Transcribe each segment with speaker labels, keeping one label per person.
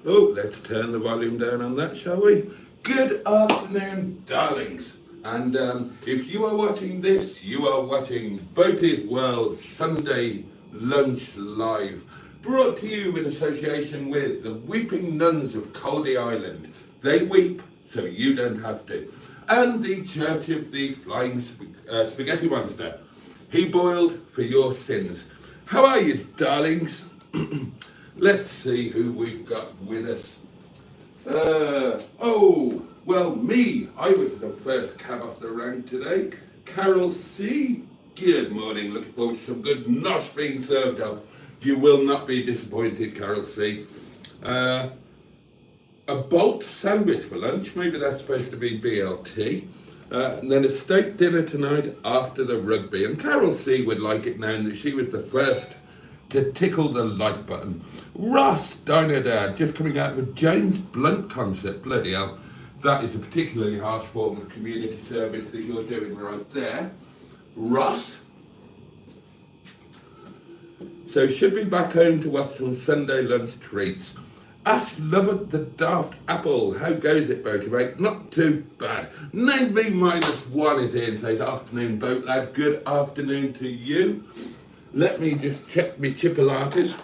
Speaker 1: Oh, let's turn the volume down on that, shall we? Good afternoon, darlings. And if you are watching this, you are watching Boaty's World Sunday Lunch Live, brought to you in association with the Weeping Nuns of Caldy Island. They weep so you don't have to. And the Church of the Flying Spaghetti Monster. He boiled for your sins. How are you, darlings? Let's see who we've got with us. Me. I was the first cab off the rank today. Carol C. Good morning. Looking forward to some good nosh being served up. You will not be disappointed, Carol C. A bolt sandwich for lunch. Maybe that's supposed to be BLT. And then a steak dinner tonight after the rugby. And Carol C. would like it known that she was the first to tickle the like button. Ross Dynadad, just coming out of a James Blunt concert. Bloody hell. That is a particularly harsh form of community service that you're doing right there. Ross. So should be back home to watch some Sunday lunch treats. Ash Lovett the Daft Apple. How goes it, Boaty, mate? Not too bad. Name me -1 is here and says, afternoon, boat lad. Good afternoon to you. Let me just check my chipolatas.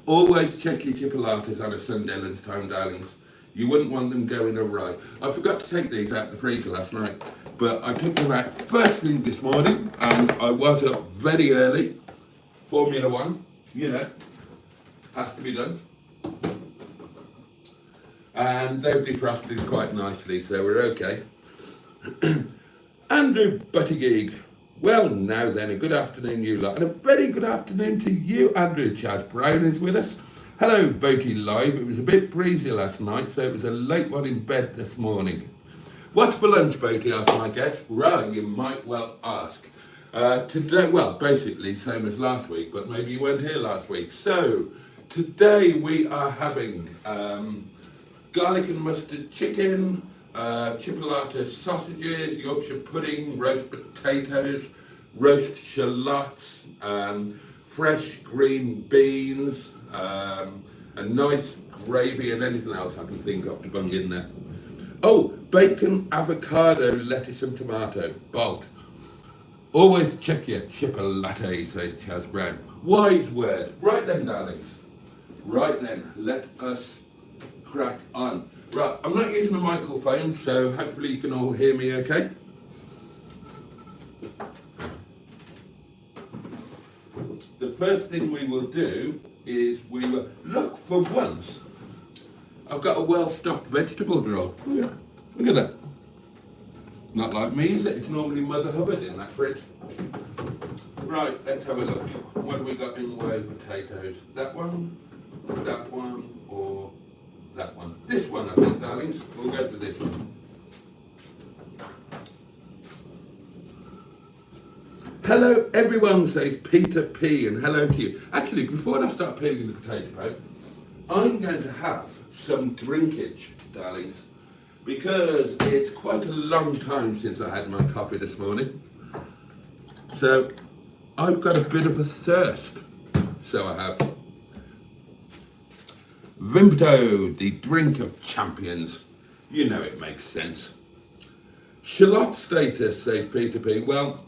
Speaker 1: Always check your chipolatas on a Sunday lunchtime, darlings. You wouldn't want them going awry. I forgot to take these out of the freezer last night, but I took them out first thing this morning, and I was up very early. Formula One, you know, has to be done. And they've defrosted quite nicely, so we're okay. Andrew Buttigieg. Well, now then, a good afternoon, you lot, and a very good afternoon to you, Andrew. Chaz Brown is with us. Hello, Boaty Live. It was a bit breezy last night, so it was a late one in bed this morning. What's for lunch, Boaty? Asked my guest. Right, you might well ask. Today, well, basically, same as last week, but maybe you weren't here last week. So, today we are having garlic and mustard chicken, chipolata sausages, Yorkshire pudding, roast potatoes, roast shallots, fresh green beans, a nice gravy, and anything else I can think of to bung in there. Oh, bacon, avocado, lettuce and tomato, bolt. Always check your chipolata, says Chaz Brown. Wise word. Right then, darlings. Right then, let us crack on. Right, I'm not using a microphone, so hopefully you can all hear me okay. The first thing we will do is we will look for once. I've got a well-stocked vegetable drawer. Look at that. Not like me, is it? It's normally Mother Hubbard in that fridge. Right, let's have a look. What have we got in the way of potatoes? That one, or that one? This one, I think, darlings. We'll go for this one. Hello, everyone, says Peter P, and hello to you. Actually, before I start peeling the potato out, I'm going to have some drinkage, darlings, because it's quite a long time since I had my coffee this morning. So I've got a bit of a thirst. So I have. Vimto, the drink of champions. You know it makes sense. Shallot status, says Peter P. Well,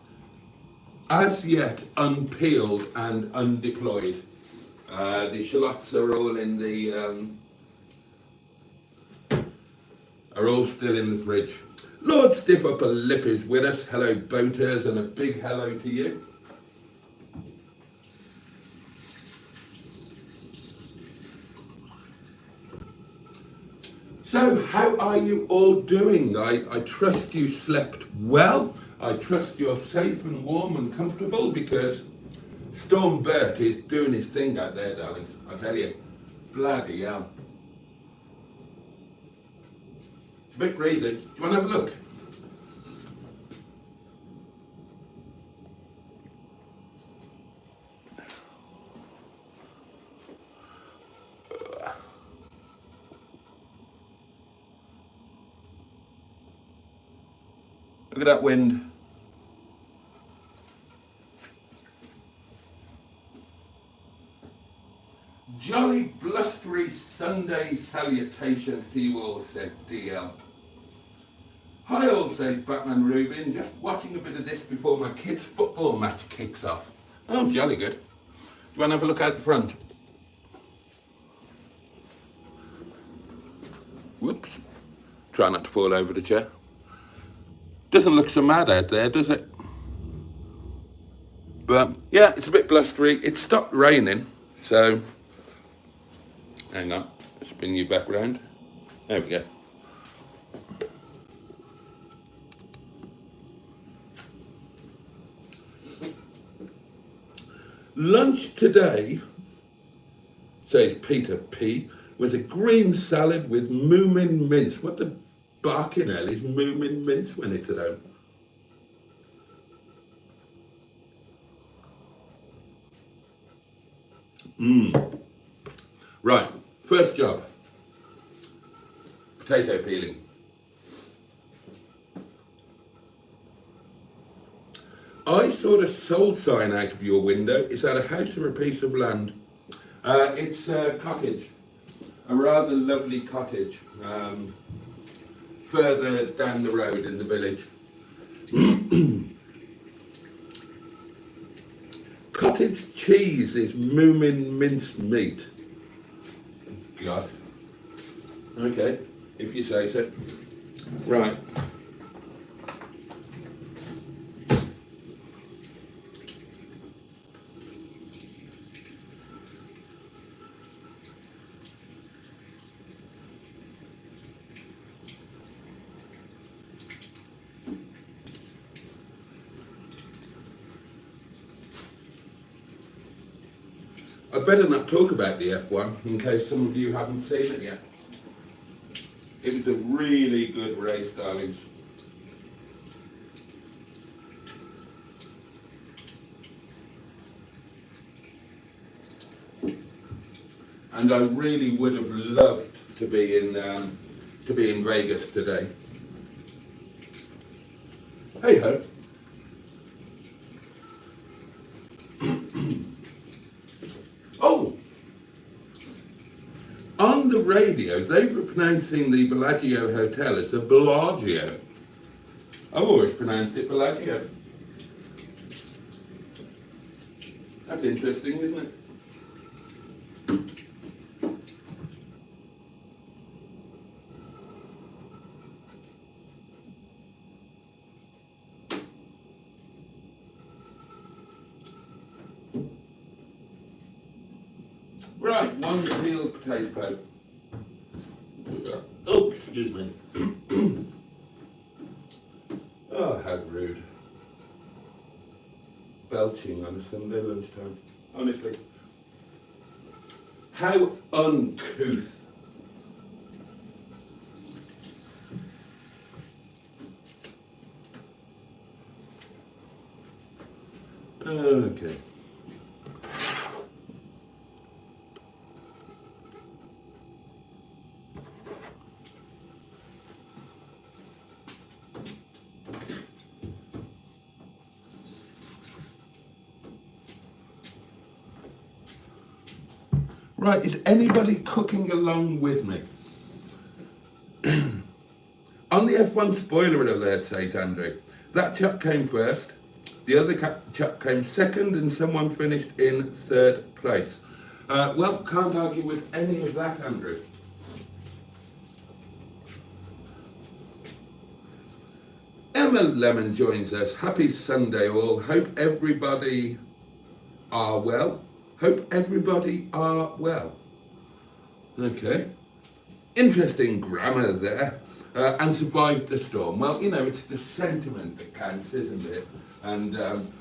Speaker 1: as yet unpeeled and undeployed. The shallots are all in the are all still in the fridge. Lord Stiff Upper Lip is with us. Hello, boaters, and a big hello to you. So, how are you all doing? I trust you slept well. I trust you're safe and warm and comfortable, because Storm Bert is doing his thing out there, darlings. I tell you, bloody hell. It's a bit breezy. Do you want to have a look? Look at that wind. Jolly blustery Happy Sunday salutations to you all, says DL. Hi all, says Batman Rubin, just watching a bit of this before my kids' football match kicks off. Oh, jolly good. Do you want to have a look out the front? Whoops. Try not to fall over the chair. Doesn't look so mad out there, does it? But yeah, it's a bit blustery. It stopped raining, so hang on, spin you back round. There we go. Lunch today, says Peter P, was a green salad with moomin mince. What the barking hell is moomin mince when it's at home? Right, first job. Potato peeling. I saw the sold sign out of your window. Is that a house or a piece of land? It's a cottage. A rather lovely cottage. Further down the road in the village. Cottage cheese is moomin minced meat. God. Okay, if you say so. Right. I better not talk about the F1 in case some of you haven't seen it yet. It was a really good race, darlings. And I really would have loved to be in Vegas today. Hey ho. Oh, on the radio, they were pronouncing the Bellagio Hotel as a Bellagio. I've always pronounced it Bellagio. That's interesting, isn't it? Right, one peeled potato. Oh, excuse me. Oh, how rude. Belching on a Sunday lunchtime. Honestly. How uncouth. Okay. Right, is anybody cooking along with me? On the F1 spoiler alert, says Andrew, that chap came first, the other chap came second, and someone finished in third place. Well, can't argue with any of that, Andrew. Emma Lemon joins us. Happy Sunday all. Hope everybody are well. Hope everybody are well. Okay. Interesting grammar there. And survived the storm. Well, you know, it's the sentiment that counts, isn't it? And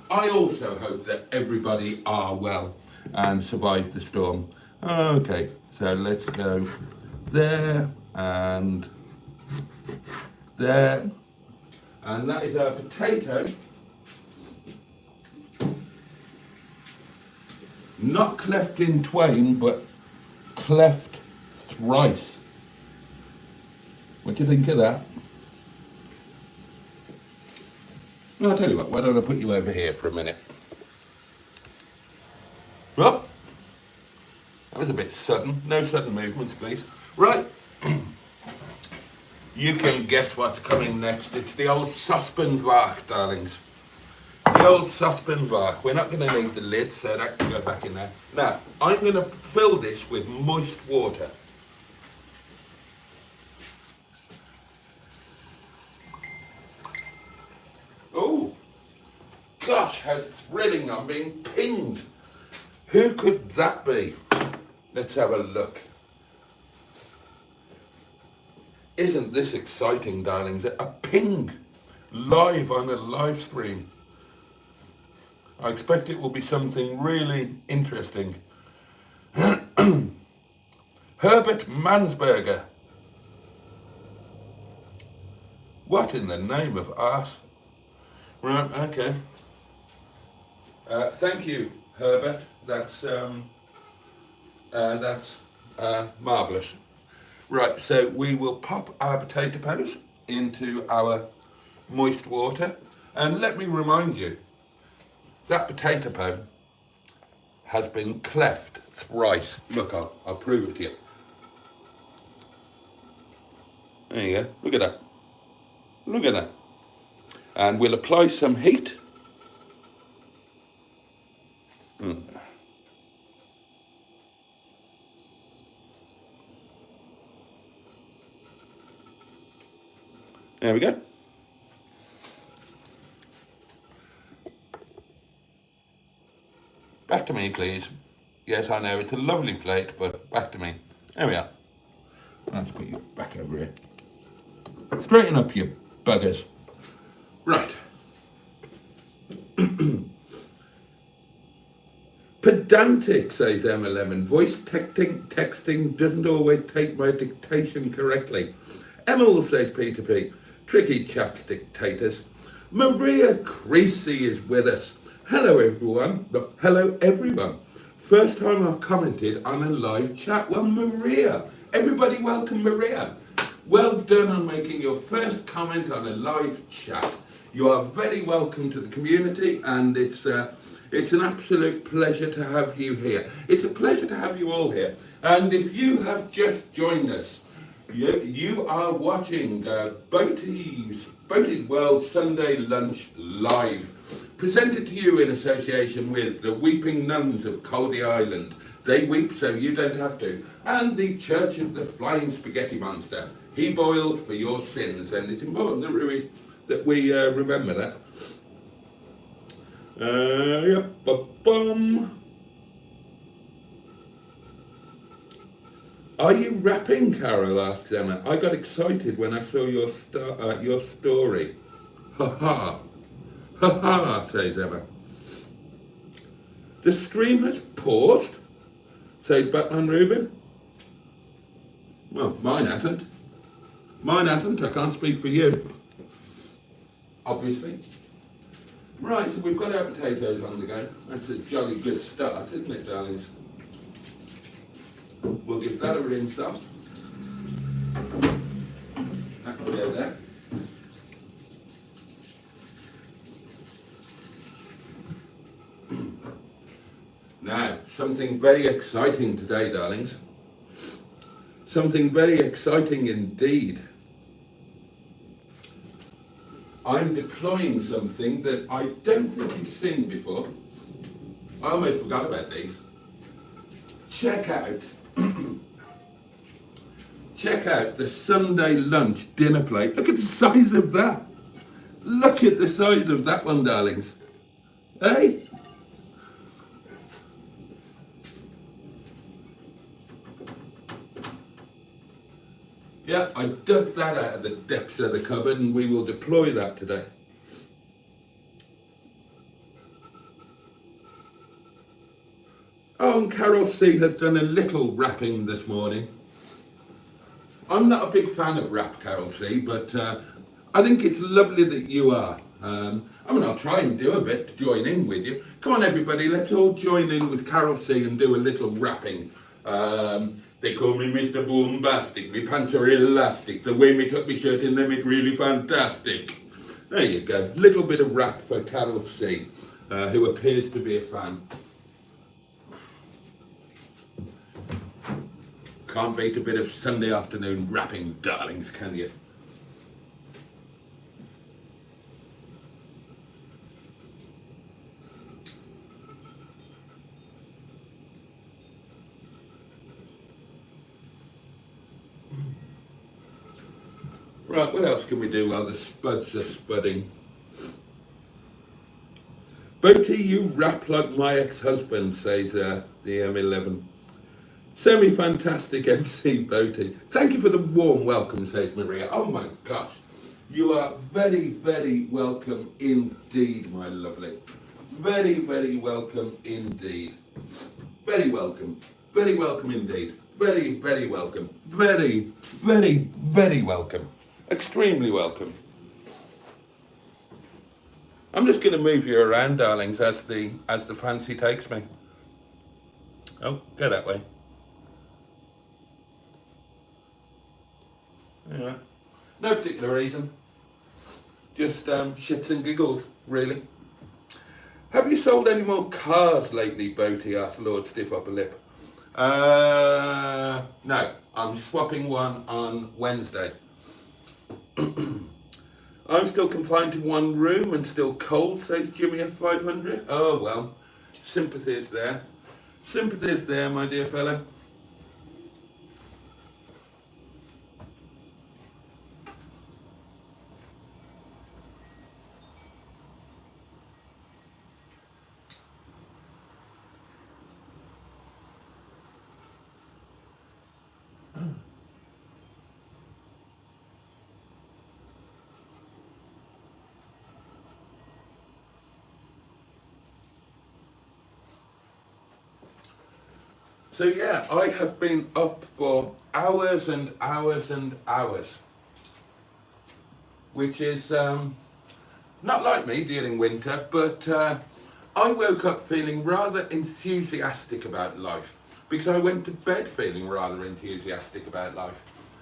Speaker 1: I also hope that everybody are well and survived the storm. Okay, so let's go there and there. And that is our potato. Not cleft in twain, but cleft thrice. What do you think of that? No, I'll tell you what, why don't I put you over here for a minute? Well, that was a bit sudden. No sudden movements, please. Right. You can guess what's coming next. It's the old saucepan-vark, darlings. The old saucepan-vark. We're not going to need the lid, so that can go back in there. Now, I'm going to fill this with moist water. Oh, gosh, how thrilling. I'm being pinged. Who could that be? Let's have a look. Isn't this exciting, darlings? A ping live on a live stream. I expect it will be something really interesting. Herbert Mansberger. What in the name of arse? Right, okay. Thank you, Herbert. That's marvellous. Right, so we will pop our potato peppers into our moist water. And let me remind you, that potato pone has been cleft thrice. Look, I'll prove it to you. There you go, look at that. Look at that. And we'll apply some heat. There we go. Back to me, please. Yes, I know, it's a lovely plate, but back to me. There we are. Let's put you back over here. Straighten up, you buggers. Right. Pedantic, says M11. Voice texting doesn't always take my dictation correctly. Emil, says Peter P. Tricky chaps, dictators. Maria Creasy is with us. Hello, everyone. Hello, everyone. First time I've commented on a live chat. Well, Maria. Everybody welcome Maria. Well done on making your first comment on a live chat. You are very welcome to the community, and it's an absolute pleasure to have you here. It's a pleasure to have you all here. And if you have just joined us, you are watching Boaty's World Sunday Lunch Live, presented to you in association with the Weeping Nuns of Coldy Island. They weep so you don't have to. And the Church of the Flying Spaghetti Monster. He boiled for your sins, and it's important that we remember that. Are you rapping, Carol? Asks Emma. I got excited when I saw your story. Ha ha. Ha ha, says Emma. The stream has paused, says Batman Rubin. Well, mine hasn't. Mine hasn't. I can't speak for you. Obviously. Right, so we've got our potatoes on the go. That's a jolly good start, isn't it, darlings? We'll give that a rinse off. That can go there. Now, something very exciting today, darlings. Something very exciting indeed. I'm deploying something that I don't think you've seen before. I almost forgot about these. Check out the Sunday lunch dinner plate. Look at the size of that. Look at the size of that one, darlings. Hey? Yeah, I dug that out of the depths of the cupboard, and we will deploy that today. Oh, and Carol C has done a little rapping this morning. I'm not a big fan of rap, Carol C, but I think it's lovely that you are. I'll try and do a bit to join in with you. Come on, everybody, let's all join in with Carol C and do a little rapping. They call me Mr. Boombastic, me pants are elastic, the way me tuck me shirt in them, it's really fantastic. There you go, little bit of rap for Carol C, who appears to be a fan. Can't beat a bit of Sunday afternoon rapping, darlings, can you? Right, what else can we do while the spuds are spudding? Boaty, you rap like my ex-husband, says the M11. Semi-fantastic MC Boaty. Thank you for the warm welcome, says Maria. Oh my gosh. You are very, very welcome indeed, my lovely. Very, very welcome indeed. Very welcome. Very welcome indeed. Very, very welcome. Very, very, very welcome. Extremely welcome. I'm just going to move you around, darlings, as the fancy takes me. Oh, go that way. Yeah. No particular reason. Just shits and giggles, really. Have you sold any more cars lately, Boaty? Asked Lord Stiff Upper Lip. No. I'm swapping one on Wednesday. I'm still confined to one room and still cold, says Jimmy F500. Oh well, sympathy is there. Sympathy is there, my dear fellow. So yeah, I have been up for hours and hours and hours, which is not like me during winter, but I woke up feeling rather enthusiastic about life because I went to bed feeling rather enthusiastic about life.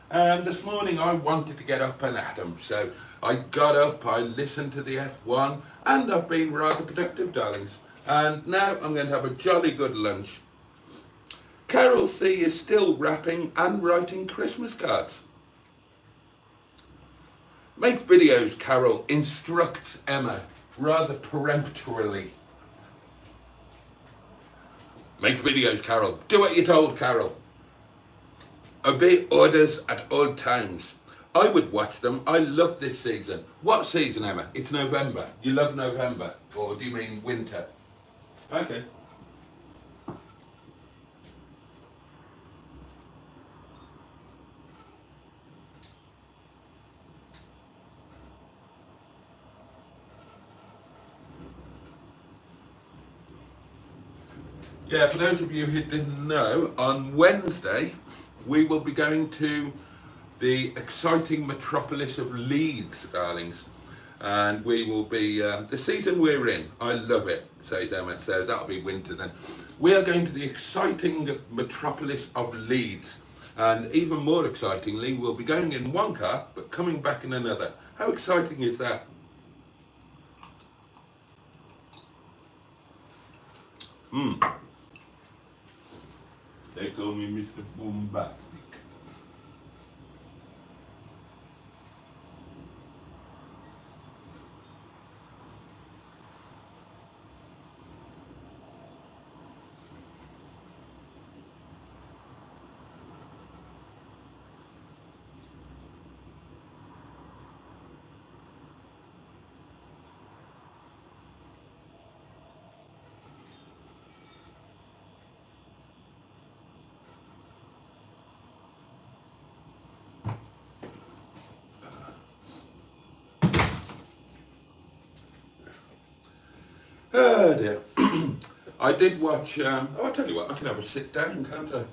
Speaker 1: And this morning I wanted to get up and at 'em, so I got up, I listened to the F1, and I've been rather productive, darlings. And now I'm going to have a jolly good lunch. Carol C is still rapping and writing Christmas cards. Make videos, Carol, instructs Emma rather peremptorily. Make videos, Carol. Do what you're told, Carol. Obey orders at all times. I would watch them. I love this season. What season, Emma? It's November. You love November? Or do you mean winter? Okay. Yeah, for those of you who didn't know, on Wednesday we will be going to the exciting metropolis of Leeds, darlings. And we will be, the season we're in, I love it, says Emma, so that'll be winter then. We are going to the exciting metropolis of Leeds. And even more excitingly, we'll be going in one car, but coming back in another. How exciting is that? They call me Mr. Bombastic. Oh dear. I did watch, I'll tell you what, I can have a sit down, can't I?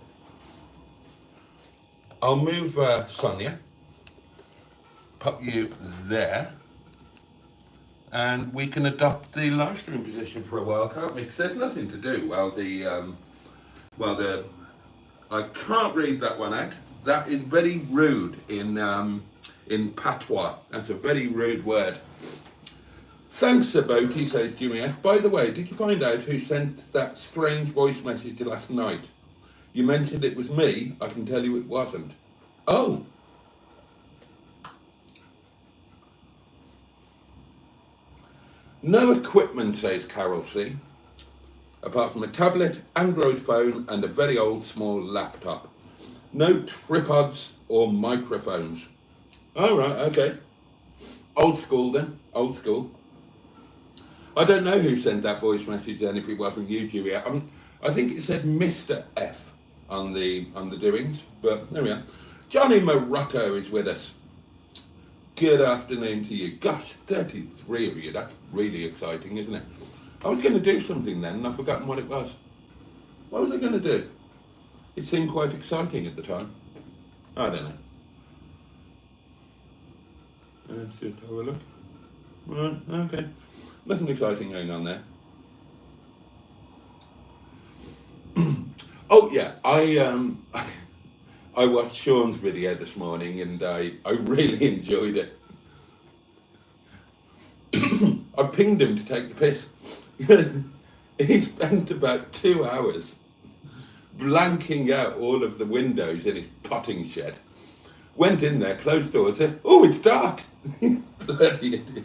Speaker 1: I'll move Sonia, pop you there, and we can adopt the live stream position for a while, can't we? Because there's nothing to do while the, I can't read that one out. That is very rude in patois. That's a very rude word. Thanks, Sir Boaty, says Jimmy F. By the way, did you find out who sent that strange voice message last night? You mentioned it was me. I can tell you it wasn't. Oh, no equipment, says Carol C, apart from a tablet, Android phone, and a very old small laptop. No tripods or microphones. All right, okay. Old school then. Old school. I don't know who sent that voice message then. If it wasn't you, Julia. I think it said Mr. F on the doings. But there we are. Johnny Morocco is with us. Good afternoon to you. Gosh, 33 of you. That's really exciting, isn't it? I was going to do something then, and I've forgotten what it was. What was I going to do? It seemed quite exciting at the time. I don't know. Let's just have a look. Right, okay. Nothing exciting going on there. Oh yeah, I watched Sean's video this morning and I really enjoyed it. I pinged him to take the piss. He spent about 2 hours blanking out all of the windows in his potting shed. Went in there, closed doors, said, "Oh, it's dark." Bloody idiot.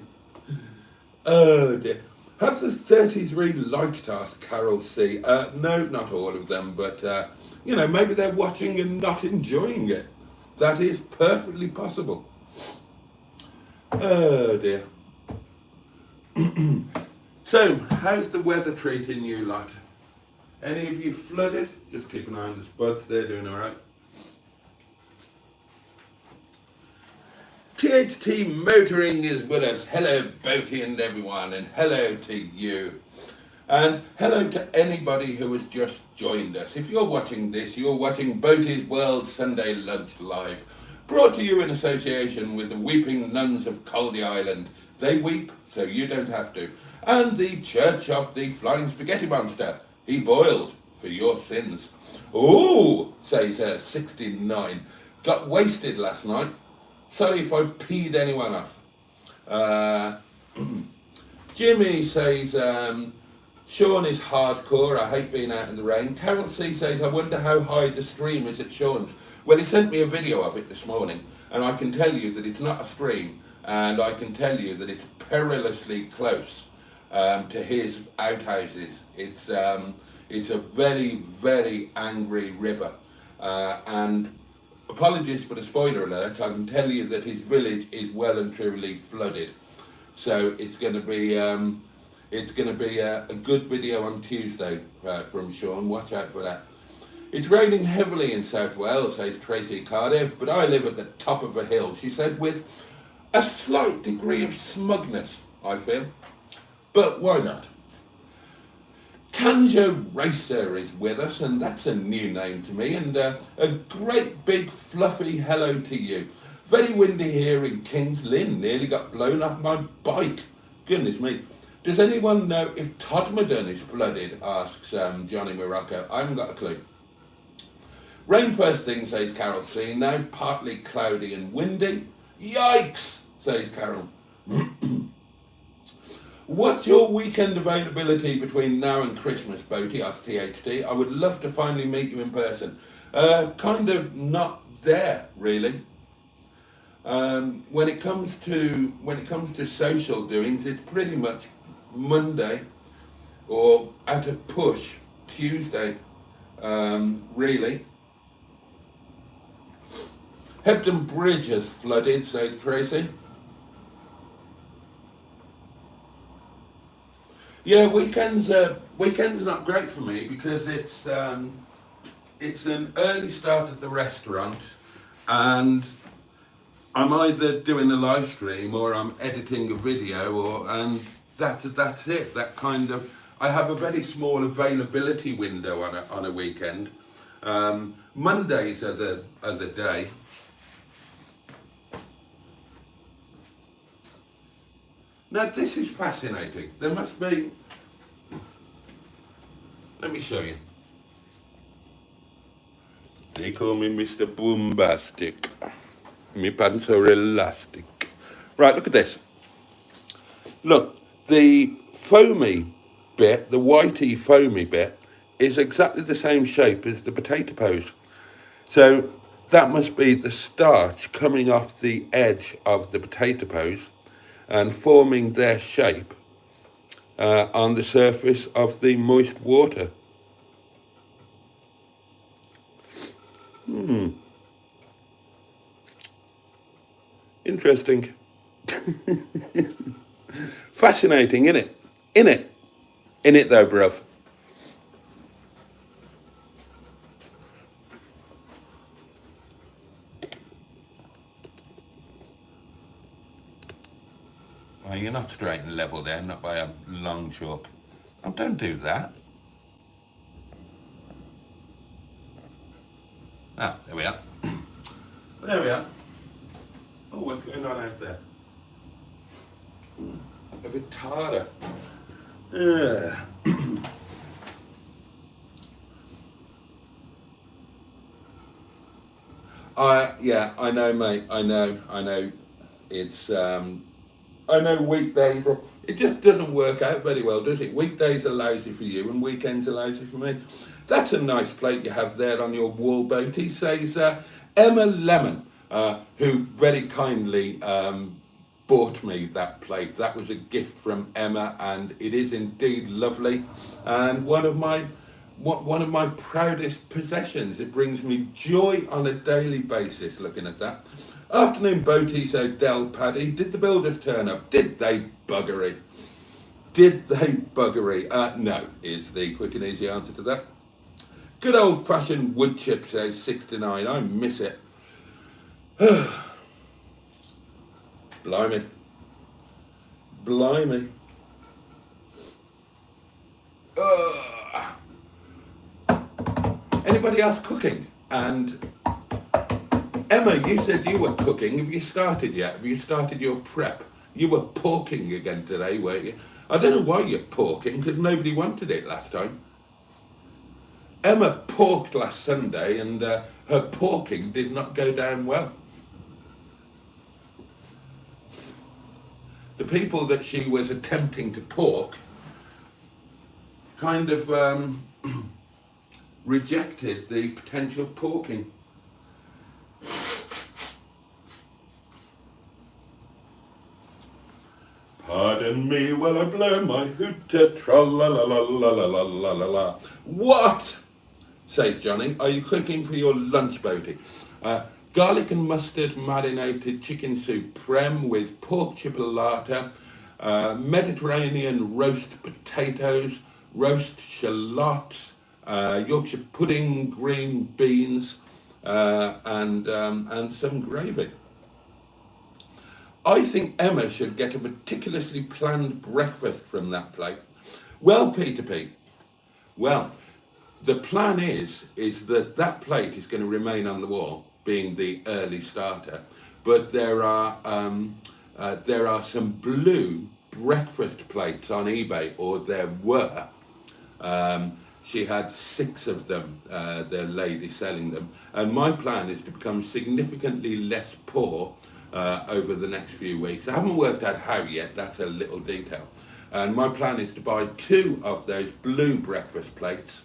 Speaker 1: Oh dear. Have the 33 liked us, Carol C? No, not all of them, but maybe they're watching and not enjoying it. That is perfectly possible. Oh dear. So, how's the weather treating you lot? Any of you flooded? Just keep an eye on the spuds, they're doing alright. THT Motoring is with us. Hello, Boaty and everyone, and hello to you. And hello to anybody who has just joined us. If you're watching this, you're watching Boaty's World Sunday Lunch Live, brought to you in association with the Weeping Nuns of Caldy Island. They weep, so you don't have to. And the Church of the Flying Spaghetti Monster. He boiled for your sins. Ooh, says 69. Got wasted last night. Sorry if I peed anyone off. Jimmy says, Sean is hardcore. I hate being out in the rain. Carol C says, I wonder how high the stream is at Sean's. Well, he sent me a video of it this morning, and I can tell you that it's not a stream, and I can tell you that it's perilously close to his outhouses. It's a very, very angry river, and apologies for the spoiler alert. I can tell you that his village is well and truly flooded. So it's going to be a good video on Tuesday from Sean. Watch out for that. It's raining heavily in South Wales, says Tracy Cardiff, but I live at the top of a hill, she said, with a slight degree of smugness, I feel. But why not? Kanjo Racer is with us, and that's a new name to me, and a great big fluffy hello to you. Very windy here in Kings Lynn, nearly got blown off my bike. Goodness me. Does anyone know if Todmorden is flooded, asks Johnny Morocco. I haven't got a clue. Rain first thing, says Carol C. Now partly cloudy and windy. Yikes, says Carol. What's your weekend availability between now and Christmas, Boaty? Asked THT. I would love to finally meet you in person. Kind of not there, really. When it comes to social doings, it's pretty much Monday or at a push Tuesday, really. Hebden Bridge has flooded, says Tracy. Yeah, weekends not great for me because it's an early start at the restaurant, and I'm either doing a live stream or I'm editing a video, and that's it. That kind of, I have a very small availability window on a weekend. Mondays are the day. Now this is fascinating. There must be, let me show you. They call me Mr. Boombastic. My pants are elastic. Right, look at this. Look, the foamy bit, the whitey foamy bit, is exactly the same shape as the potato pose. So that must be the starch coming off the edge of the potato pose and forming their shape on the surface of the moist water. Interesting. Fascinating, innit? Innit? Innit though, bruv. Well, you're not straight and level there, not by a long chalk. Oh, don't do that. Ah, there we are. There we are. Oh, what's going on out there? A bit harder. Yeah, I know, mate. I know. It's I know weekdays. It just doesn't work out very well, does it? Weekdays are lousy for you, and weekends are lousy for me. That's a nice plate you have there on your wall, Boaty, says Emma Lemon, who very kindly bought me that plate. That was a gift from Emma, and it is indeed lovely, and one of my proudest possessions. It brings me joy on a daily basis looking at that. Afternoon, Boaty, says Del Paddy. Did the builders turn up? Did they buggery? Did they buggery? No, is the quick and easy answer to that. Good old fashioned wood chip, says 69. I miss it. Blimey. Blimey. Anybody else cooking? And Emma, you said you were cooking. Have you started yet? Have you started your prep? You were porking again today, weren't you? I don't know why you're porking, because nobody wanted it last time. Emma porked last Sunday, and her porking did not go down well. The people that she was attempting to pork kind of rejected the potential porking. Pardon me while I blow my hooter, tra-la-la-la-la-la-la-la-la. What? Says Johnny. Are you cooking for your lunch, Boaty? Garlic and mustard marinated chicken supreme with pork chipolata, Mediterranean roast potatoes, roast shallots, Yorkshire pudding, green beans, and some gravy. I think Emma should get a meticulously planned breakfast from that plate. Well, Peter Pete, well, the plan is that that plate is going to remain on the wall, being the early starter, but there are some blue breakfast plates on eBay, or there were. She had 6 of them, the lady selling them, and my plan is to become significantly less poor over the next few weeks. I haven't worked out how yet, that's a little detail. And my plan is to buy 2 of those blue breakfast plates,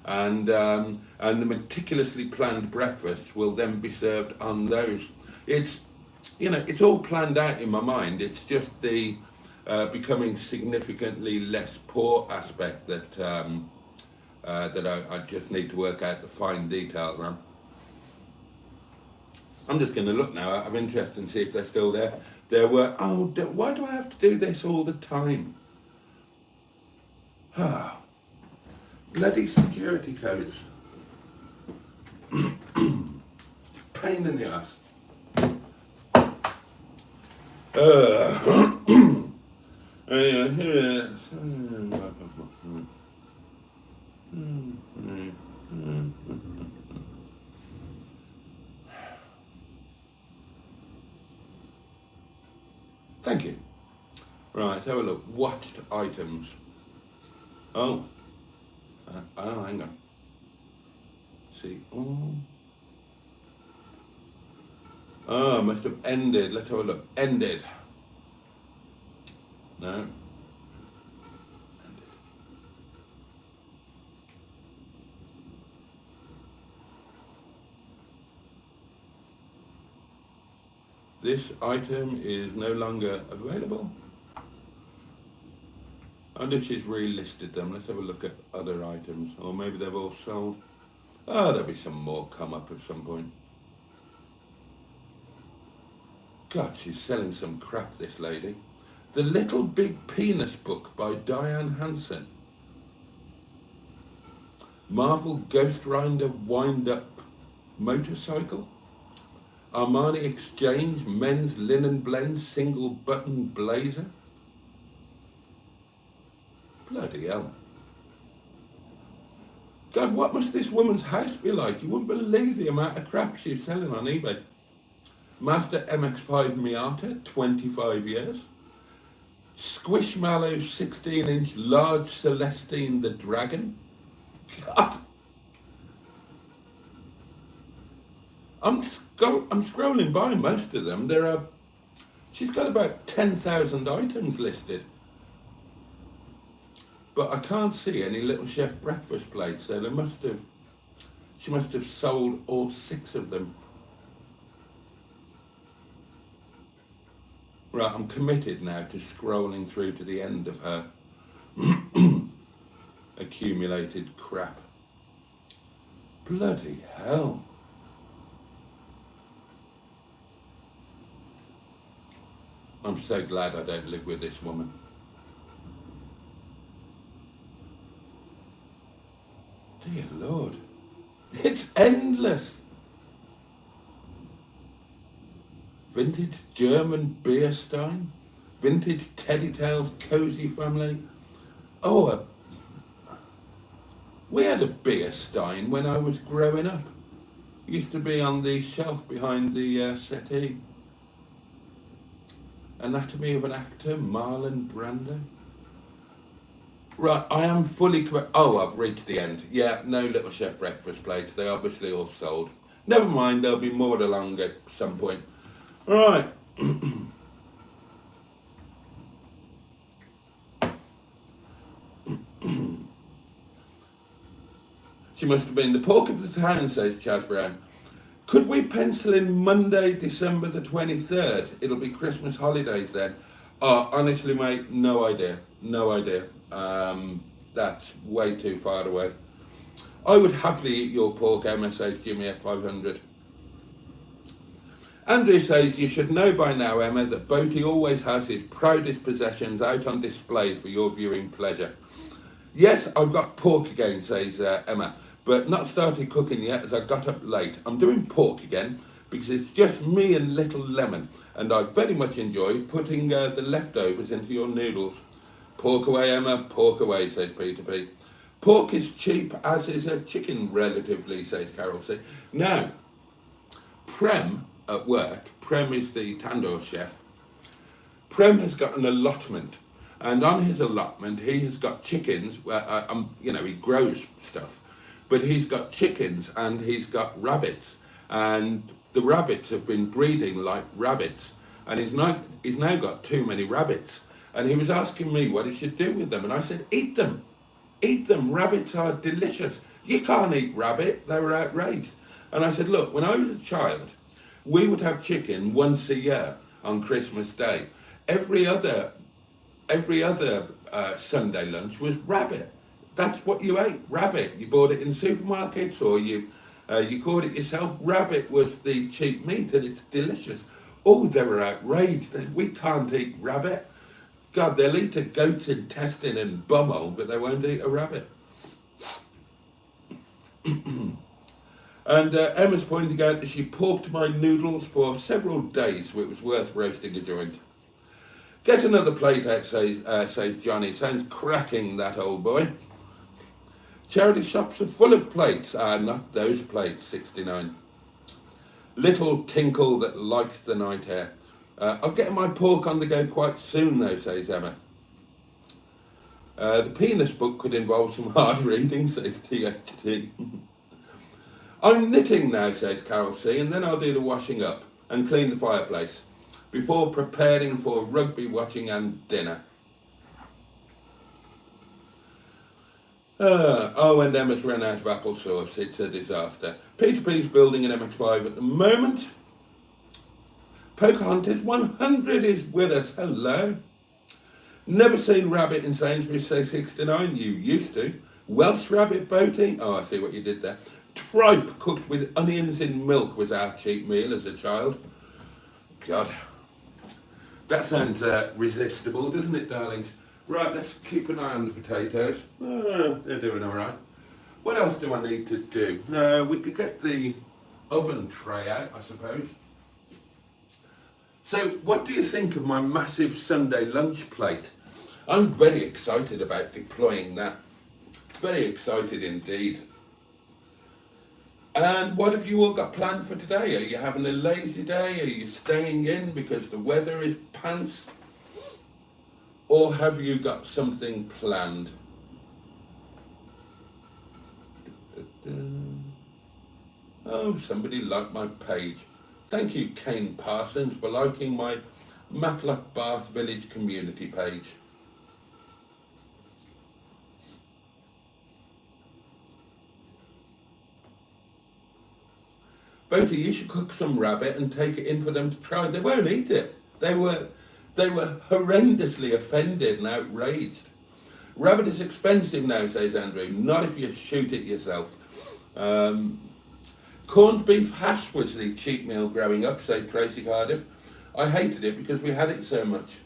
Speaker 1: and the meticulously planned breakfast will then be served on those. It's, it's all planned out in my mind. It's just the becoming significantly less poor aspect that I just need to work out the fine details on. I'm just going to look now out of interest and see if they're still there. There were, why do I have to do this all the time? Bloody security codes. Pain in the ass. Thank you. Right, let's have a look. Watched items. Oh, hang on. See, oh, must have ended. Let's have a look. Ended. No. This item is no longer available. I wonder if she's relisted them. Let's have a look at other items. Or maybe they've all sold. Oh, there'll be some more come up at some point. God, she's selling some crap, this lady. The Little Big Penis book by Diane Hansen. Marvel Ghost Rider wind-up motorcycle. Armani Exchange men's linen blend single button blazer. Bloody hell. God, what must this woman's house be like? You wouldn't believe the amount of crap she's selling on eBay. Mazda MX-5 Miata, 25 years. Squishmallow 16-inch large Celestine the Dragon. God. I'm scrolling by most of them. She's got about 10,000 items listed. But I can't see any Little Chef breakfast plates, so she must have sold all 6 of them. Right, I'm committed now to scrolling through to the end of her accumulated crap. Bloody hell. I'm so glad I don't live with this woman. Dear Lord, it's endless. Vintage German beer stein, vintage Teddy Tails cozy family. Oh, we had a beer stein when I was growing up. It used to be on the shelf behind the settee. Anatomy of an Actor, Marlon Brando. Right, I am fully correct. Oh, I've reached the end. Yeah, no Little Chef breakfast plates. They obviously all sold. Never mind, there'll be more along at some point. Right. She must have been the pork of the town, says Chaz Brown. Could we pencil in Monday, December the 23rd? It'll be Christmas holidays then. Honestly, mate, no idea. No idea. That's way too far away. I would happily eat your pork, Emma says, give me a 500. Andrew says, you should know by now, Emma, that Boaty always has his proudest possessions out on display for your viewing pleasure. Yes, I've got pork again, says Emma, but not started cooking yet as I got up late. I'm doing pork again because it's just me and little Lemon, and I very much enjoy putting the leftovers into your noodles. Pork away, Emma, pork away, says Peter P. Pork is cheap, as is a chicken, relatively, says Carol C. Now, Prem at work, Prem is the tandoor chef, Prem has got an allotment, and on his allotment he has got chickens, he grows stuff, but he's got chickens and he's got rabbits, and the rabbits have been breeding like rabbits, and he's now got too many rabbits, and he was asking me what he should do with them, and I said, eat them, rabbits are delicious. You can't eat rabbit, they were outraged. And I said, look, when I was a child, we would have chicken once a year on Christmas Day. Every other Sunday lunch was rabbit. That's what you ate, rabbit. You bought it in supermarkets or you caught it yourself. Rabbit was the cheap meat and it's delicious. Oh, they were outraged. We can't eat rabbit. God, they'll eat a goat's intestine and bumhole, but they won't eat a rabbit. And Emma's pointing out that she porked my noodles for several days, so it was worth roasting a joint. Get another plate out, says Johnny. Sounds cracking, that old boy. Charity shops are full of plates. Not those plates, 69. Little tinkle that likes the night air. I'll get my pork on the go quite soon, though, says Emma. The penis book could involve some hard reading, says THT. I'm knitting now, says Carol C, and then I'll do the washing up and clean the fireplace before preparing for rugby watching and dinner. And Emma's run out of applesauce. It's a disaster. Peter P's building an MX-5 at the moment. Pocahontas 100 is with us. Hello. Never seen rabbit in Sainsbury's, say 69. You used to. Welsh rabbit, Boaty. Oh, I see what you did there. Tripe cooked with onions in milk was our cheap meal as a child. God. That sounds resistible, doesn't it, darlings? Right, let's keep an eye on the potatoes. They're doing all right. What else do I need to do? We could get the oven tray out, I suppose. So, what do you think of my massive Sunday lunch plate? I'm very excited about deploying that. Very excited indeed. And what have you all got planned for today? Are you having a lazy day? Are you staying in because the weather is pants? Or have you got something planned? Oh, somebody liked my page. Thank you, Kane Parsons, for liking my Matlock Bath Village community page. Boaty, you should cook some rabbit and take it in for them to try. They won't eat it. They were horrendously offended and outraged. Rabbit is expensive now, says Andrew. Not if you shoot it yourself. Corned beef hash was the cheap meal growing up, says Tracy Cardiff. I hated it because we had it so much.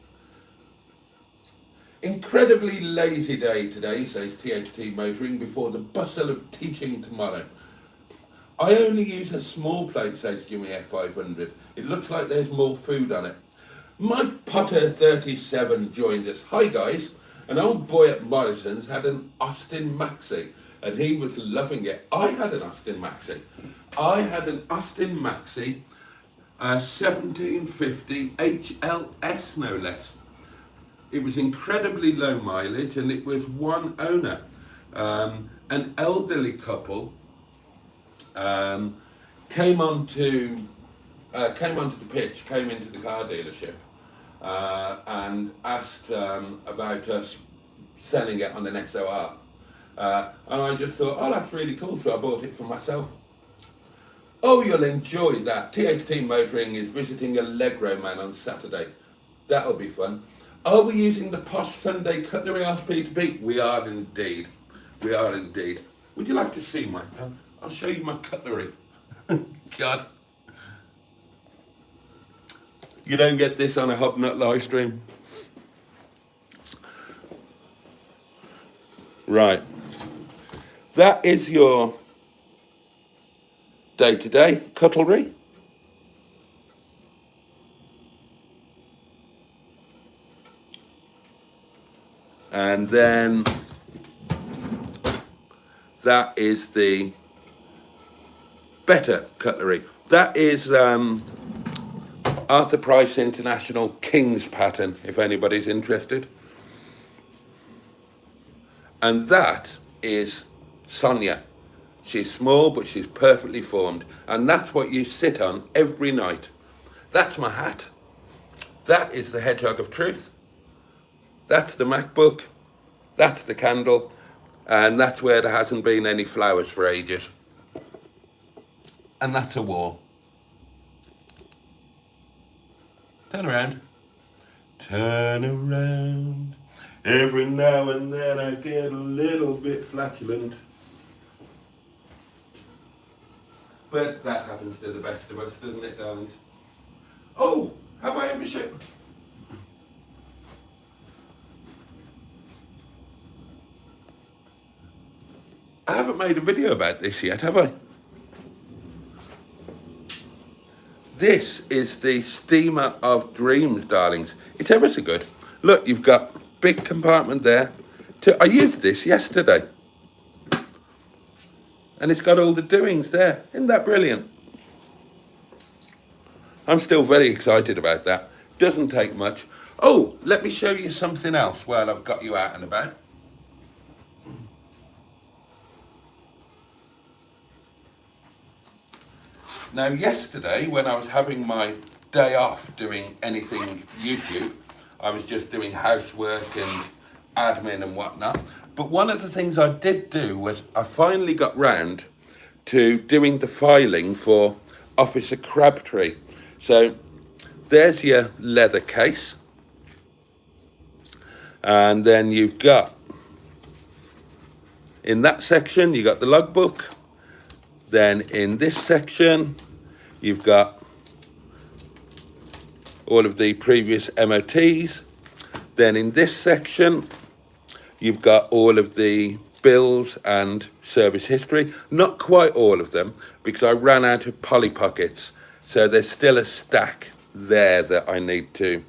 Speaker 1: Incredibly lazy day today, says THT Motoring, before the bustle of teaching tomorrow. I only use a small plate, says Jimmy F500. It looks like there's more food on it. Mike Potter 37 joins us. Hi guys. An old boy at Morrison's had an Austin Maxi and he was loving it. I had an Austin Maxi. I had an Austin Maxi 1750 HLS no less. It was incredibly low mileage and it was one owner. An elderly couple came onto the pitch, came into the car dealership and asked about us selling it on an SOR. And I just thought, oh, that's really cool, so I bought it for myself. Oh, you'll enjoy that. THT Motoring is visiting Allegro Man on Saturday. That'll be fun. Are we using the posh Sunday cutlery RP2P? We are indeed. We are indeed. Would you like to see my... I'll show you my cutlery. God. You don't get this on a Hobnut live stream. Right. That is your day-to-day cutlery. And then that is the better cutlery. That is Arthur Price International King's pattern, if anybody's interested. And that is Sonia. She's small, but she's perfectly formed. And that's what you sit on every night. That's my hat. That is the Hedgehog of Truth. That's the MacBook. That's the candle. And that's where there hasn't been any flowers for ages. And that's a wall. Turn around. Turn around. Every now and then I get a little bit flatulent. But that happens to the best of us, doesn't it, darlings? Oh, have I ever shown? I haven't made a video about this yet, have I? This is the Steamer of Dreams, darlings. It's ever so good. Look, you've got big compartment there. I used this yesterday. And it's got all the doings there. Isn't that brilliant? I'm still very excited about that. Doesn't take much. Oh, let me show you something else while I've got you out and about. Now, yesterday, when I was having my day off doing anything YouTube, I was just doing housework and admin and whatnot. But one of the things I did do was I finally got round to doing the filing for Officer Crabtree. So there's your leather case. And then you've got, in that section, you got the logbook. Then in this section, you've got all of the previous MOTs. Then in this section, you've got all of the bills and service history. Not quite all of them, because I ran out of Polly Pockets. So there's still a stack there that I need to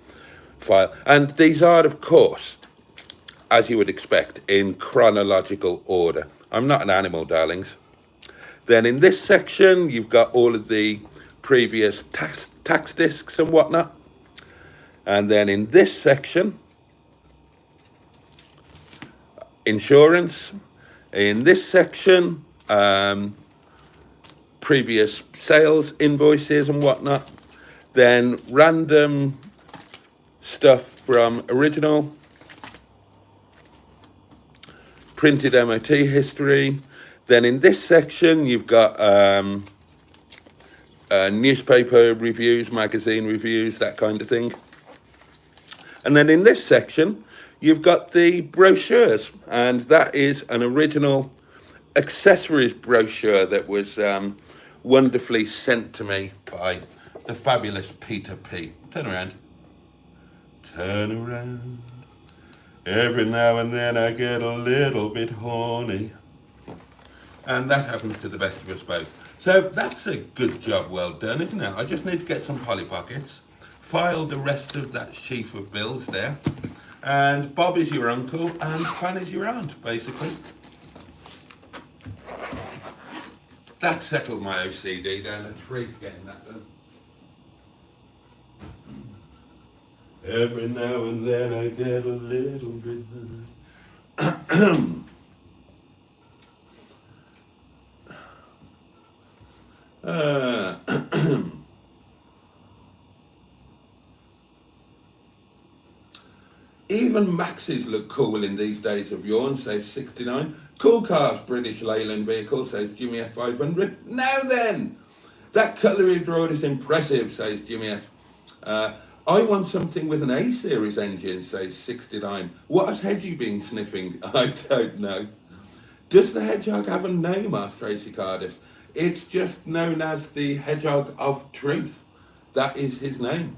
Speaker 1: file. And these are, of course, as you would expect, in chronological order. I'm not an animal, darlings. Then in this section, you've got all of the previous tax discs and whatnot. And then in this section, insurance. In this section, previous sales invoices and whatnot. Then random stuff from original, printed MOT history. Then in this section, you've got newspaper reviews, magazine reviews, that kind of thing. And then in this section, you've got the brochures, and that is an original accessories brochure that was wonderfully sent to me by the fabulous Peter P. Turn around. Turn around. Every now and then I get a little bit horny. And that happens to the best of us both. So that's a good job well done, isn't it? I just need to get some Polly Pockets, file the rest of that sheaf of bills there, and Bob is your uncle and Fan is your aunt, basically. That settled my OCD down a treat getting that done. Every now and then I get a little bit Even Maxes look cool in these days of yawn, says 69. Cool cars, British Leyland vehicle, says Jimmy F 500. Now then, that cutlery drawer is impressive, says Jimmy F. I want something with an A series engine, says 69. What has Hedgie been sniffing? I don't know. Does the hedgehog have a name, asked Tracy Cardiff. It's just known as the Hedgehog of Truth. That is his name.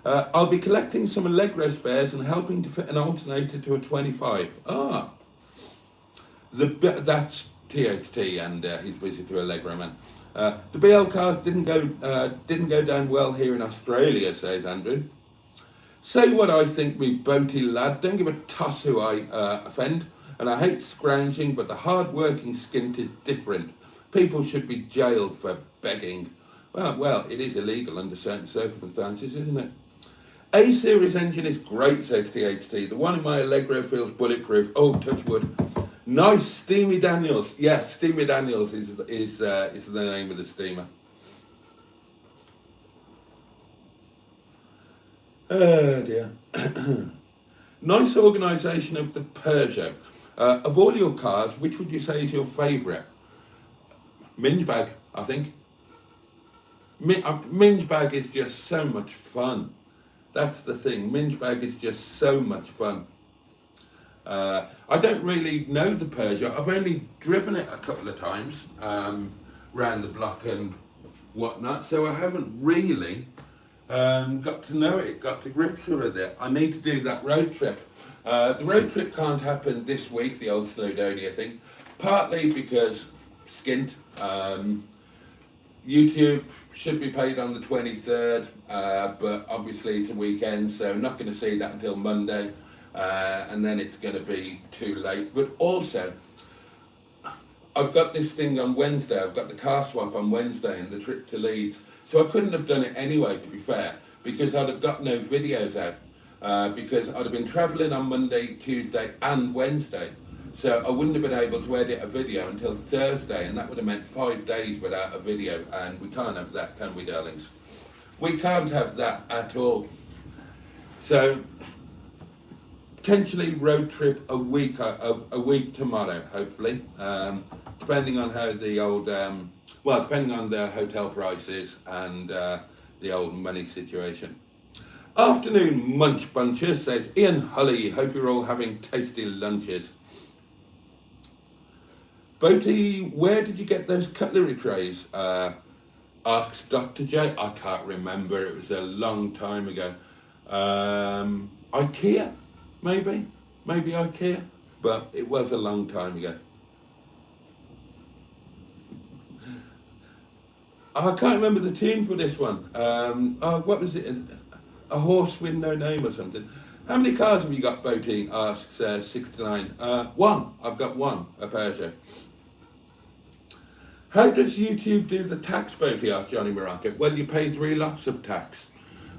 Speaker 1: I'll be collecting some Allegro spares and helping to fit an alternator to a 25. Ah, that's THT and his visit to Allegro Man. The BL cars didn't go down well here in Australia, says Andrew. Say what I think, me Boaty lad. Don't give a toss who I offend. And I hate scrounging, but the hard-working skint is different. People should be jailed for begging. Well, it is illegal under certain circumstances, isn't it? A-series engine is great, says THT. The one in my Allegro feels bulletproof. Oh, touch wood. Nice, Steamy Daniels. Yeah, Steamy Daniels is the name of the steamer. Oh dear. Nice organisation of the Peugeot. Of all your cars, which would you say is your favourite? Minge bag, I think. Minge bag is just so much fun. That's the thing. Minge bag is just so much fun. I don't really know the Peugeot. I've only driven it a couple of times round the block and whatnot, so I haven't really got to know it, got to grips with it. I need to do that road trip. The road trip can't happen this week, the old Snowdonia thing, partly because skint. YouTube should be paid on the 23rd, but obviously it's a weekend, so not going to see that until Monday, and then it's going to be too late. But also, I've got this thing on Wednesday, I've got the car swap on Wednesday and the trip to Leeds, so I couldn't have done it anyway, to be fair, because I'd have got no videos out, because I'd have been travelling on Monday, Tuesday and Wednesday. So I wouldn't have been able to edit a video until Thursday, and that would have meant 5 days without a video, and we can't have that, can we, darlings? We can't have that at all. So potentially road trip a week tomorrow, hopefully, depending on how the old, depending on the hotel prices and the old money situation. Afternoon munch buncher, says Ian Hully. Hope you're all having tasty lunches. Boaty, where did you get those cutlery trays? Asks Dr. J. I can't remember. It was a long time ago. IKEA, maybe IKEA, but it was a long time ago. I can't remember the tune for this one. What was it? A horse with no name or something. How many cars have you got, Boaty? Asks 69. One. I've got one, a Peugeot. How does YouTube do the tax, Boaty? Asked Johnny Morocco. Well, you pay 3 lots of tax.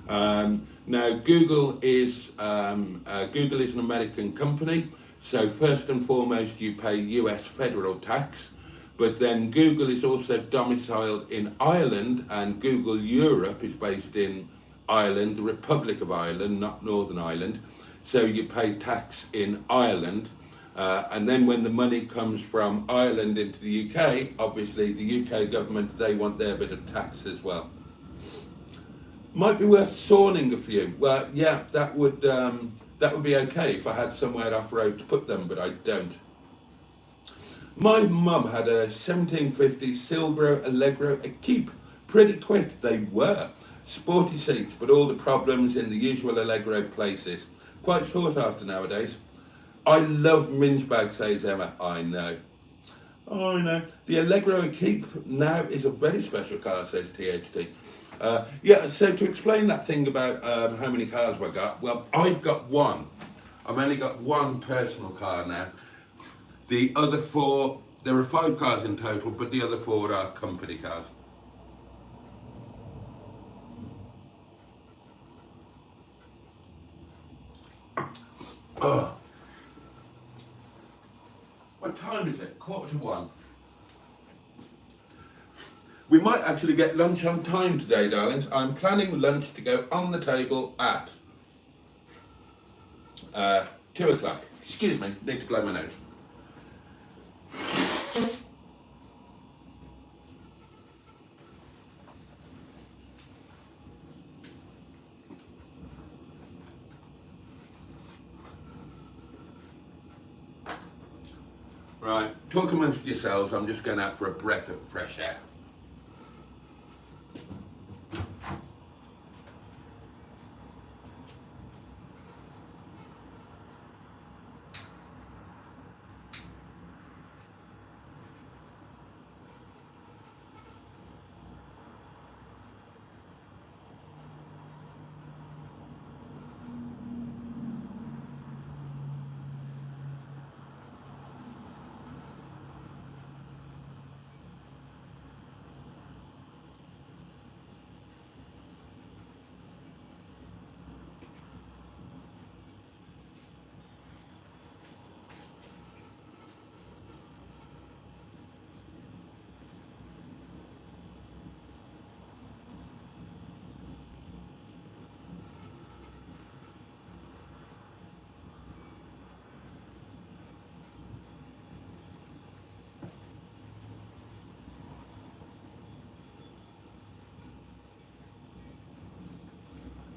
Speaker 1: Now, Google is an American company, so first and foremost you pay US federal tax, but then Google is also domiciled in Ireland, and Google Europe is based in Ireland, the Republic of Ireland, not Northern Ireland, so you pay tax in Ireland, and then when the money comes from Ireland into the UK, obviously the UK government, they want their bit of tax as well. Might be worth sawing a few. Well, yeah, that would be okay if I had somewhere off-road to put them, but I don't. My mum had a 1750 Silvero Allegro Equipe. Pretty quick, they were. Sporty seats, but all the problems in the usual Allegro places. Quite sought after nowadays. I love minge bags, says Emma. I know. Oh, I know. The Allegro Equipe now is a very special car, says THT. Yeah, so to explain that thing about how many cars have I got, well, I've got one. I've only got one personal car now. The other 4, there are 5 cars in total, but the other 4 are company cars. Oh. What time is it? 1:45. We might actually get lunch on time today, darlings. I'm planning lunch to go on the table at 2 o'clock. Excuse me, need to blow my nose. Right, talk amongst yourselves. I'm just going out for a breath of fresh air.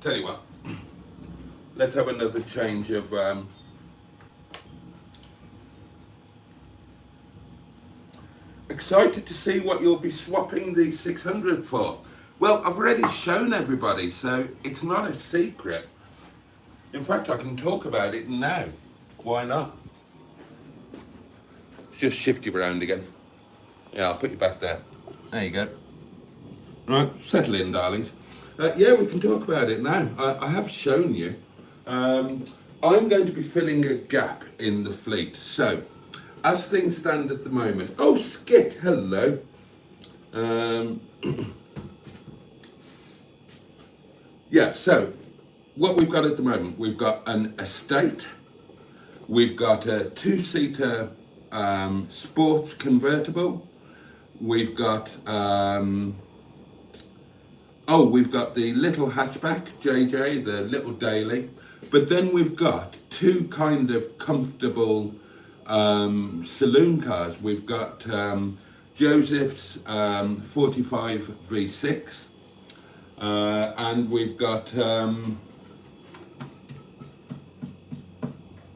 Speaker 1: Tell you what, let's have another change of excited to see what you'll be swapping the 600 for. Well, I've already shown everybody, so it's not a secret. In fact, I can talk about it now. Why not? Just shift you around again. Yeah, I'll put you back there. There you go. Right, settle in, darlings. Yeah, we can talk about it now. I have shown you. I'm going to be filling a gap in the fleet. So, as things stand at the moment... Oh, Skit, hello. Yeah, so, what we've got at the moment, we've got an estate. We've got a 2-seater sports convertible. We've got... we've got the little hatchback, JJ, the little daily, but then we've got 2 kind of comfortable saloon cars. We've got Joseph's 45 V6, And we've got,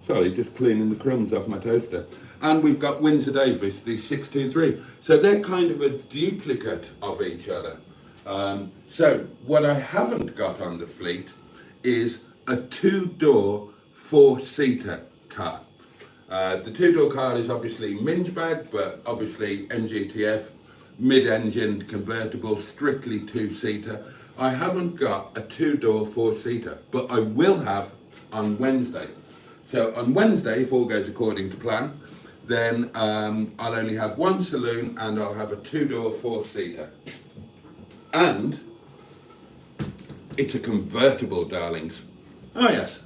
Speaker 1: sorry, just cleaning the crumbs off my toaster. And we've got Windsor Davis, the 623. So they're kind of a duplicate of each other. So what I haven't got on the fleet is a two-door, four-seater car. The two-door car is obviously minge bag, but obviously MGTF, mid-engined convertible, strictly two-seater. I haven't got a two-door, four-seater, but I will have on Wednesday. So on Wednesday, if all goes according to plan, then I'll only have one saloon and I'll have a two-door, four-seater. And it's a convertible, darlings. Oh yes.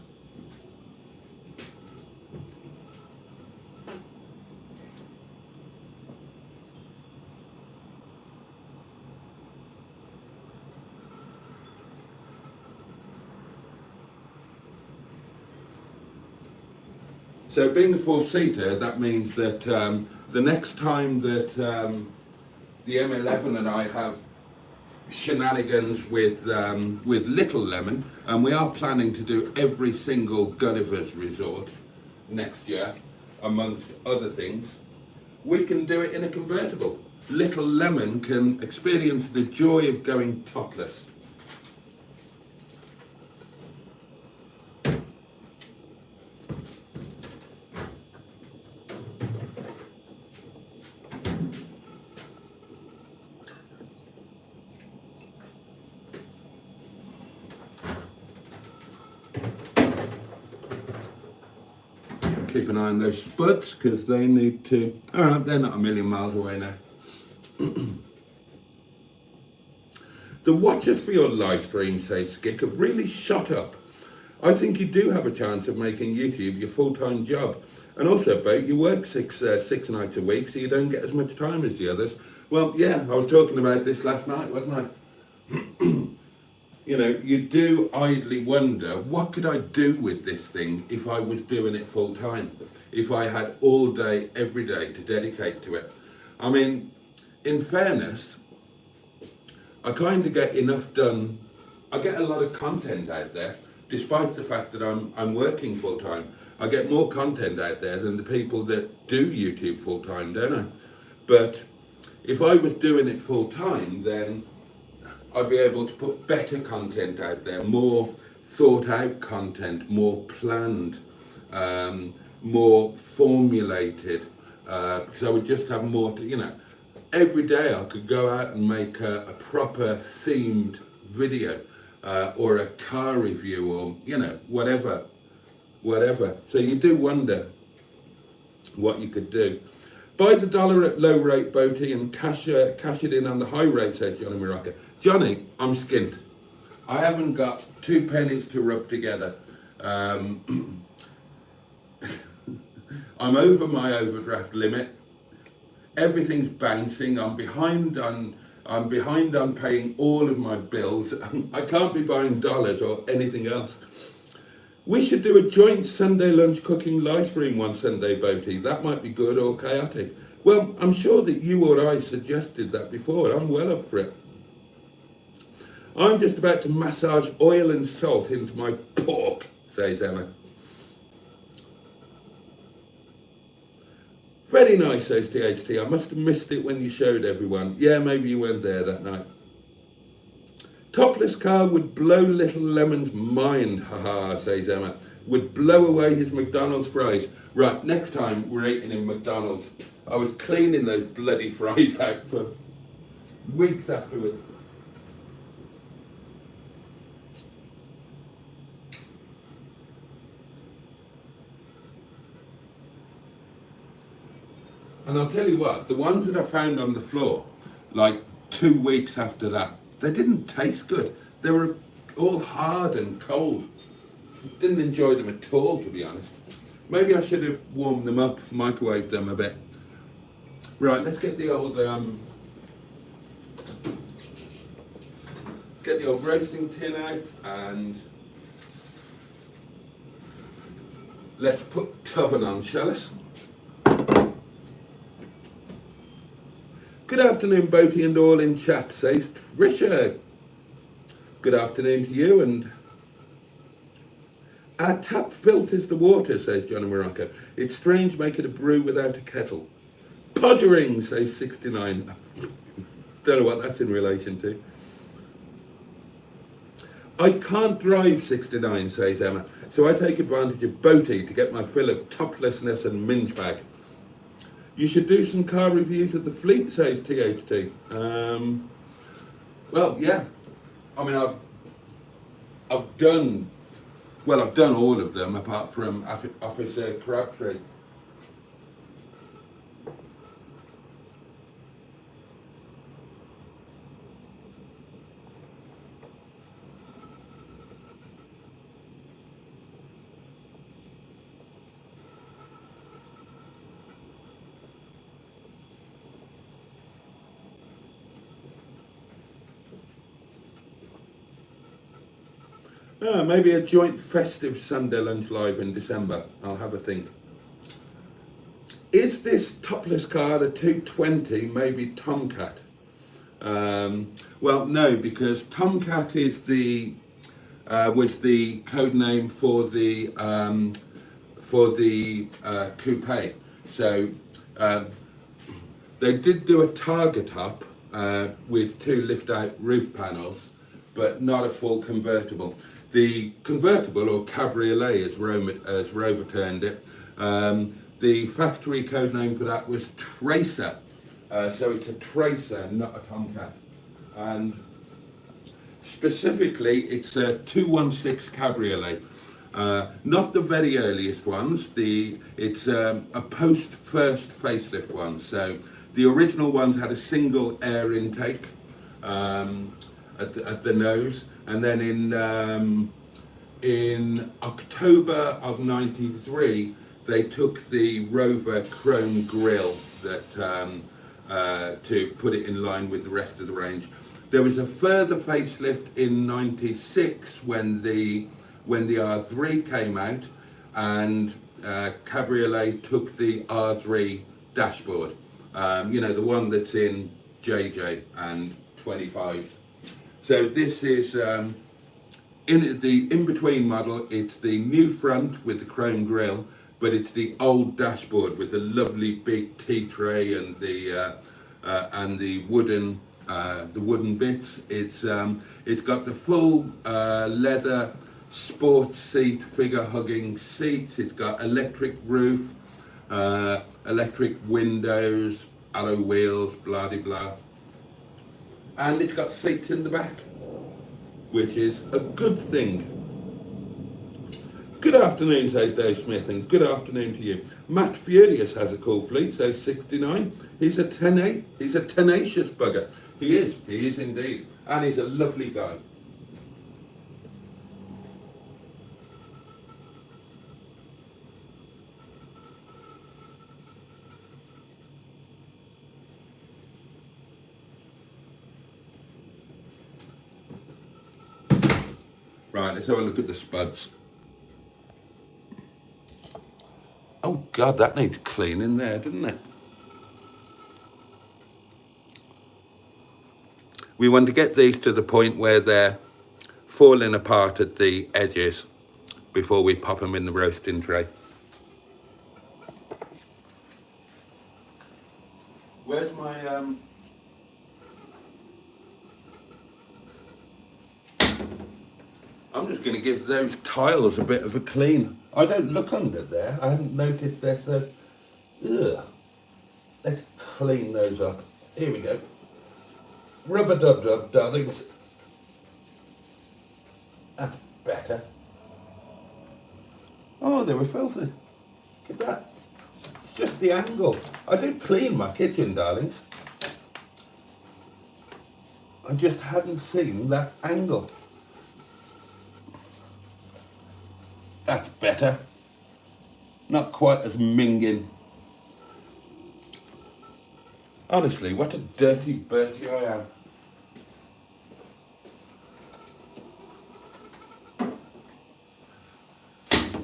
Speaker 1: So being a four-seater, that means that the next time that the M11 and I have shenanigans with Little Lemon, and we are planning to do every single Gulliver's resort next year, amongst other things, we can do it in a convertible. Little Lemon can experience the joy of going topless. Keep an eye on those spuds because they need to, they're not a million miles away now. The watchers for your live stream, say Skick, have really shot up. I think you do have a chance of making YouTube your full-time job. And also, Bo, you work six nights a week, so you don't get as much time as the others. Well, yeah, I was talking about this last night, wasn't I? You know, you do idly wonder, what could I do with this thing if I was doing it full time? If I had all day, every day to dedicate to it? I mean, in fairness, I kind of get enough done. I get a lot of content out there, despite the fact that I'm working full time. I get more content out there than the people that do YouTube full time, don't I? But if I was doing it full time, then I'd be able to put better content out there, more thought out content, more planned, more formulated, because I would just have more to, you know, every day I could go out and make a proper themed video or a car review or, you know, whatever. So you do wonder what you could do. Buy the dollar at low rate, Boaty, and cash it in on the high rate, says Johnny Morocco. Johnny, I'm skint. I haven't got 2 pennies to rub together. I'm over my overdraft limit. Everything's bouncing. I'm behind on paying all of my bills. I can't be buying dollars or anything else. We should do a joint Sunday lunch cooking live stream one Sunday, Boaty. That might be good or chaotic. Well, I'm sure that you or I suggested that before. I'm well up for it. I'm just about to massage oil and salt into my pork, says Emma. Very nice, says THT. I must have missed it when you showed everyone. Yeah, maybe you weren't there that night. Topless car would blow Little Lemon's mind, haha, says Emma. Would blow away his McDonald's fries. Right, next time we're eating in McDonald's. I was cleaning those bloody fries out for weeks afterwards. And I'll tell you what, the ones that I found on the floor, like 2 weeks after that, they didn't taste good. They were all hard and cold. Didn't enjoy them at all, to be honest. Maybe I should have warmed them up, microwaved them a bit. Right, let's get the old roasting tin out and let's put Toven on, shall us? Good afternoon, Boaty and all in chat, says Trisha. Good afternoon to you. And our tap filters the water, says Johnny Morocco. It's strange making a brew without a kettle. Podgering, says 69. Don't know what that's in relation to. I can't drive, 69, says Emma, so I take advantage of Boaty to get my fill of toplessness and minge bag. You should do some car reviews of the fleet, says THT. Well, yeah. I mean, I've done all of them apart from Officer Crabtree. Maybe a joint festive Sunday lunch live in December. I'll have a think. Is this topless car a 220, maybe Tomcat? Well, no, because Tomcat is was the code name for the coupe. So they did do a Target up with 2 lift-out roof panels, but not a full convertible. The convertible, or cabriolet as Rover termed it, the factory code name for that was Tracer. So it's a Tracer, not a Tomcat. And specifically, it's a 216 cabriolet. Not the very earliest ones. It's a post-first facelift one. So the original ones had a single air intake at the nose. And then in October of '93, they took the Rover chrome grille to put it in line with the rest of the range. There was a further facelift in '96 when the R3 came out, and Cabriolet took the R3 dashboard. The one that's in JJ and 25s. So this is in the in-between model. It's the new front with the chrome grille, but it's the old dashboard with the lovely big tea tray and the wooden bits. It's got the full leather sports seat, figure hugging seats. It's got electric roof, electric windows, alloy wheels, blah de blah. And it's got seats in the back, which is a good thing. Good afternoon, says Dave Smith, and good afternoon to you. Matt Furious has a cool fleet, says 69. He's a tenacious bugger. He is indeed. And he's a lovely guy. Right, let's have a look at the spuds. Oh God, that needs cleaning there, doesn't it? We want to get these to the point where they're falling apart at the edges before we pop them in the roasting tray. Where's my I'm just going to give those tiles a bit of a clean. I don't look under there. I hadn't noticed they're so... Ugh. Let's clean those up. Here we go. Rub-a-dub-dub, darlings. That's better. Oh, they were filthy. Look at that. It's just the angle. I do clean my kitchen, darlings. I just hadn't seen that angle. That's better. Not quite as minging. Honestly, what a dirty Bertie I am.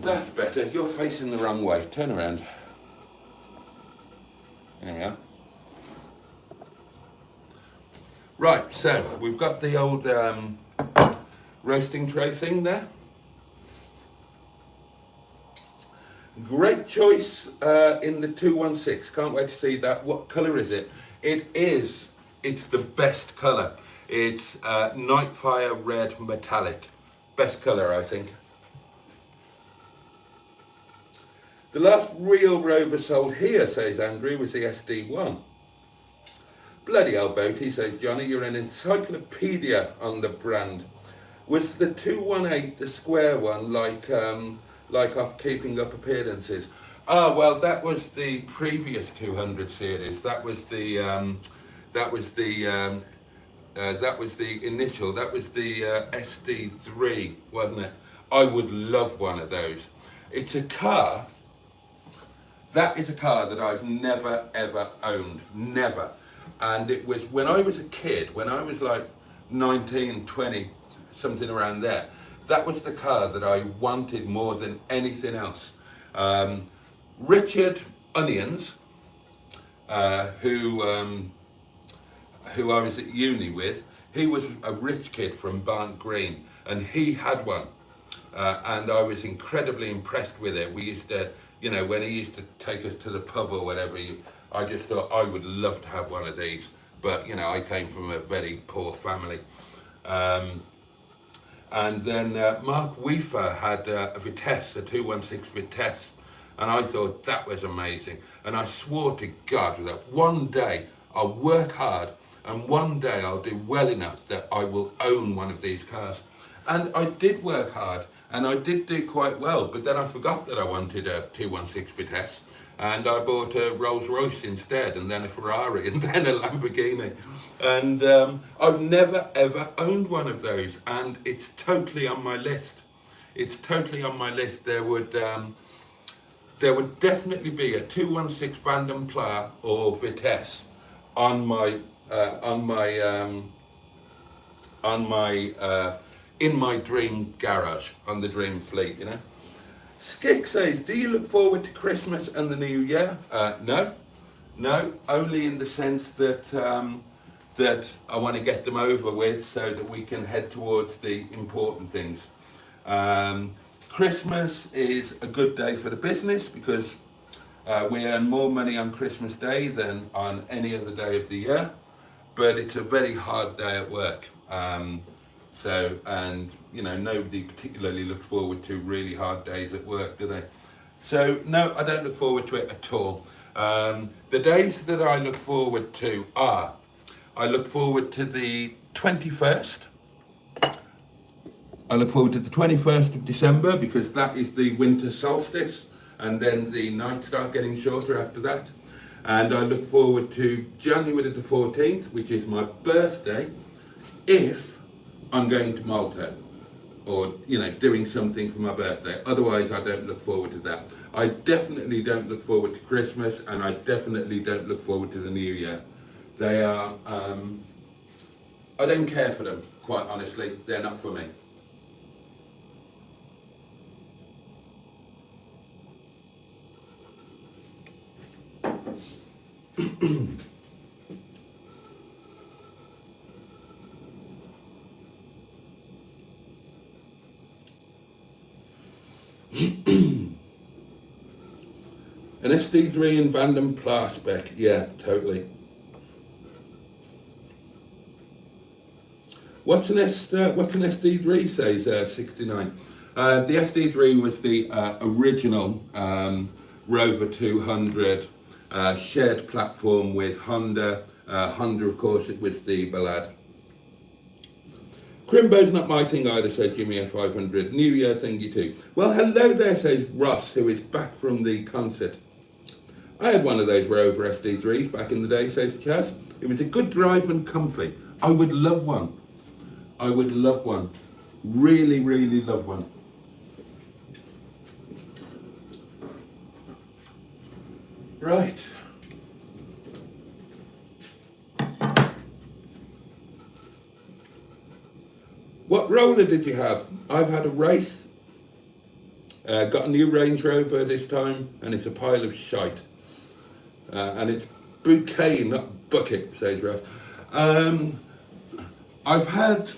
Speaker 1: That's better. You're facing the wrong way. Turn around. There we are. Right, so we've got the old roasting tray thing there. Great choice in the 216. Can't wait to see that. What colour is it? It's the best colour. It's Nightfire Red Metallic. Best colour, I think. The last real Rover sold here, says Andrew, was the SD1. Bloody hell, Boaty, says Johnny, you're an encyclopedia on the brand. Was the 218 the square one, like off Keeping Up Appearances? Ah, well, that was the previous 200 series. That was the initial. That was the SD3, wasn't it? I would love one of those. It's a car. That is a car that I've never ever owned, never. And it was when I was a kid, when I was like 19, 20, something around there. That was the car that I wanted more than anything else. Richard Onions, who I was at uni with, he was a rich kid from Barnt Green, and he had one. And I was incredibly impressed with it. We used to, you know, when he used to take us to the pub or whatever, I just thought I would love to have one of these. But, you know, I came from a very poor family. And then Mark Weaver had a Vitesse, a 216 Vitesse. And I thought that was amazing. And I swore to God that one day I'll work hard and one day I'll do well enough that I will own one of these cars. And I did work hard and I did do quite well, but then I forgot that I wanted a 216 Vitesse and I bought a Rolls Royce instead, and then a Ferrari, and then a Lamborghini. And I've never ever owned one of those, and it's totally on my list. It's totally on my list. There would definitely be a 216 Van Pla or Vitesse on my in my dream garage, on the dream fleet, you know. Skick says, do you look forward to Christmas and the New Year? No, only in the sense that that I want to get them over with so that we can head towards the important things. Christmas is a good day for the business because we earn more money on Christmas Day than on any other day of the year, but it's a very hard day at work. And you know, nobody particularly looks forward to really hard days at work, do they? So no, I don't look forward to it at all. The days that I look forward to are, I look forward to the 21st. I look forward to the 21st of December because that is the winter solstice, and then the nights start getting shorter after that. And I look forward to January the 14th, which is my birthday, if I'm going to Malta or, you know, doing something for my birthday. Otherwise, I don't look forward to that. I definitely don't look forward to Christmas, and I definitely don't look forward to the New Year. They are, I don't care for them, quite honestly. They're not for me. An SD3 and Van Pla spec, yeah, totally. What's an SD3, says 69. The SD3 was the original Rover 200 shared platform with Honda. Honda, of course, it was the Ballad. Crimbo's not my thing either, says Jimmy F500. New Year thingy too. Well, hello there, says Ross, who is back from the concert. I had one of those Rover SD3s back in the day, says Chaz. It was a good drive and comfy. I would love one. I would love one. Really, really love one. Right. What roller did you have? I've had a race. Got a new Range Rover this time, and it's a pile of shite. And it's bouquet, not bucket, says Ralph. I've had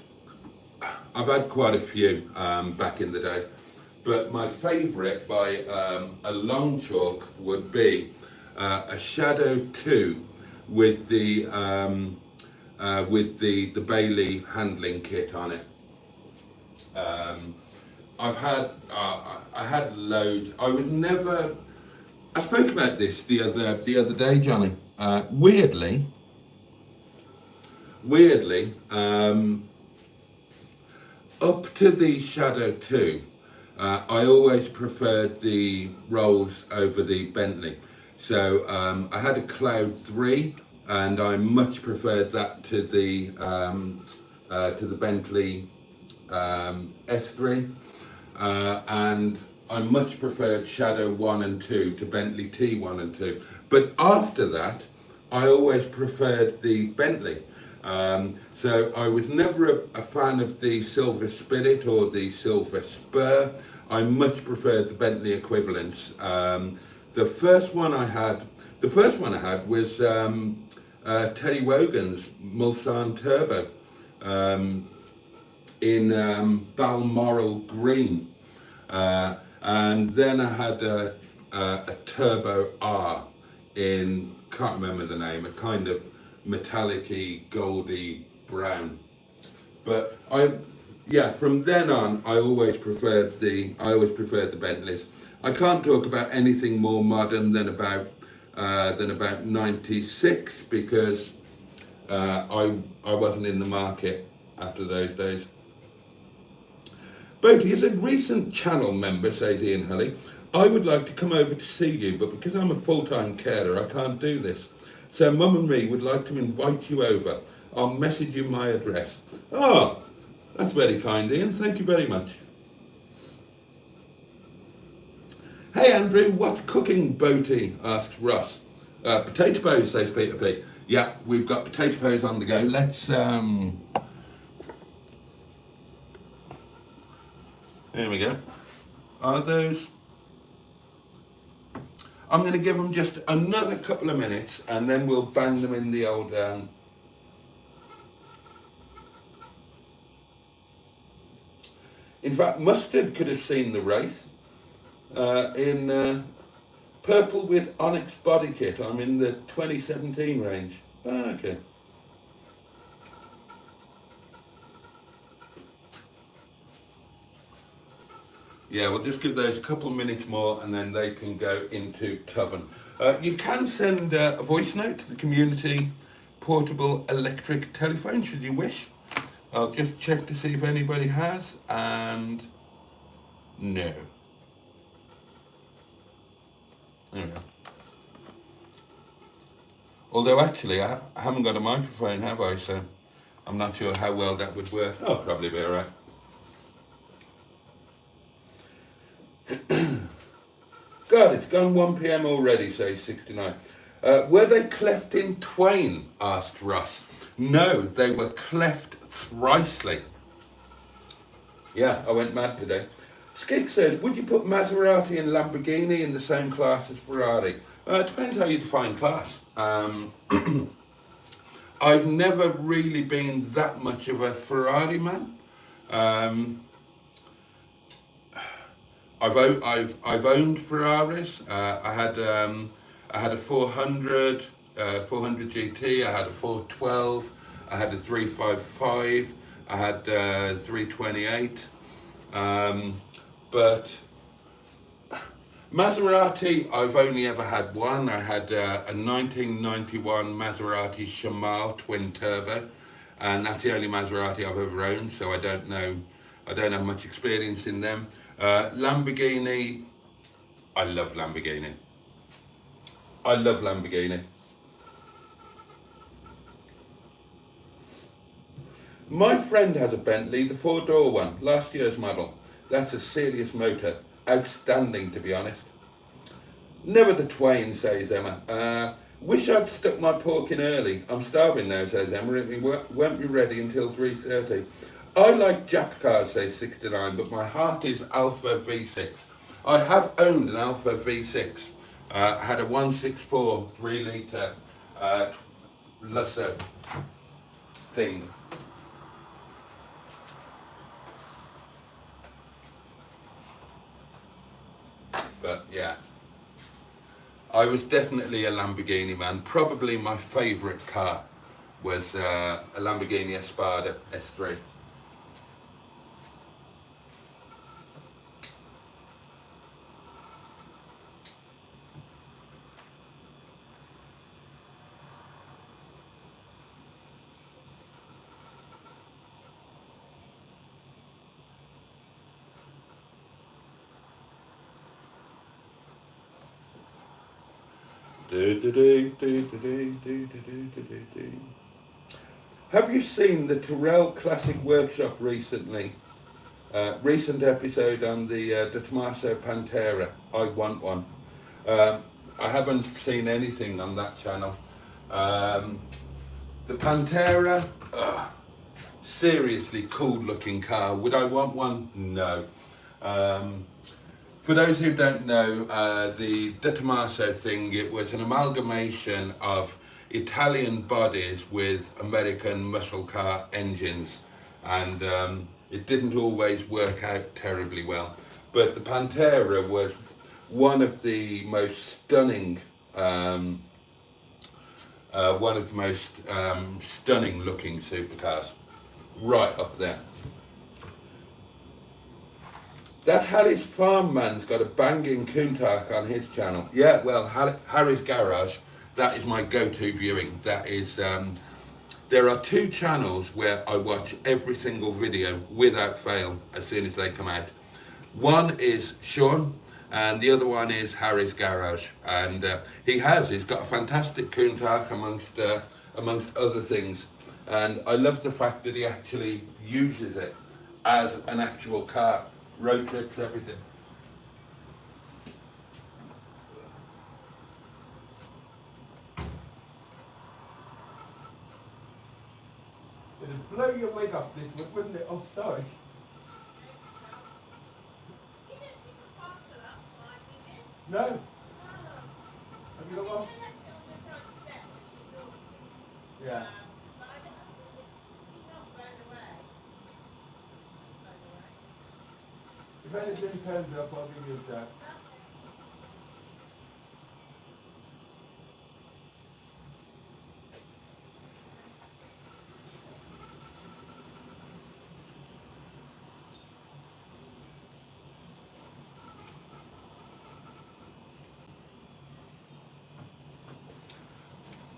Speaker 1: I've had quite a few back in the day, but my favourite by a long chalk would be a Shadow 2 with the Bailey handling kit on it. I had loads. I spoke about this the other day, Johnny. Weirdly, up to the Shadow 2, I always preferred the Rolls over the Bentley. So I had a Cloud 3, and I much preferred that to the Bentley S3, and I much preferred Shadow 1 and 2 to Bentley T1 and 2. But after that, I always preferred the Bentley. So I was never a fan of the Silver Spirit or the Silver Spur. I much preferred the Bentley equivalents. The first one I had was Terry Wogan's Mulsanne Turbo in Balmoral Green, and then I had a Turbo R in, can't remember the name, a kind of metallic-y, goldy brown. But from then on, I always preferred the Bentleys. I can't talk about anything more modern than about 96, because I wasn't in the market after those days. Boaty is a recent channel member, says Ian Hulley. I would like to come over to see you, but because I'm a full-time carer, I can't do this. So Mum and me would like to invite you over. I'll message you my address. Oh, that's very kind, Ian. Thank you very much. Hey Andrew, what's cooking, Boaty? Asks Russ. Potato peas, says Peter P. Yeah, we've got potato peas on the go. Let's there we go. Are those? I'm going to give them just another couple of minutes, and then we'll bang them in the old. In fact, Mustard could have seen the race in purple with Onyx body kit. I'm in the 2017 range. Ah, okay. Yeah, we'll just give those a couple of minutes more, and then they can go into Toven. You can send a voice note to the community portable electric telephone, should you wish. I'll just check to see if anybody has, and no. There we go. Although actually, I haven't got a microphone, have I? So I'm not sure how well that would work. Oh, probably be all right. God, it's gone 1 p.m. already, says 69. Were they cleft in twain? Asked Ross. No, they were cleft thricely. Yeah, I went mad today. Skid says, would you put Maserati and Lamborghini in the same class as Ferrari? It depends how you define class. I've never really been that much of a Ferrari man. I've owned Ferraris. I had a 400 GT. I had a 412. I had a 355. I had 328. But Maserati, I've only ever had one. I had a 1991 Maserati Shamal twin turbo, and that's the only Maserati I've ever owned. So I don't have much experience in them. Lamborghini, I love Lamborghini. My friend has a Bentley, the 4-door one, last year's model. That's a serious motor. Outstanding, to be honest. Never the twain, says Emma. Wish I'd stuck my pork in early. I'm starving now, says Emma. It won't be ready until 3:30. I like Jap cars, says 69, but my heart is Alfa V6. I have owned an Alfa V6. I had a 164 3-litre Lusso thing. But yeah, I was definitely a Lamborghini man. Probably my favourite car was a Lamborghini Espada S3. Have you seen the Tyrrell Classic Workshop recently? Recent episode on the Tommaso Pantera. I want one. Um, I haven't seen anything on that channel. Um, the Pantera, seriously cool looking car. Would I want one? No. Um, For those who don't know, the De Tomaso thing, it was an amalgamation of Italian bodies with American muscle car engines, and it didn't always work out terribly well. But the Pantera was one of the most stunning, stunning looking supercars, right up there. That Harry's Farm man's got a banging Countach on his channel. Yeah, well, Harry's Garage, that is my go-to viewing. That is, there are two channels where I watch every single video without fail as soon as they come out. One is Sean, and the other one is Harry's Garage. And he's got a fantastic Countach amongst other things. And I love the fact that he actually uses it as an actual car. Road trips, everything. It'd blow your wig off this one, wouldn't it? Oh, sorry. No. Have you got one? Yeah. If anything turns up, I'll give you a shout.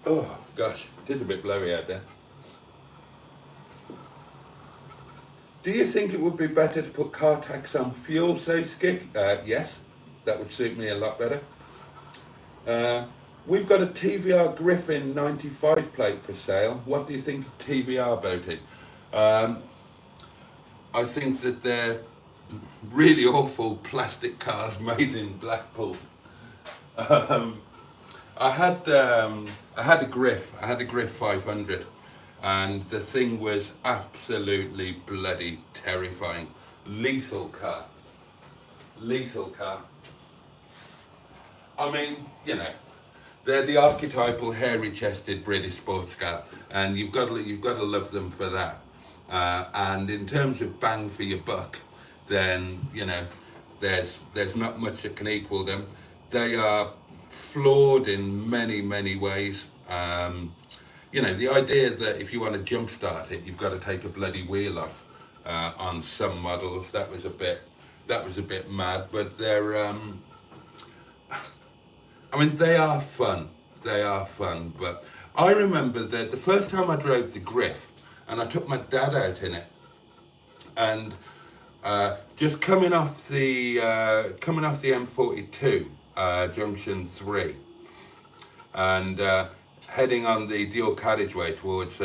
Speaker 1: Oh gosh, it is a bit blowy out there. Do you think it would be better to put car tax on fuel, say Skip? Yes, that would suit me a lot better. We've got a TVR Griffin 95 plate for sale. What do you think of TVR, Boaty? I think that they're really awful plastic cars made in Blackpool. I had a Griff 500, and the thing was absolutely bloody terrifying. Lethal car. I mean, you know, they're the archetypal hairy-chested British sports car, and you've got to love them for that. And in terms of bang for your buck, then you know, there's not much that can equal them. They are flawed in many ways. You know, the idea that if you want to jumpstart it, you've got to take a bloody wheel off on some models. That was a bit mad, but they're. I mean, they are fun. But I remember that the first time I drove the Griff, and I took my dad out in it, and just coming off the M42 junction 3, and heading on the dual carriageway towards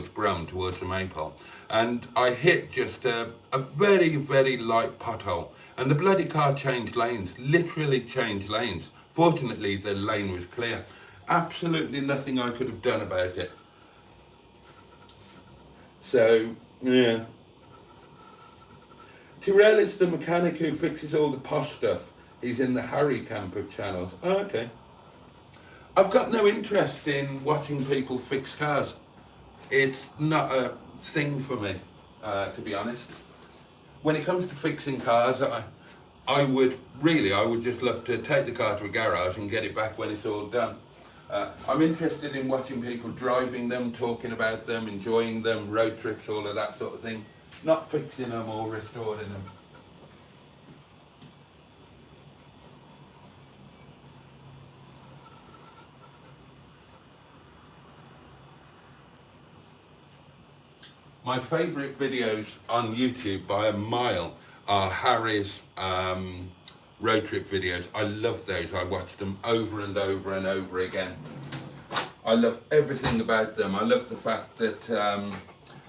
Speaker 1: Brum, towards the Maypole, and I hit just a very light pothole, and the bloody car changed lanes, literally changed lanes. Fortunately, the lane was clear. Absolutely nothing I could have done about it. So, yeah. Tyrrell is the mechanic who fixes all the posh stuff. He's in the Harry camp of channels. Oh, okay. I've got no interest in watching people fix cars. It's not a thing for me, to be honest. When it comes to fixing cars, I would just love to take the car to a garage and get it back when it's all done. I'm interested in watching people driving them, talking about them, enjoying them, road trips, all of that sort of thing. Not fixing them or restoring them. My favourite videos on YouTube by a mile are Harry's road trip videos. I love those. I watch them over and over and over again. I love everything about them. I love the fact that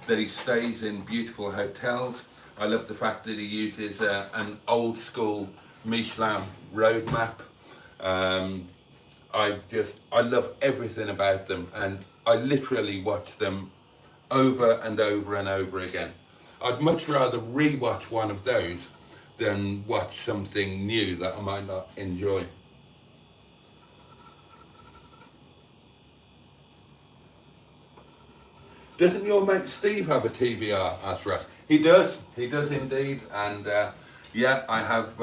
Speaker 1: that he stays in beautiful hotels. I love the fact that he uses an old school Michelin road map. I love everything about them, and I literally watch them over and over and over again. I'd much rather re-watch one of those than watch something new that I might not enjoy. Doesn't your mate Steve have a TVR? Asked Russ. He does indeed, and yeah, I have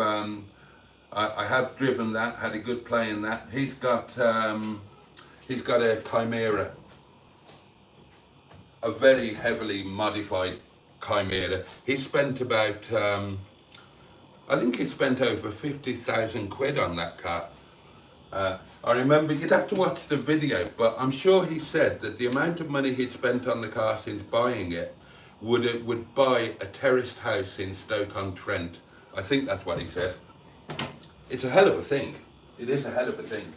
Speaker 1: driven that, had a good play in that. He's got a Chimera, a very heavily modified Chimera. He spent about, I think he spent over 50,000 quid on that car. I remember, you'd have to watch the video, but I'm sure he said that the amount of money he'd spent on the car since buying it would buy a terraced house in Stoke-on-Trent. I think that's what he said. It's a hell of a thing. It is a hell of a thing.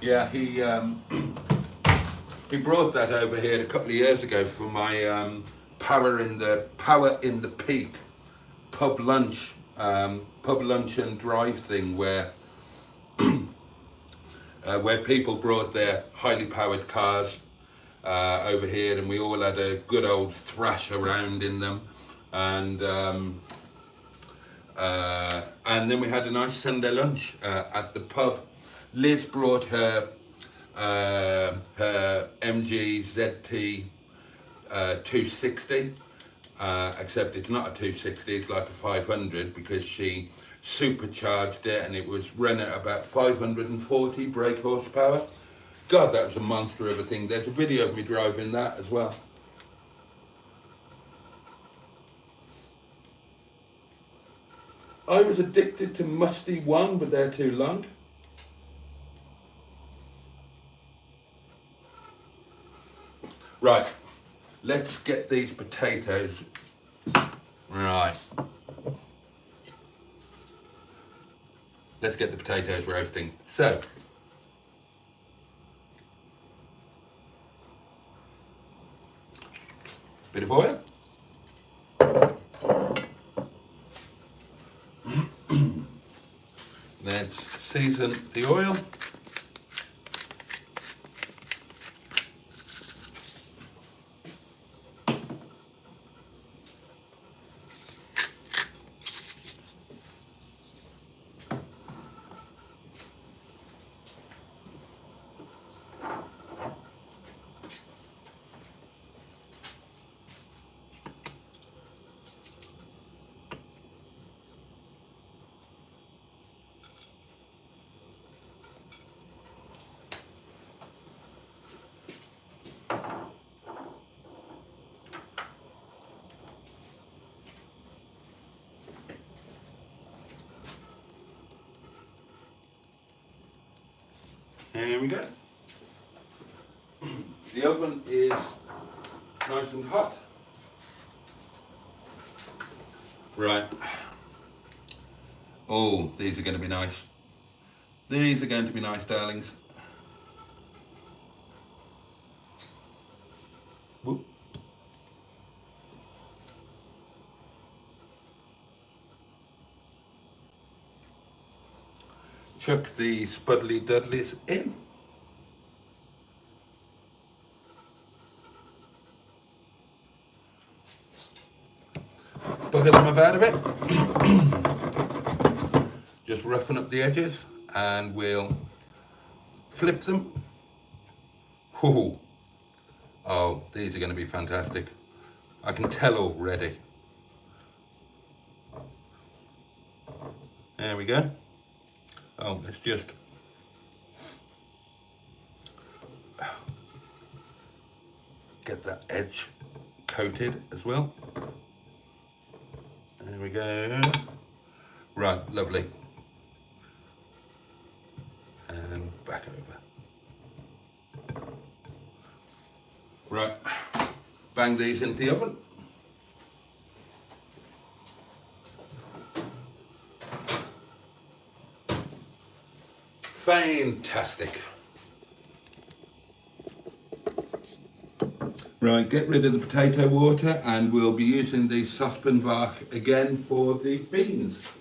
Speaker 1: Yeah, he brought that over here a couple of years ago for my power in the peak pub lunch and drive thing, where people brought their highly powered cars over here, and we all had a good old thrash around in them, and then we had a nice Sunday lunch at the pub. Liz brought her MG ZT 260, except it's not a 260, it's like a 500, because she supercharged it and it was running at about 540 brake horsepower. God, that was a monster of a thing. There's a video of me driving that as well. I was addicted to Musty One, but they're too long. Right, let's get these potatoes. Right. Let's get the potatoes roasting. So, bit of oil. Let's season the oil. Here we go. The oven is nice and hot. Right. Oh, these are going to be nice. These are going to be nice, darlings. Whoop. Chuck the Spuddly Dudleys in. enough out of it. Just roughen up the edges and we'll flip them. Whoo. Oh, these are going to be fantastic. I can tell already. There we go. Oh, let's just get that edge coated as well. There we go. Right, lovely. And back over. Right, bang these into the oven. Fantastic. Right, get rid of the potato water and we'll be using the saucepan vark again for the beans.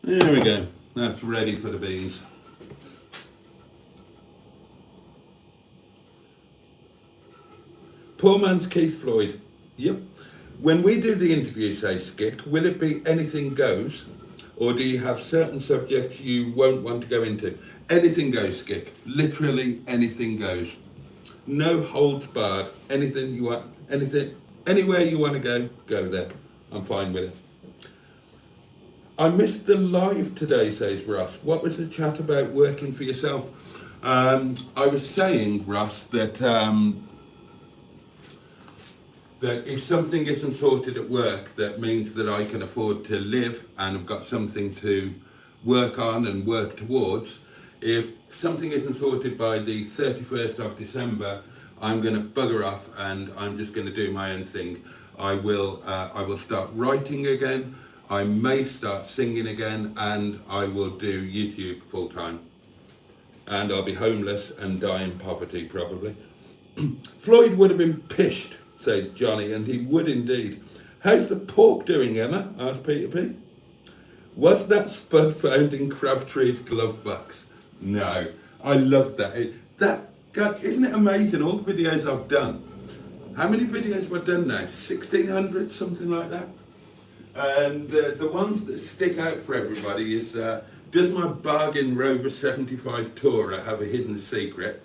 Speaker 1: There we go, that's ready for the beans. Poor man's Keith Floyd. Yep. When we do the interview, say, Skick, will it be anything goes? Or do you have certain subjects you won't want to go into? Anything goes, Skick. Literally anything goes. No holds barred. Anything you want, anything, anywhere you want to go there. I'm fine with it. I missed the live today, says Ross. What was the chat about working for yourself? I was saying, Ross, that that if something isn't sorted at work, that means that I can afford to live and I've got something to work on and work towards. If something isn't sorted by the 31st of December, I'm going to bugger off and I'm just going to do my own thing. I will start writing again. I may start singing again, and I will do YouTube full time. And I'll be homeless and die in poverty probably. Floyd would have been pissed, said Johnny, and he would indeed. How's the pork doing, Emma? Asked Peter P. Was that spud found in Crabtree's glove box? No. I love that. God, isn't it amazing, all the videos I've done? How many videos have I done now? 1,600, something like that? And the ones that stick out for everybody is, does my bargain Rover 75 Tourer have a hidden secret?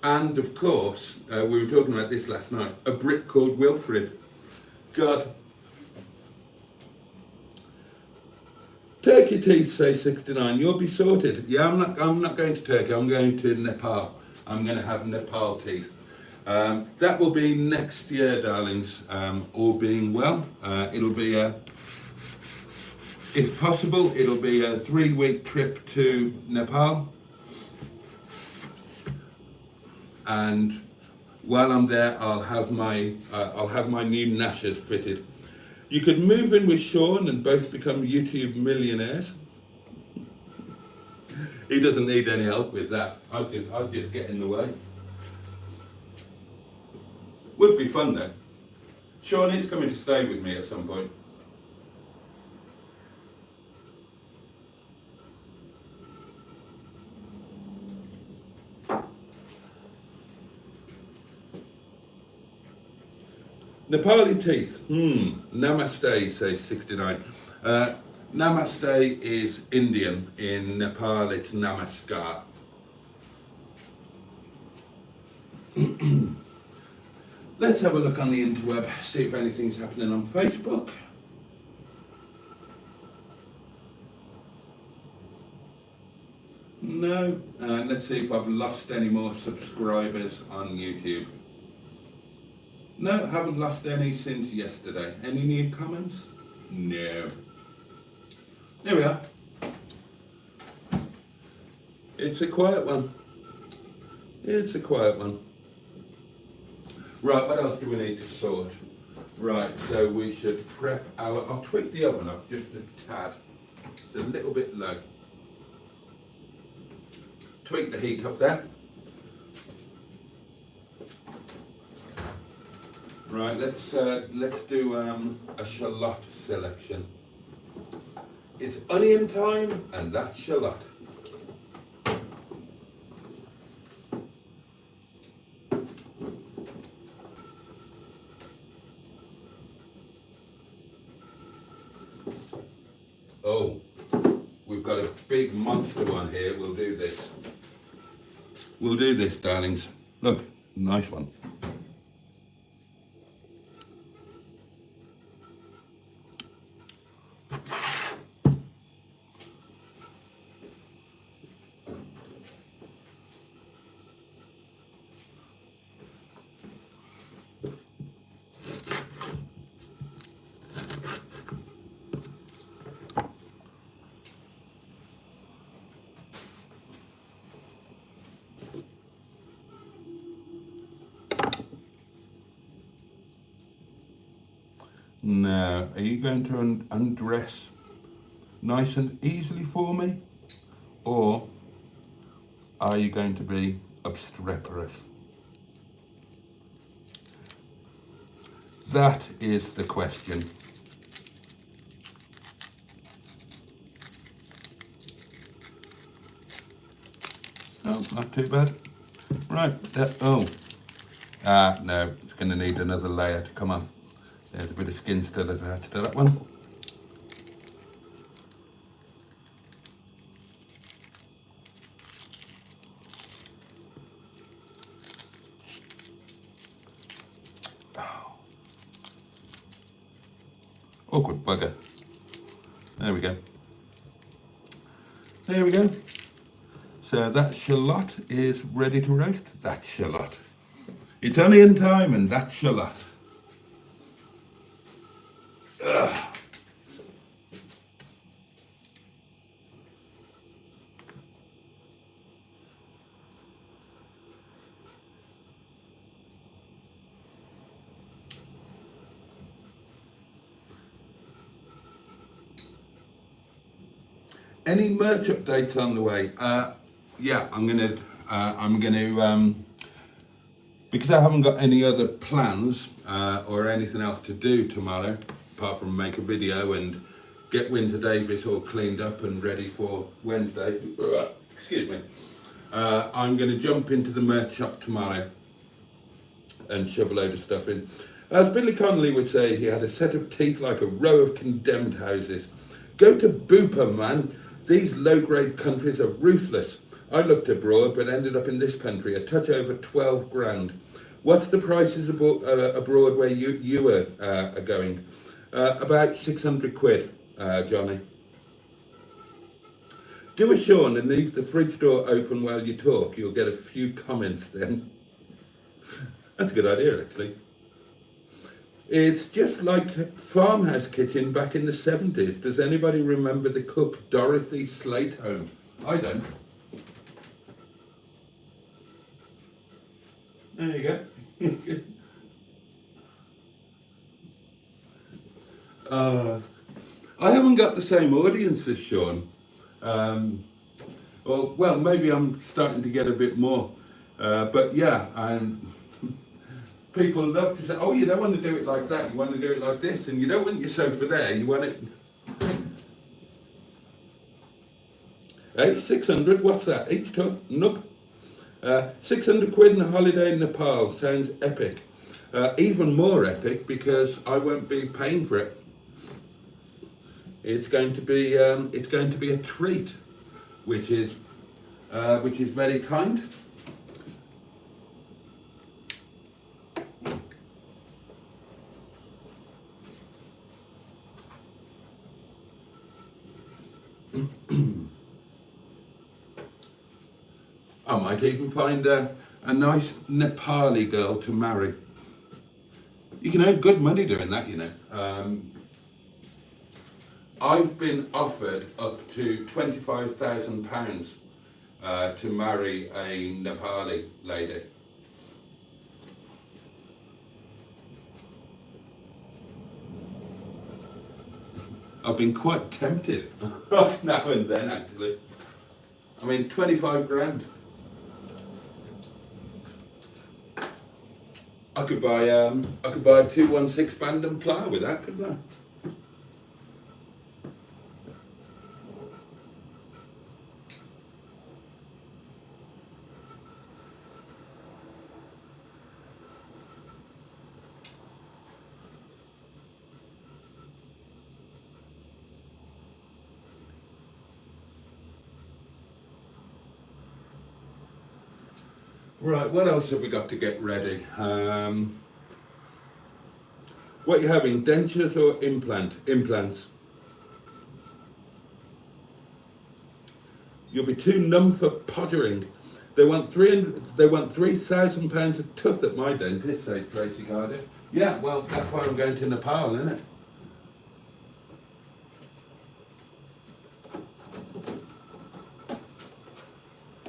Speaker 1: And of course, we were talking about this last night, a Brit called Wilfred. God. Turkey teeth, say 69, you'll be sorted. Yeah, I'm not going to Turkey, I'm going to Nepal. I'm going to have Nepal teeth. That will be next year, darlings, all being well. It'll be if possible, it'll be a 3-week trip to Nepal. And while I'm there, I'll have my new Nashers fitted. You could move in with Sean and both become YouTube millionaires. He doesn't need any help with that. I'll just get in the way. Would be fun though. Sean is coming to stay with me at some point. Nepali teeth. Namaste, says 69. Namaste is Indian. In Nepal, it's Namaskar. Let's have a look on the interweb, see if anything's happening on Facebook. No. Let's see if I've lost any more subscribers on YouTube. No, haven't lost any since yesterday. Any new comments? No. There we are. It's a quiet one. It's a quiet one. Right, what else do we need to sort? Right, so we should prep our... I'll tweak the oven up just a tad. It's a little bit low. Tweak the heat up there. Right, let's do a shallot selection. It's onion time, and that's shallot. Oh, we've got a big monster one here. We'll do this. We'll do this, darlings. Look, nice one. Now, are you going to undress nice and easily for me? Or are you going to be obstreperous? That is the question. Oh, not too bad. Right, no, it's going to need another layer to come off. There's a bit of skin still attached to that one. Oh. Awkward bugger. There we go. There we go. So that shallot is ready to roast. That's shallot. It's onion time, and that's shallot. Ugh. Any merch updates on the way? Yeah, I'm gonna, because I haven't got any other plans or anything else to do tomorrow, apart from make a video and get Windsor Davis all cleaned up and ready for Wednesday. Excuse me. I'm going to jump into the merch shop tomorrow and shove a load of stuff in. As Billy Connolly would say, he had a set of teeth like a row of condemned houses. Go to Booper, man. These low-grade countries are ruthless. I looked abroad, but ended up in this country, a touch over 12 grand. What's the prices abroad where you are going? About 600 quid, Johnny. Do a Sean and leave the fridge door open while you talk. You'll get a few comments then. That's a good idea, actually. It's just like Farmhouse Kitchen back in the 70s. Does anybody remember the cook Dorothy Slatehome? I don't. There you go. I haven't got the same audience as Sean. Well, maybe I'm starting to get a bit more. But yeah, people love to say, oh, you don't want to do it like that, you want to do it like this, and you don't want your sofa there, you want it... Hey, 600, what's that? Each tough? Nope. 600 quid in a holiday in Nepal, sounds epic. Even more epic because I won't be paying for it. It's going to be a treat, which is very kind. I might even find a nice Nepali girl to marry. You can earn good money doing that, you know. I've been offered up to £25,000 to marry a Nepali lady. I've been quite tempted now and then, actually. I mean, 25 grand. I could buy a 216 Bandon plough with that, couldn't I? Right, what else have we got to get ready? What are you having, dentures or implants? You'll be too numb for pottering. They want £3,000 a tooth at my dentist, says Tracy Cardiff. Yeah, well, that's why I'm going to Nepal, isn't it?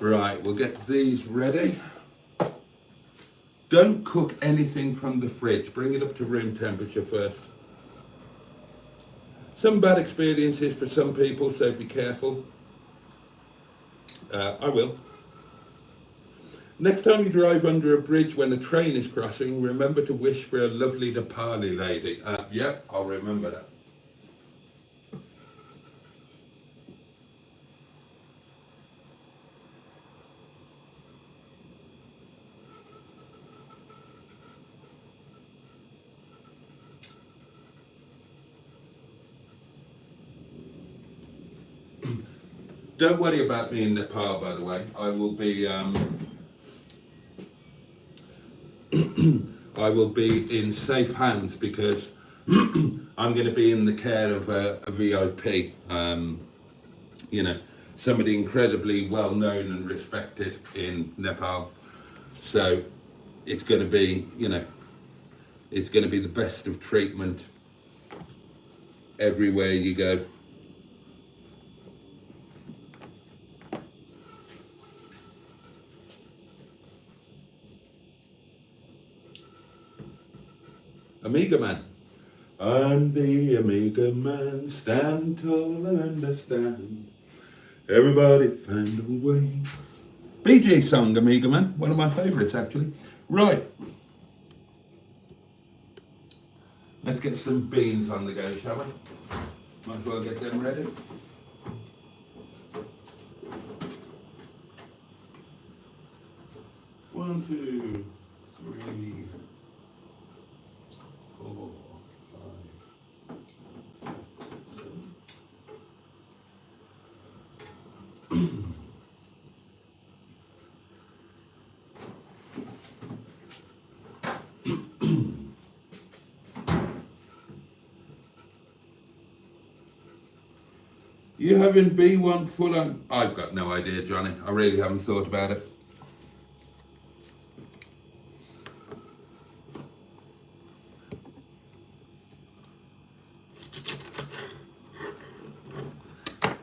Speaker 1: Right, we'll get these ready. Don't cook anything from the fridge. Bring it up to room temperature first. Some bad experiences for some people, so be careful. I will. Next time you drive under a bridge when a train is crossing, remember to wish for a lovely Nepali lady. Yeah, I'll remember that. Don't worry about me in Nepal, by the way. I will be I will be in safe hands because I'm going to be in the care of a VIP. You know, somebody incredibly well known and respected in Nepal. So it's going to be, you know, it's going to be the best of treatment everywhere you go. Amiga man. I'm the Amiga man, stand tall and understand. Everybody find a way. Bee Gees song, Amiga man, one of my favourites actually. Right. Let's get some beans on the go, shall we? Might as well get them ready. One, two, three, 4, 5. You having B1 full on? I've got no idea, Johnny. I really haven't thought about it.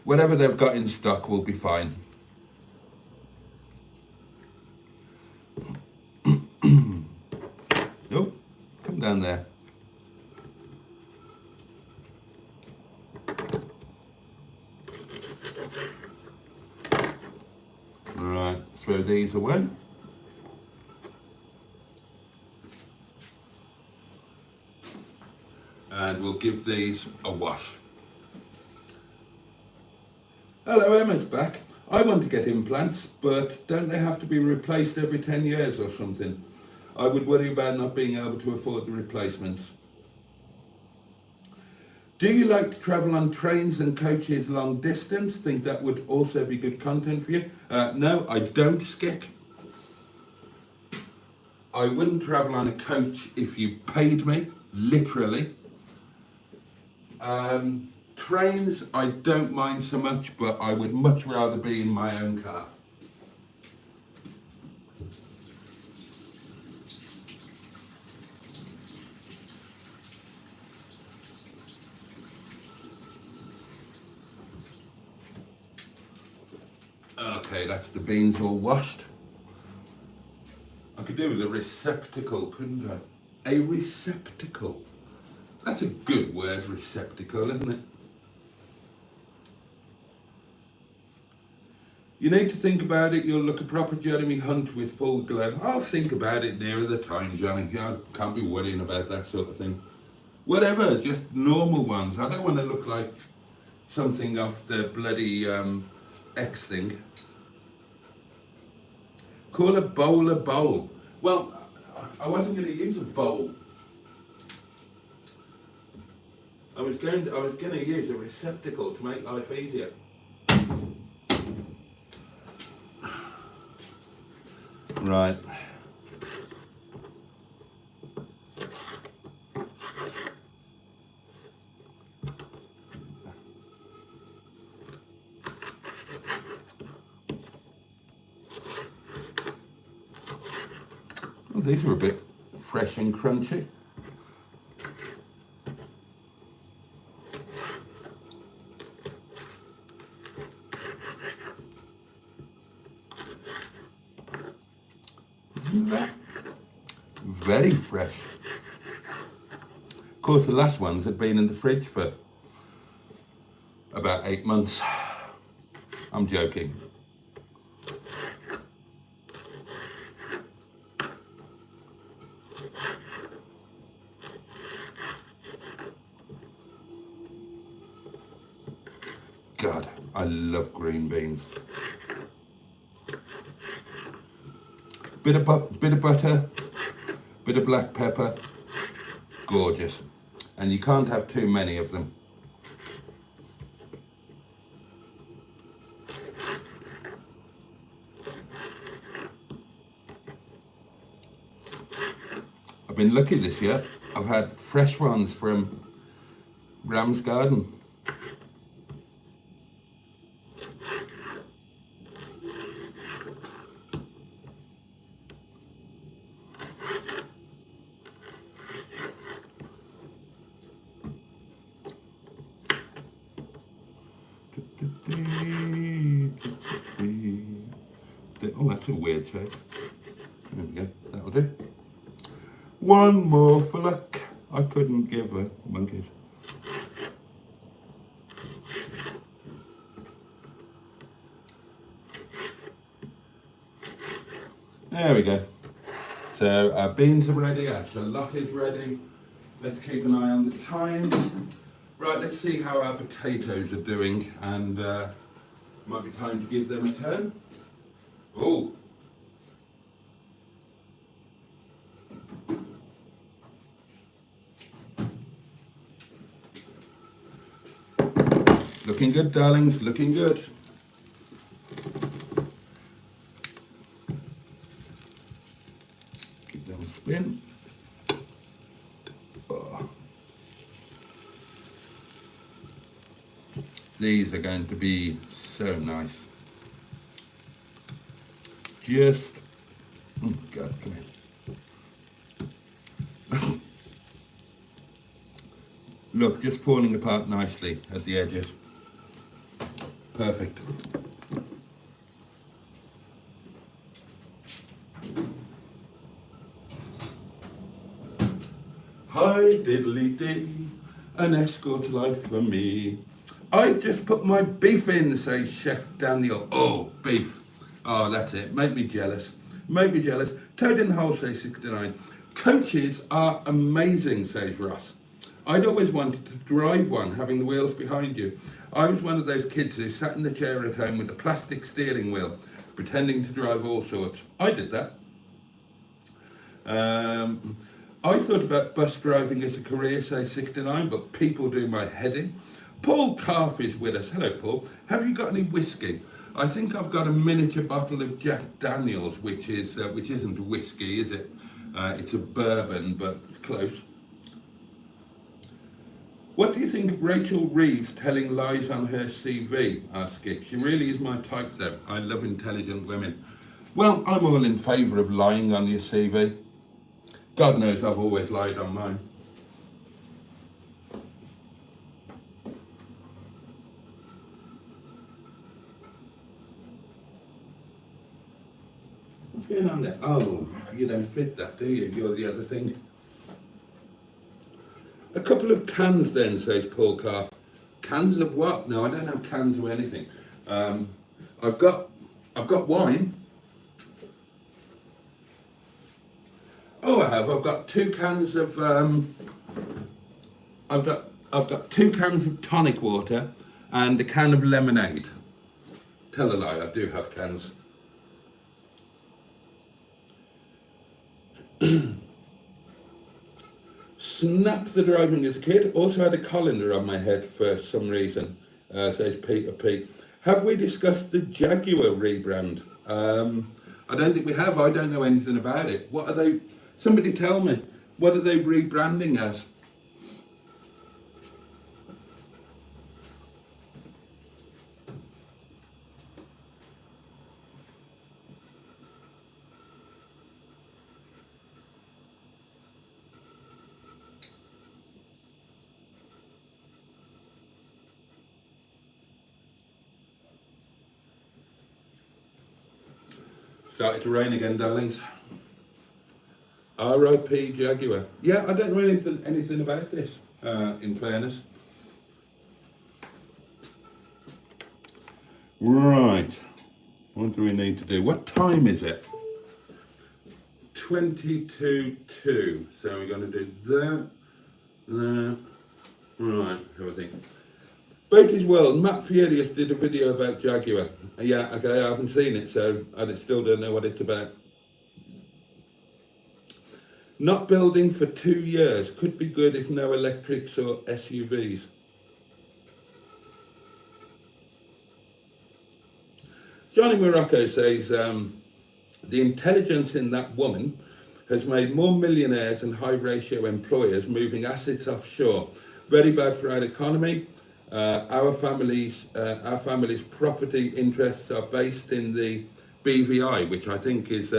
Speaker 1: Whatever they've got in stock will be fine. Oh, come down there. Right, throw these away. And we'll give these a wash. Hello, Emma's back. I want to get implants, but don't they have to be replaced every 10 years or something? I would worry about not being able to afford the replacements. Do you like to travel on trains and coaches long distance? Think that would also be good content for you? No, I don't, Skick. I wouldn't travel on a coach if you paid me, literally. Trains, I don't mind so much, but I would much rather be in my own car. Okay, that's the beans all washed. I could do with a receptacle, couldn't I? A receptacle. That's a good word, receptacle, isn't it? You need to think about it. You'll look a proper Jeremy Hunt with full glow. I'll think about it nearer the time, Johnny. I can't be worrying about that sort of thing. Whatever, just normal ones. I don't want to look like something off the bloody X thing. Call a bowl a bowl. Well, I wasn't going to use a bowl. I was going to use a receptacle to make life easier. Right. Well, these are a bit fresh and crunchy. Very fresh. Of course, the last ones had been in the fridge for about 8 months. I'm joking. God, I love green beans. Bit of butter, bit of black pepper, gorgeous. And you can't have too many of them. I've been lucky this year. I've had fresh ones from Ram's Garden. Oh, that's a weird shape. There we go, that'll do. One more for luck. I couldn't give a monkeys. There we go. So our beans are ready, our shallot is ready. Let's keep an eye on the time. Right, let's see how our potatoes are doing, and might be time to give them a turn. Oh. Looking good, darlings, looking good. Give them a spin. Oh. These are going to be so nice. Just, oh God, come here. Look, just falling apart nicely at the edges. Perfect. Hi diddly dee, an escort life for me. I just put my beef in, says Chef Daniel. Oh, beef. Oh, that's it. Make me jealous. Make me jealous. Toad in the hole, says 69. Coaches are amazing, says Ross. I'd always wanted to drive one, having the wheels behind you. I was one of those kids who sat in the chair at home with a plastic steering wheel, pretending to drive all sorts. I did that. I thought about bus driving as a career, says 69, but people do my head in. Paul Calf is with us. Hello, Paul. Have you got any whiskey? I think I've got a miniature bottle of Jack Daniels, which isn't whiskey, is it? It's a bourbon, but it's close. What do you think of Rachel Reeves telling lies on her CV? Asked Gick. She really is my type, though. I love intelligent women. Well, I'm all in favour of lying on your CV. God knows I've always lied on mine. What's going on there? Oh, you don't fit that, do you? You're the other thing. A couple of cans then, says Paul Calf. Cans of what? No, I don't have cans of anything. I've got I've got wine. Oh, I have. I've got 2 cans of I've got 2 cans of tonic water and a can of lemonade. Tell a lie, I do have cans. Snap the driving as a kid. Also had a colander on my head for some reason. Says Peter P. Have we discussed the Jaguar rebrand? I don't think we have. I don't know anything about it. What are they? Somebody tell me. What are they rebranding as? Started to rain again, darlings. R.I.P. Jaguar. Yeah, I don't know anything about this, in fairness. Right. What do we need to do? What time is it? 22:02. So we're going to do that, there. Right, have a think. Boaty's World, Matt Furious did a video about Jaguar. Yeah, okay, I haven't seen it, so I still don't know what it's about. Not building for 2 years. Could be good if no electrics or SUVs. Johnny Morocco says, the intelligence in that woman has made more millionaires and high ratio employers moving assets offshore. Very bad for our economy. Our family's property interests are based in the BVI, which I think is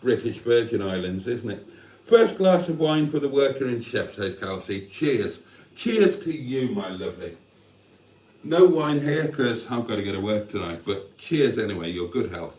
Speaker 1: British Virgin Islands, isn't it? First glass of wine for the worker and chef, says Kelsey. Cheers. Cheers to you, my lovely. No wine here because I've got to go to work tonight, but cheers anyway, your good health.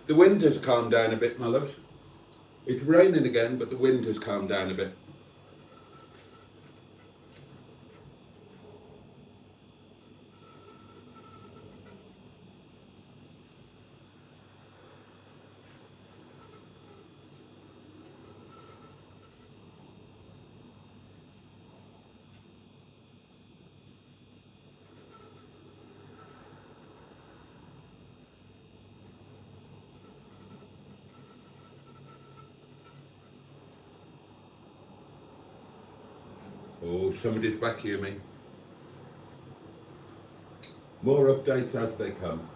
Speaker 1: The wind has calmed down a bit, my loves. It's raining again, but the wind has calmed down a bit. Oh, somebody's vacuuming. More updates as they come.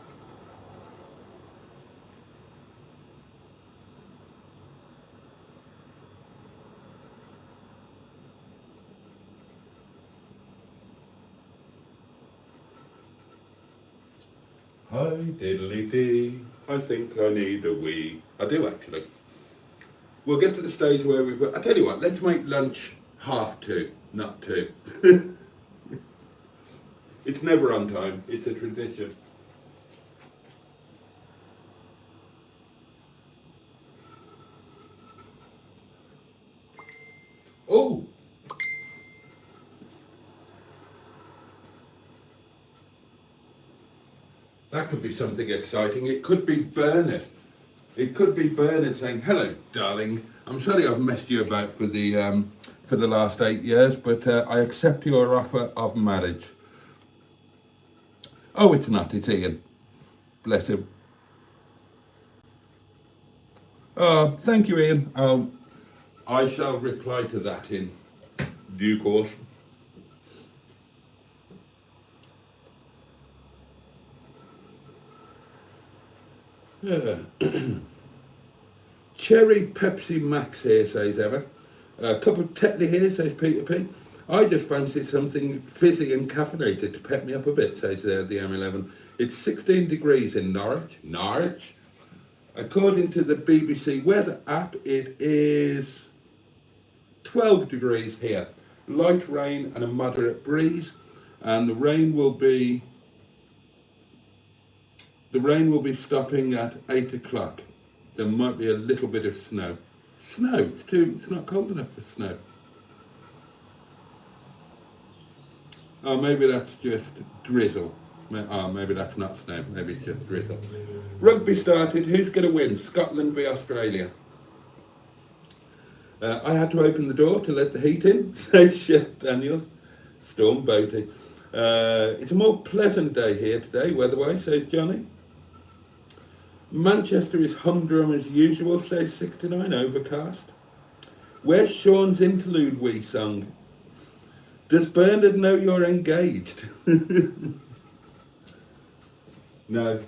Speaker 1: Hi diddly dee, I think I need a wee. I do actually. We'll get to the stage where we've got, I tell you what, let's make lunch 2:30, not 2. It's never on time, it's a tradition. Oh! That could be something exciting. It could be Bernard. It could be Bernard saying, hello, darling. I'm sorry I've messed you about for the last 8 years, but I accept your offer of marriage. Oh, it's not, it's Ian. Bless him. Oh, thank you, Ian. I shall reply to that in due course. cherry Pepsi Max here, says Emma. A cup of Tetley here, says Peter P. I just fancied something fizzy and caffeinated to pep me up a bit, says the M11. It's 16 degrees in Norwich. Norwich? According to the BBC weather app, it is 12 degrees here. Light rain and a moderate breeze, and the rain will be stopping at 8 o'clock. There might be a little bit of snow. Snow? It's not cold enough for snow. Oh, maybe that's just drizzle. Oh, maybe that's not snow. Maybe it's just drizzle. Rugby started. Who's going to win? Scotland v Australia. I had to open the door to let the heat in, says Chef Daniels. Storm Boaty. It's a more pleasant day here today, weather-wise, says Johnny. Manchester is humdrum as usual, says 69, overcast. Where's Sean's interlude we sung? Does Bernard know you're engaged? No.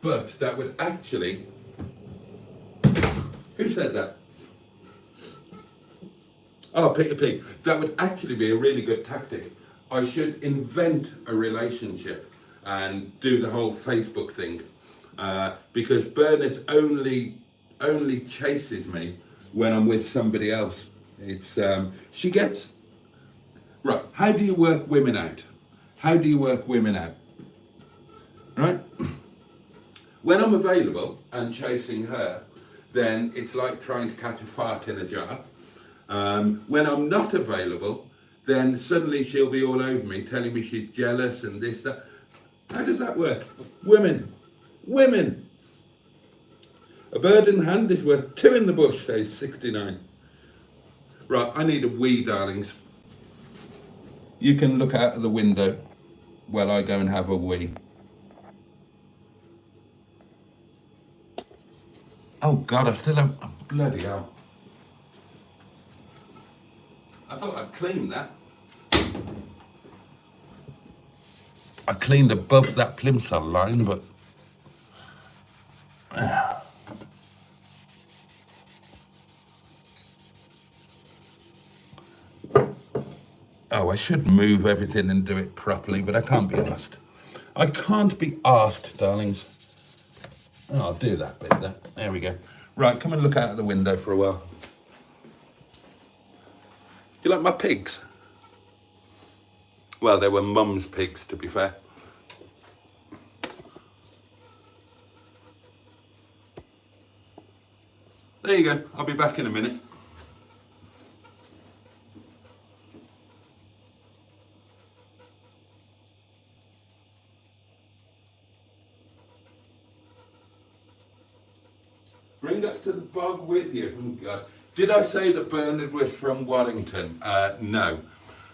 Speaker 1: But that would actually... Who said that? Oh, Peter P. That would actually be a really good tactic. I should invent a relationship and do the whole Facebook thing. Because Bernard only chases me when I'm with somebody else. It's she gets... Right, how do you work women out? How do you work women out? Right? When I'm available and chasing her, then it's like trying to catch a fart in a jar. When I'm not available, then suddenly she'll be all over me, telling me she's jealous and this, that. How does that work? Women. Women. A bird in the hand is worth two in the bush, says 69. Right, I need a wee, darlings. You can look out of the window while I go and have a wee. Oh God, I still have... Oh, bloody hell. I thought I'd cleaned that. I cleaned above that plimsoll line, but... Oh, I should move everything and do it properly, but I can't be asked. I can't be asked, darlings. Oh, I'll do that bit there. There we go. Right, come and look out of the window for a while. You like my pigs? Well, they were Mum's pigs, to be fair. There you go. I'll be back in a minute. Bring us to the bog with you. Oh God. Did I say that Bernard was from Warrington? No.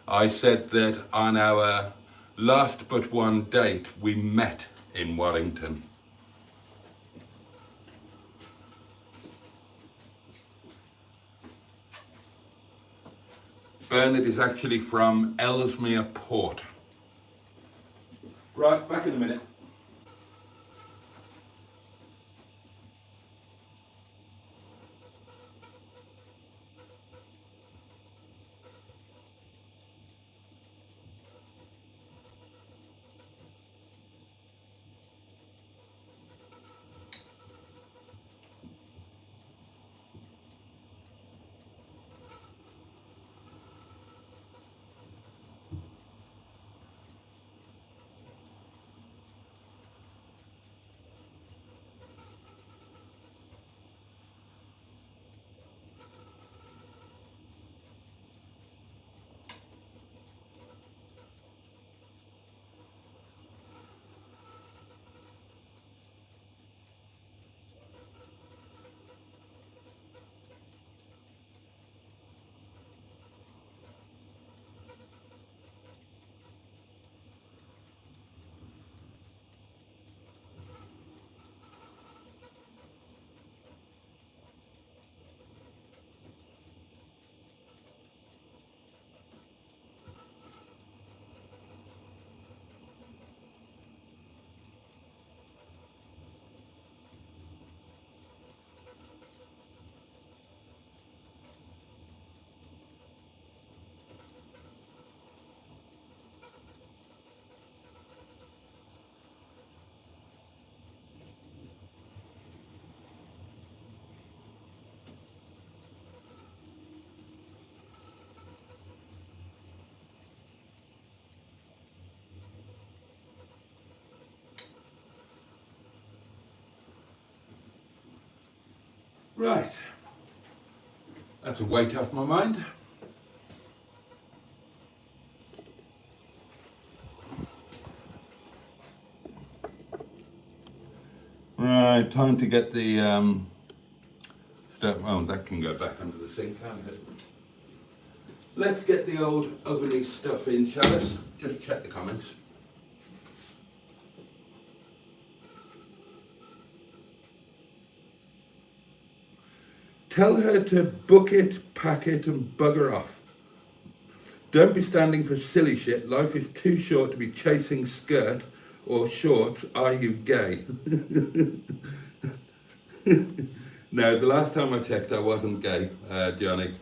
Speaker 1: I said that on our last but one date, we met in Warrington. Bernard is actually from Ellesmere Port. Right, back in a minute. Right, that's a weight off my mind. Right, time to get the stuff. Oh, that can go back under the sink, can't it? Let's get the old oveny stuff in, shall us? Just check the comments. Tell her to book it, pack it and bugger off. Don't be standing for silly shit. Life is too short to be chasing skirt or shorts. Are you gay? No, the last time I checked I wasn't gay, Johnny.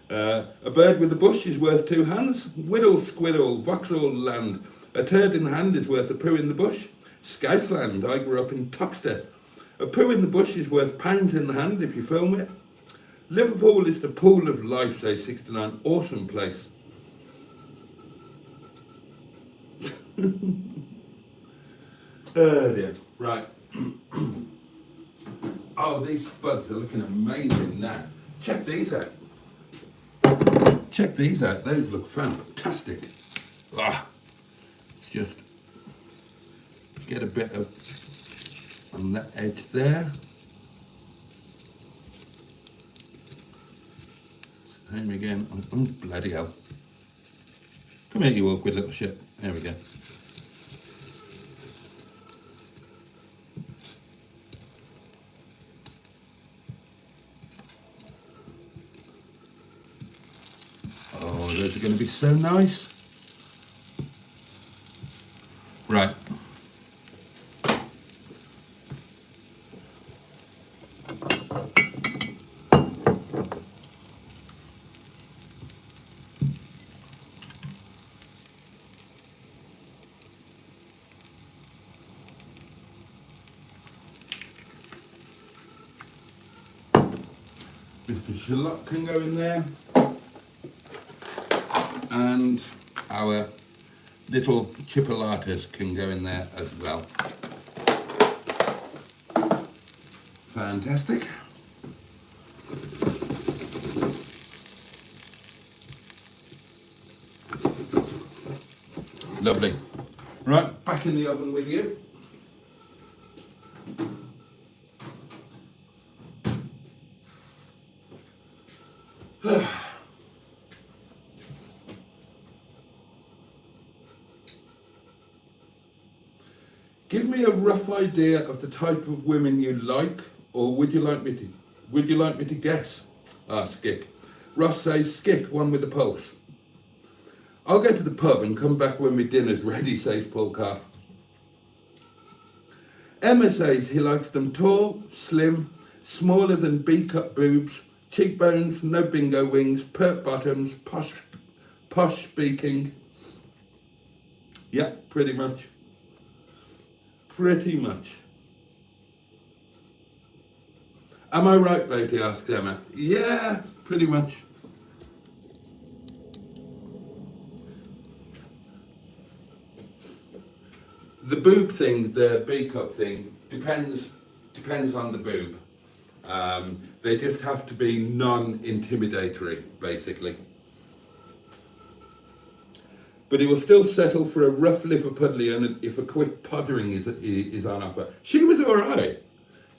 Speaker 1: A bird with a bush is worth two hands. Whittle, squiddle, Vauxhall land. A turd in the hand is worth a poo in the bush. Scousland, I grew up in Toxteth. A poo in the bush is worth pounds in the hand if you film it. Liverpool is the pool of life, say 69. Awesome place. Oh dear. Right. Oh, these spuds are looking amazing now. Check these out. Check these out. Those look fantastic. Ah, just get a bit of on that edge there. Same again. Oh, bloody hell. Come here, you awkward little shit. There we go. Oh, those are going to be so nice. Right. Mr. Shallot can go in there. And our little chipolatas can go in there as well. Fantastic. Lovely. Right, back in the oven with you. Give me a rough idea of the type of women you like, or would you like me to guess? Ah, Skick. Ross says, Skick, one with a pulse. I'll go to the pub and come back when my dinner's ready, says Paul Calf. Emma says he likes them tall, slim, smaller than B-cup boobs, cheekbones, no bingo wings, pert bottoms, posh speaking. Yeah, pretty much. Pretty much. Am I right, Boaty? Asks Emma. Yeah, pretty much. The boob thing, the B-cup thing, depends on the boob. They just have to be non-intimidatory, basically. But he will still settle for a rough Liverpudlian if a quick pottering is on offer. She was all right.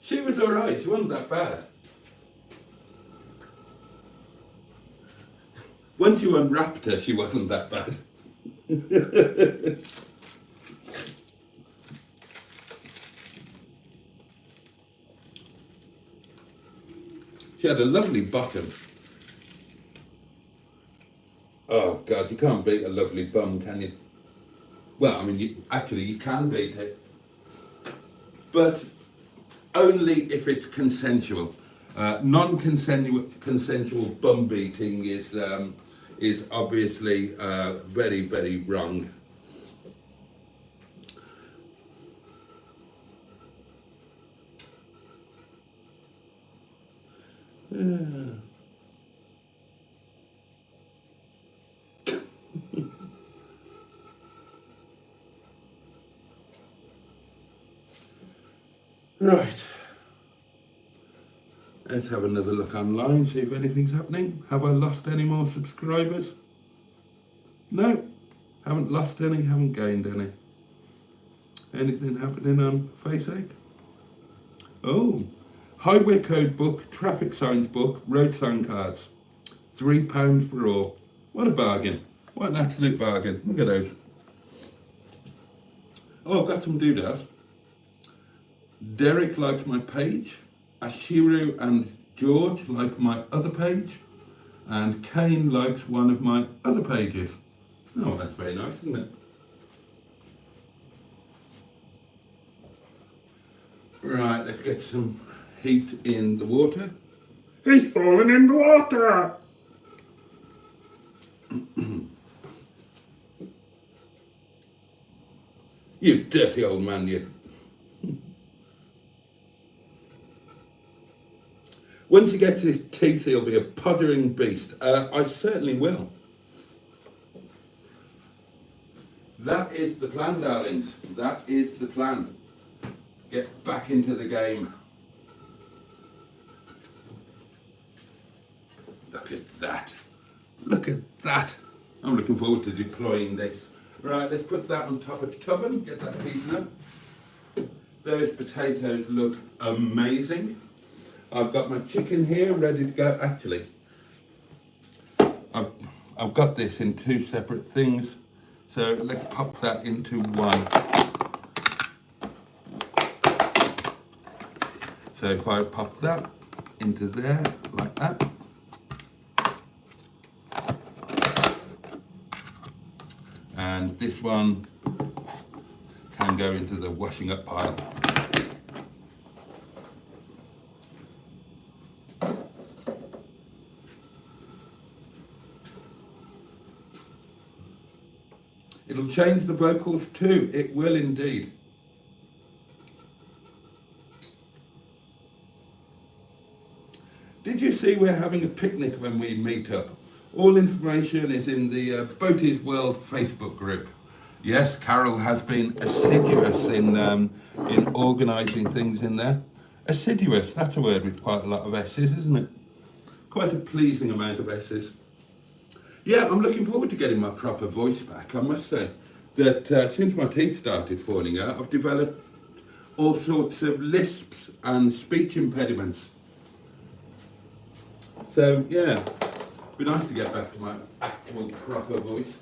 Speaker 1: She was all right. She wasn't that bad. Once you unwrapped her, she wasn't that bad. She had a lovely bottom. Oh God, you can't beat a lovely bum, can you? Well, I mean, you can beat it, but only if it's consensual. Non-consensual bum beating is obviously very, very wrong. Right. Let's have another look online, see if anything's happening. Have I lost any more subscribers? No, haven't lost any, haven't gained any. Anything happening on Facebook? Oh, highway code book, traffic signs book, road sign cards. £3 for all. What a bargain. What an absolute bargain. Look at those. Oh, I've got some doodads. Derek likes my page. Ashiru and George like my other page. And Kane likes one of my other pages. Oh, that's very nice, isn't it? Right, let's get some heat in the water. He's falling in the water! You dirty old man, you. Once he gets his teeth, he'll be a pottering beast. I certainly will. That is the plan, darlings. That is the plan. Get back into the game. Look at that. Look at that. I'm looking forward to deploying this. Right, let's put that on top of the oven, get that heating up. Those potatoes look amazing. I've got my chicken here ready to go. Actually, I've got this in two separate things. So let's pop that into one. So if I pop that into there, like that. And this one can go into the washing up pile. It'll change the vocals too, it will indeed. Did you see we're having a picnic when we meet up? All information is in the Boaty's World Facebook group. Yes, Carol has been assiduous in organising things in there. Assiduous, that's a word with quite a lot of S's, isn't it? Quite a pleasing amount of S's. Yeah, I'm looking forward to getting my proper voice back. I must say that since my teeth started falling out, I've developed all sorts of lisps and speech impediments. So, yeah. Be nice to get back to my actual proper voice.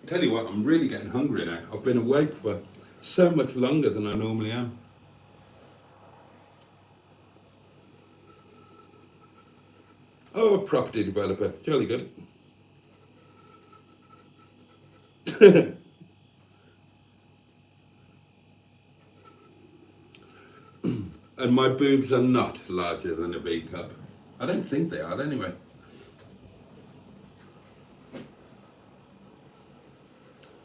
Speaker 1: Tell you what, I'm really getting hungry now. I've been awake for so much longer than I normally am. Oh, a property developer, jolly good. And my boobs are not larger than a B cup. I don't think they are anyway.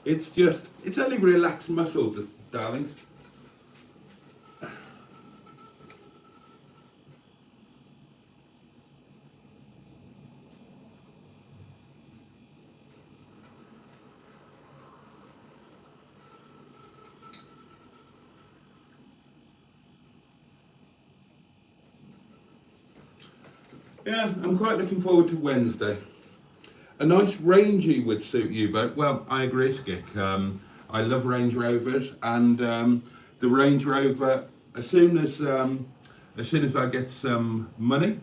Speaker 1: It's only relaxed muscles, darlings. Yeah, I'm quite looking forward to Wednesday. A nice Rangy would suit you, but well, I agree, Skick. I love Range Rovers, and the Range Rover. As soon as I get some money,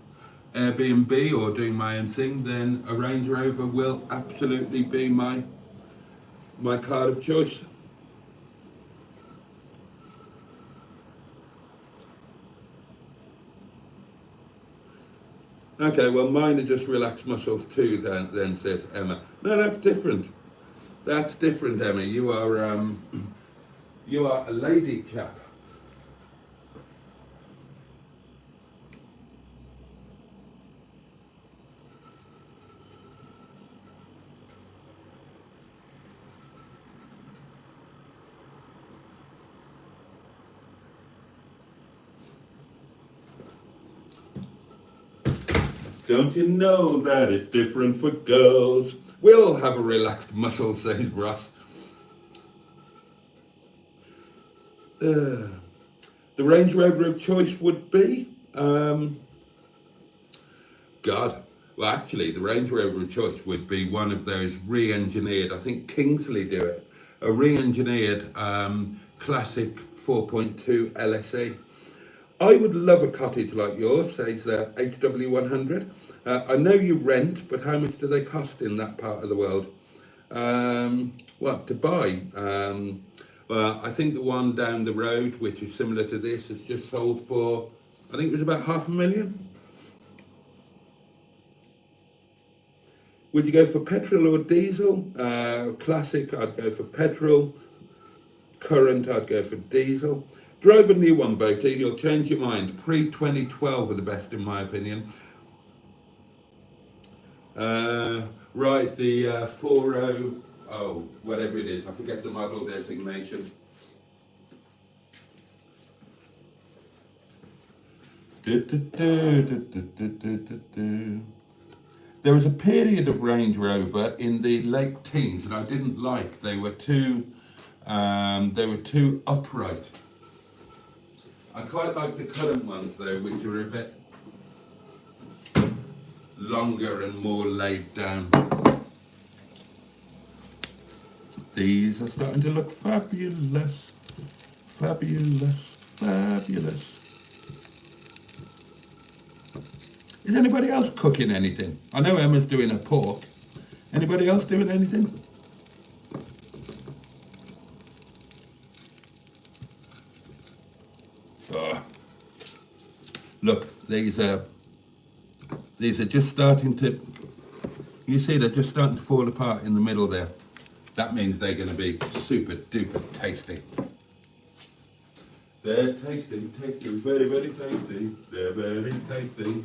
Speaker 1: Airbnb or doing my own thing, then a Range Rover will absolutely be my card of choice. Okay, well, mine are just relaxed muscles too. Then says Emma. No, that's different. That's different, Emma. You are a lady chap. Don't you know that it's different for girls? We all have a relaxed muscle, says Ross. The Range Rover of choice would be, God. Well, actually, the Range Rover of choice would be one of those re-engineered. I think Kingsley do it. A re-engineered classic 4.2 LSE. I would love a cottage like yours, says HW100. I know you rent, but how much do they cost in that part of the world? What to buy? Well, I think the one down the road, which is similar to this, has just sold for, I think it was about 500,000. Would you go for petrol or diesel? Classic, I'd go for petrol. Current, I'd go for diesel. Drive a new one, Boaty, you'll change your mind. Pre-2012 are the best in my opinion. Right, the 40, whatever it is, I forget the model designation. There was a period of Range Rover in the late teens that I didn't like. They were too upright. I quite like the current ones though, which are a bit longer and more laid down. These are starting to look fabulous, fabulous, fabulous. Is anybody else cooking anything? I know Emma's doing a pork. Anybody else doing anything? Oh. Look, these are just starting to, you see they're just starting to fall apart in the middle there. That means they're going to be super duper tasty. They're tasty, tasty, very, very tasty. They're very tasty.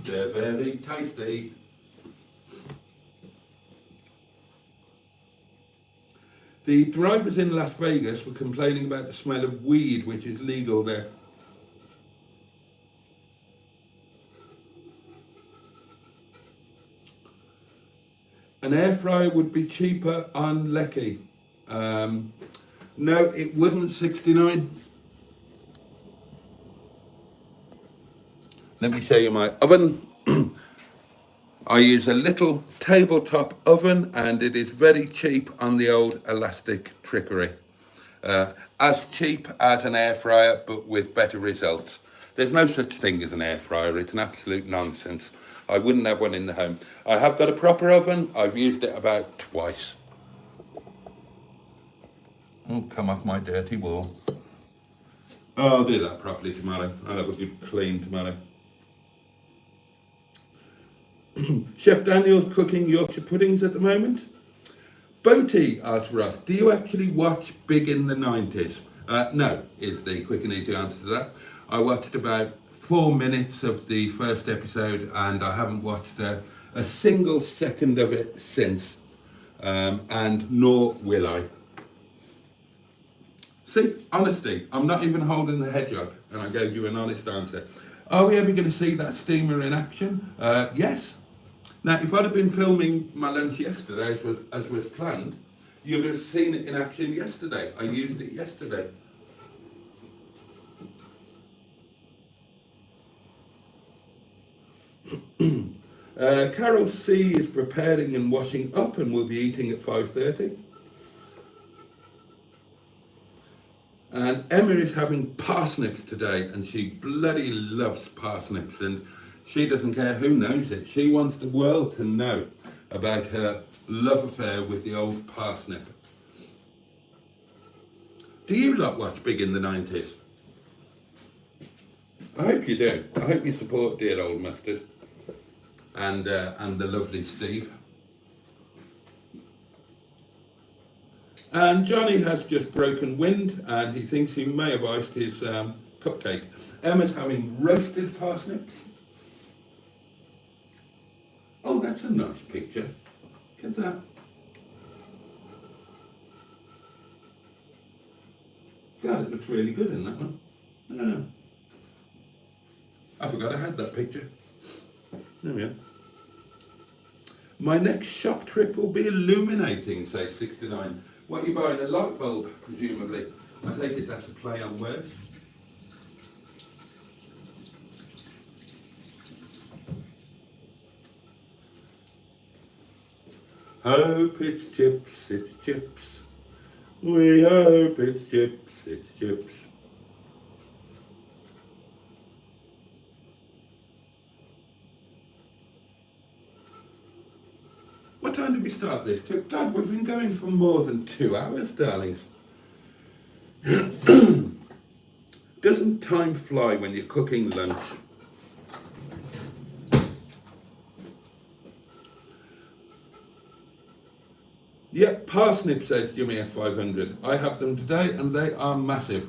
Speaker 1: They're very tasty. The drivers in Las Vegas were complaining about the smell of weed, which is legal there. An air fryer would be cheaper on Lecky. No, it wouldn't, 69. Let me show you my oven. I use a little tabletop oven and it is very cheap on the old elastic trickery. As cheap as an air fryer, but with better results. There's no such thing as an air fryer, it's an absolute nonsense. I wouldn't have one in the home. I have got a proper oven, I've used it about twice. Oh, come off my dirty wall. Oh, I'll do that properly tomorrow. I'll have a good clean tomorrow. Chef Daniel's cooking Yorkshire puddings at the moment. Boaty, asked Russ, do you actually watch Big in the 90s? No, is the quick and easy answer to that. I watched about 4 minutes of the first episode and I haven't watched a single second of it since. And nor will I. See, honesty, I'm not even holding the hedgehog and I gave you an honest answer. Are we ever going to see that steamer in action? Yes. Now, if I'd have been filming my lunch yesterday, as was planned, you'd have seen it in action yesterday. I used it yesterday. Carol C is preparing and washing up and will be eating at 5:30. And Emma is having parsnips today, and she bloody loves parsnips, and she doesn't care who knows it. She wants the world to know about her love affair with the old parsnip. Do you lot watch Big in the 90s? I hope you do. I hope you support dear old Mustard and the lovely Steve. And Johnny has just broken wind, and he thinks he may have iced his cupcake. Emma's having roasted parsnips. Oh, that's a nice picture. Look at that. God, it looks really good in that one. Yeah. I forgot I had that picture. There we are. My next shop trip will be illuminating, says 69. What are you buying? A light bulb, presumably. I take it that's a play on words. Hope it's chips, it's chips. We hope it's chips, it's chips. What time did we start this? God, we've been going for more than 2 hours, darlings. Doesn't time fly when you're cooking lunch? Yep, parsnip, says Jimmy F500. I have them today and they are massive.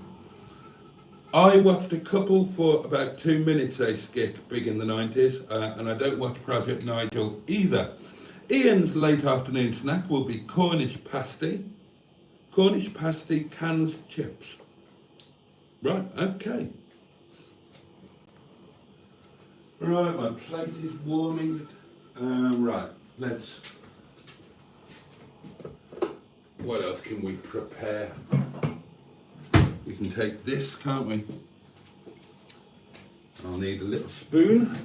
Speaker 1: I watched a couple for about 2 minutes, says Skick, Big in the 90s, and I don't watch Project Nigel either. Ian's late afternoon snack will be Cornish pasty. Cornish pasty cans chips. Right, okay. Right, my plate is warming. Right, let's... What else can we prepare? We can take this, can't we? I'll need a little spoon.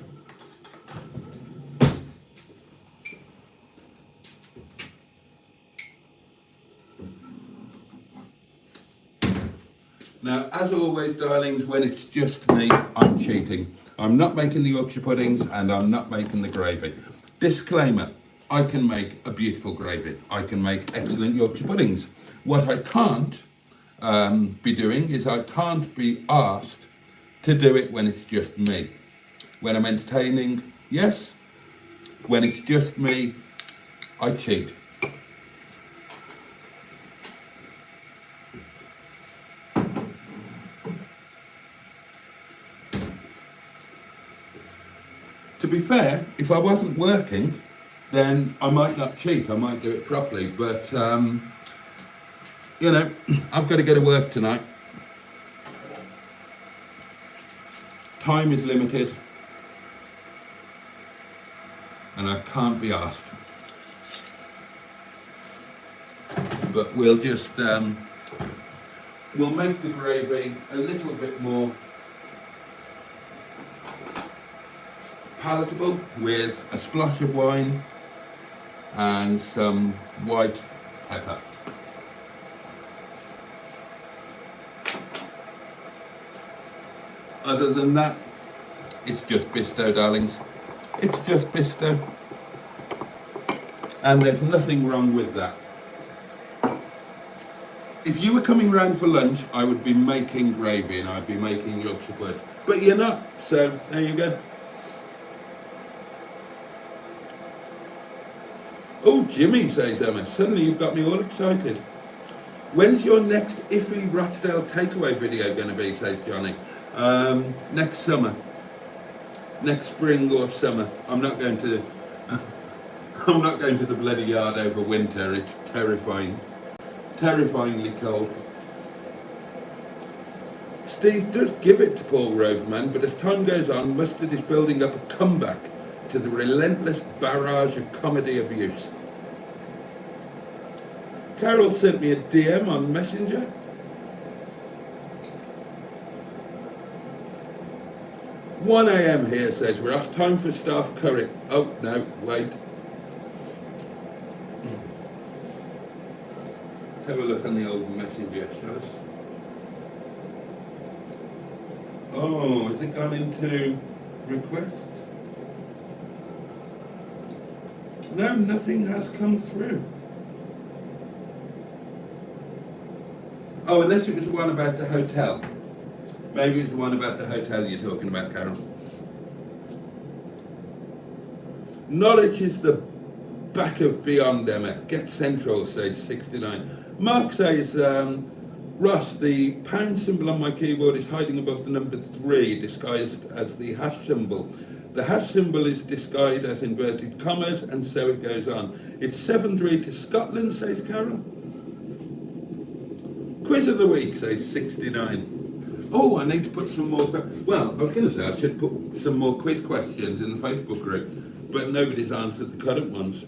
Speaker 1: Now, as always, darlings, when it's just me, I'm cheating. I'm not making the Yorkshire puddings and I'm not making the gravy. Disclaimer, I can make a beautiful gravy. I can make excellent Yorkshire puddings. What I can't be doing is I can't be asked to do it when it's just me. When I'm entertaining, yes. When it's just me, I cheat. To be fair, if I wasn't working, then I might not cheat, I might do it properly, but you know, I've got to go to work tonight. Time is limited, and I can't be asked. But we'll just, we'll make the gravy a little bit more palatable with a splash of wine and some white pepper. Other than that, it's just Bisto, darlings. It's just Bisto. And there's nothing wrong with that. If you were coming round for lunch, I would be making gravy and I'd be making Yorkshire pudding. But you're not, so there you go. Oh, Jimmy, says Emma, suddenly you've got me all excited. When's your next Iffy Rochdale takeaway video going to be, says Johnny? Next summer. Next spring or summer. I'm not going to the bloody yard over winter. It's terrifying. Terrifyingly cold. Steve does give it to Paul Roseman, but as time goes on, Mustard is building up a comeback to the relentless barrage of comedy abuse. Carol sent me a DM on Messenger. 1 a.m. here, says Ross. Time for staff curry. Oh, no, wait. Let's have a look on the old messenger, shall us? Oh, has it gone into requests? No, nothing has come through. Oh, unless it was the one about the hotel. Maybe it's the one about the hotel you're talking about, Carol. Knowledge is the back of beyond, Emma. Get Central, says 69. Mark says, Ross, the pound symbol on my keyboard is hiding above the number 3, disguised as the hash symbol. The hash symbol is disguised as inverted commas, and so it goes on. It's 7-3 to Scotland, says Carol. Quiz of the week, says 69. Oh, I need to put some more... Well, I was going to say I should put some more quiz questions in the Facebook group, but nobody's answered the current ones.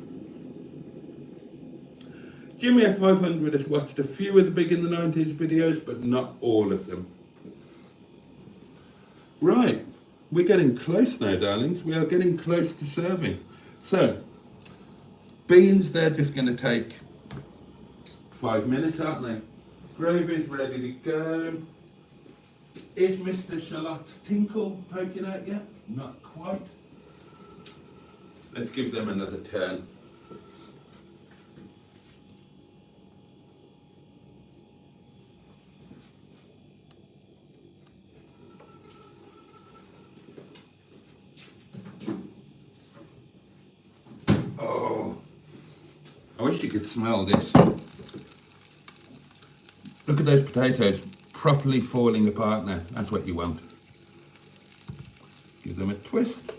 Speaker 1: Jimmy F500 has watched a few of the Big in the 90s videos, but not all of them. Right, we're getting close now, darlings. We are getting close to serving. So, beans, they're just going to take 5 minutes, aren't they? Gravy's ready to go. Is Mr. Shallot's tinkle poking out yet? Not quite. Let's give them another turn. Oh, I wish you could smell this. Look at those potatoes properly falling apart now. That's what you want. Give them a twist.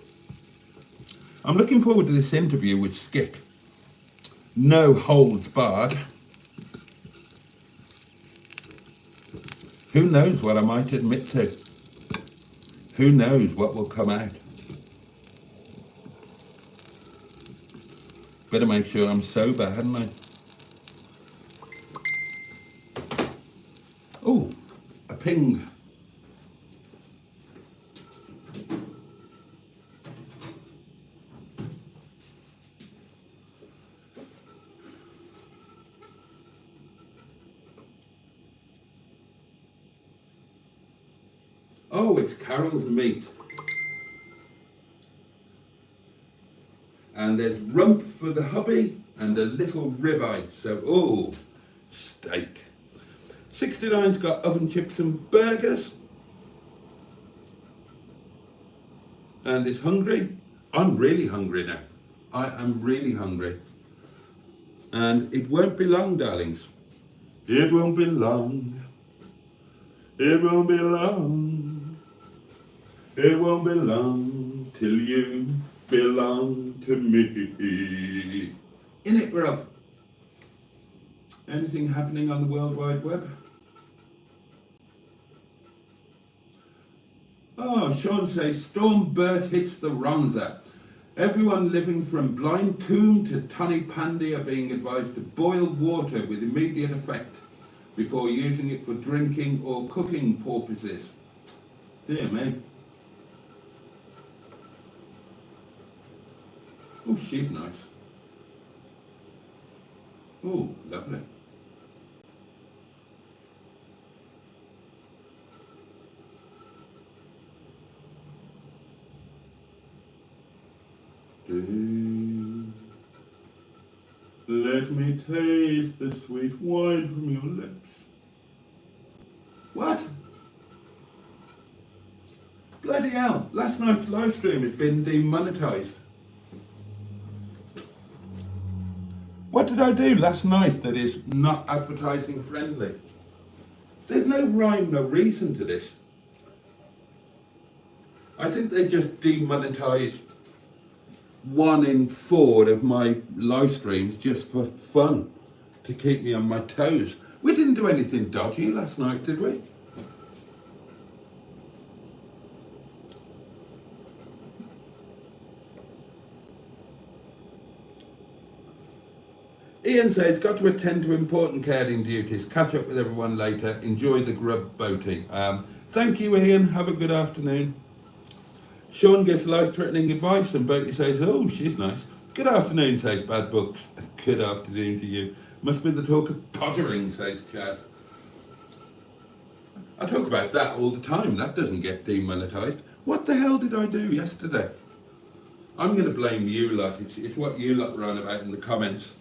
Speaker 1: I'm looking forward to this interview with Skip. No holds barred. Who knows what I might admit to? Who knows what will come out? Better make sure I'm sober, hadn't I? Oh, a ping. Oh, it's Carol's meat. And there's rump for the hubby and a little ribeye. So, oh, steak. 69's got oven chips and burgers. And is hungry. I'm really hungry now. I am really hungry. And it won't be long, darlings. It won't be long. It won't be long. It won't be long till you belong to me. In it, bruv. Anything happening on the World Wide Web? Oh, Sean says, Storm Bert hits the Ronza. Everyone living from Blind Coombe to Tunny Pandy are being advised to boil water with immediate effect before using it for drinking or cooking purposes. Dear me. Oh, she's nice. Oh, lovely. Let me taste the sweet wine from your lips. What? Bloody hell, last night's live stream has been demonetised. What did I do last night that is not advertising friendly? There's no rhyme, no reason to this. I think they just demonetised 1 in 4 of my live streams just for fun, to keep me on my toes. We didn't do anything dodgy last night, did we? Ian says, got to attend to important caring duties. Catch up with everyone later. Enjoy the grub, Boaty. Thank you, Ian. Have a good afternoon. Sean gives life-threatening advice and Boaty says, oh, she's nice. Good afternoon, says Bad Books. Good afternoon to you. Must be the talk of pottering, says Chaz. I talk about that all the time. That doesn't get demonetised. What the hell did I do yesterday? I'm going to blame you lot. It's what you lot were on about in the comments.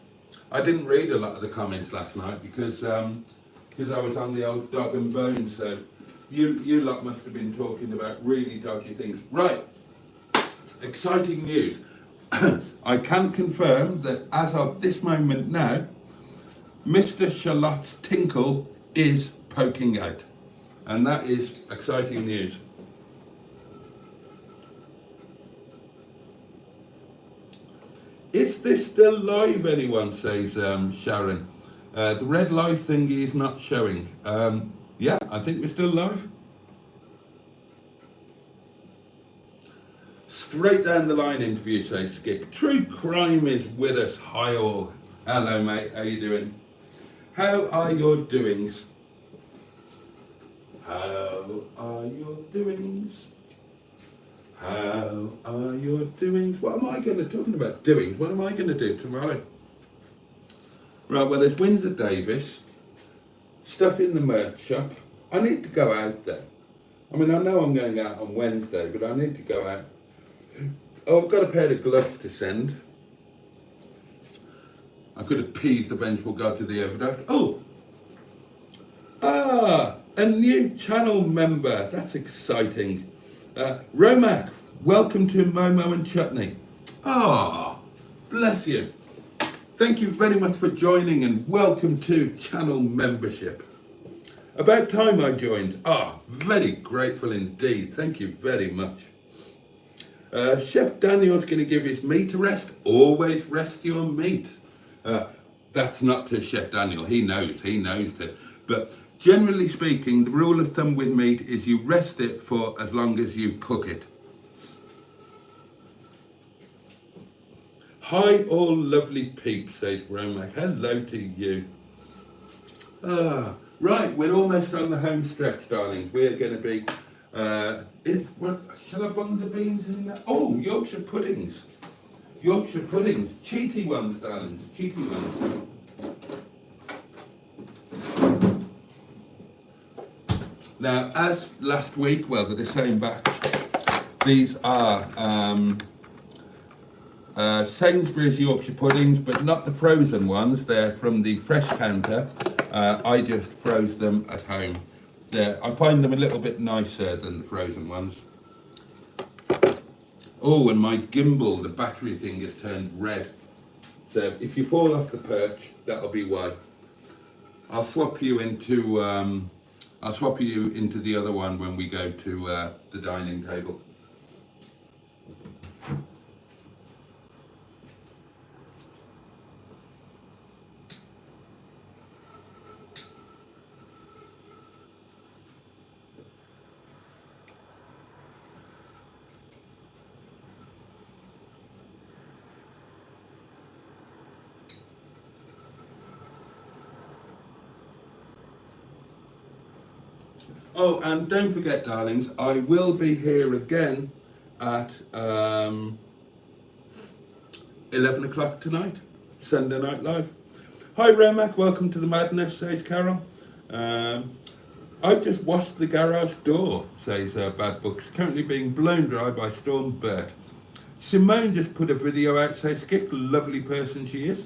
Speaker 1: I didn't read a lot of the comments last night because I was on the old dog and bone. So you lot must have been talking about really dodgy things. Right. Exciting news. I can confirm that as of this moment now, Mr. Charlotte's tinkle is poking out. And that is exciting news. Is this still live, anyone, says Sharon. The red live thingy is not showing. Yeah, I think we're still live. Straight down the line interview, says Skick. True crime is with us. Hi all. Hello mate, how you doing? How are your doings? How are your doings? How are your doings? What am I going to talking about doings? What am I going to do tomorrow? Right, well there's Windsor Davis, stuff in the merch shop. I need to go out there. I mean, I know I'm going out on Wednesday, but I need to go out. Oh, I've got a pair of gloves to send. I could appease the vengeful god to the overdraft. Oh! A new channel member. That's exciting. Romac, welcome to Momo and Chutney. Bless you. Thank you very much for joining and welcome to channel membership. About time I joined. Very grateful indeed. Thank you very much. Chef Daniel's going to give his meat a rest. Always rest your meat. That's not to Chef Daniel. He knows it. But generally speaking, the rule of thumb with meat is you rest it for as long as you cook it. Hi all lovely peeps, says Romac. Hello to you. Right, we're almost on the home stretch, darlings. We're going to be... shall I bung the beans in there? Oh, Yorkshire puddings. Yorkshire puddings. Cheaty ones, darlings. Cheaty ones. Now, as last week, well, they're the same batch. These are Sainsbury's Yorkshire puddings, but not the frozen ones. They're from the fresh counter. I just froze them at home. I find them a little bit nicer than the frozen ones. Oh, and my gimbal, the battery thing has turned red. So if you fall off the perch, that'll be why. I'll swap you into the other one when we go to the dining table. Oh, and don't forget, darlings, I will be here again at 11 o'clock tonight, Sunday Night Live. Hi, Romac, welcome to the madness, says Carol. I've just washed the garage door, says Bad Books, currently being blown dry by Storm Bert. Simone just put a video out, says Skick, lovely person she is.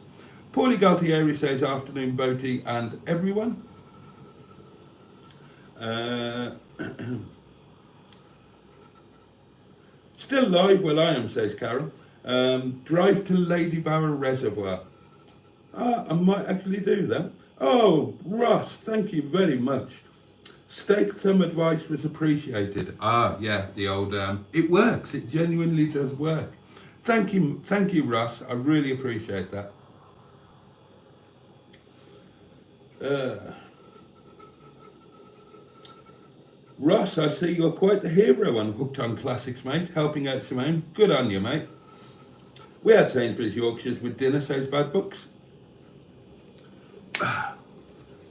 Speaker 1: Paulie Galtieri says afternoon, Boaty and everyone. Still live? Well, I am, says Carol. Drive to Lady Bower Reservoir. I might actually do that. Oh, Ross, thank you very much. Steak thumb advice was appreciated. Yeah, the old, it works. It genuinely does work. Thank you, Ross. I really appreciate that. Ross, I see you're quite the hero on Hooked on Classics, mate, helping out Simone. Good on you, mate. We had Sainsbury's Yorkshires with dinner, says Bad Books.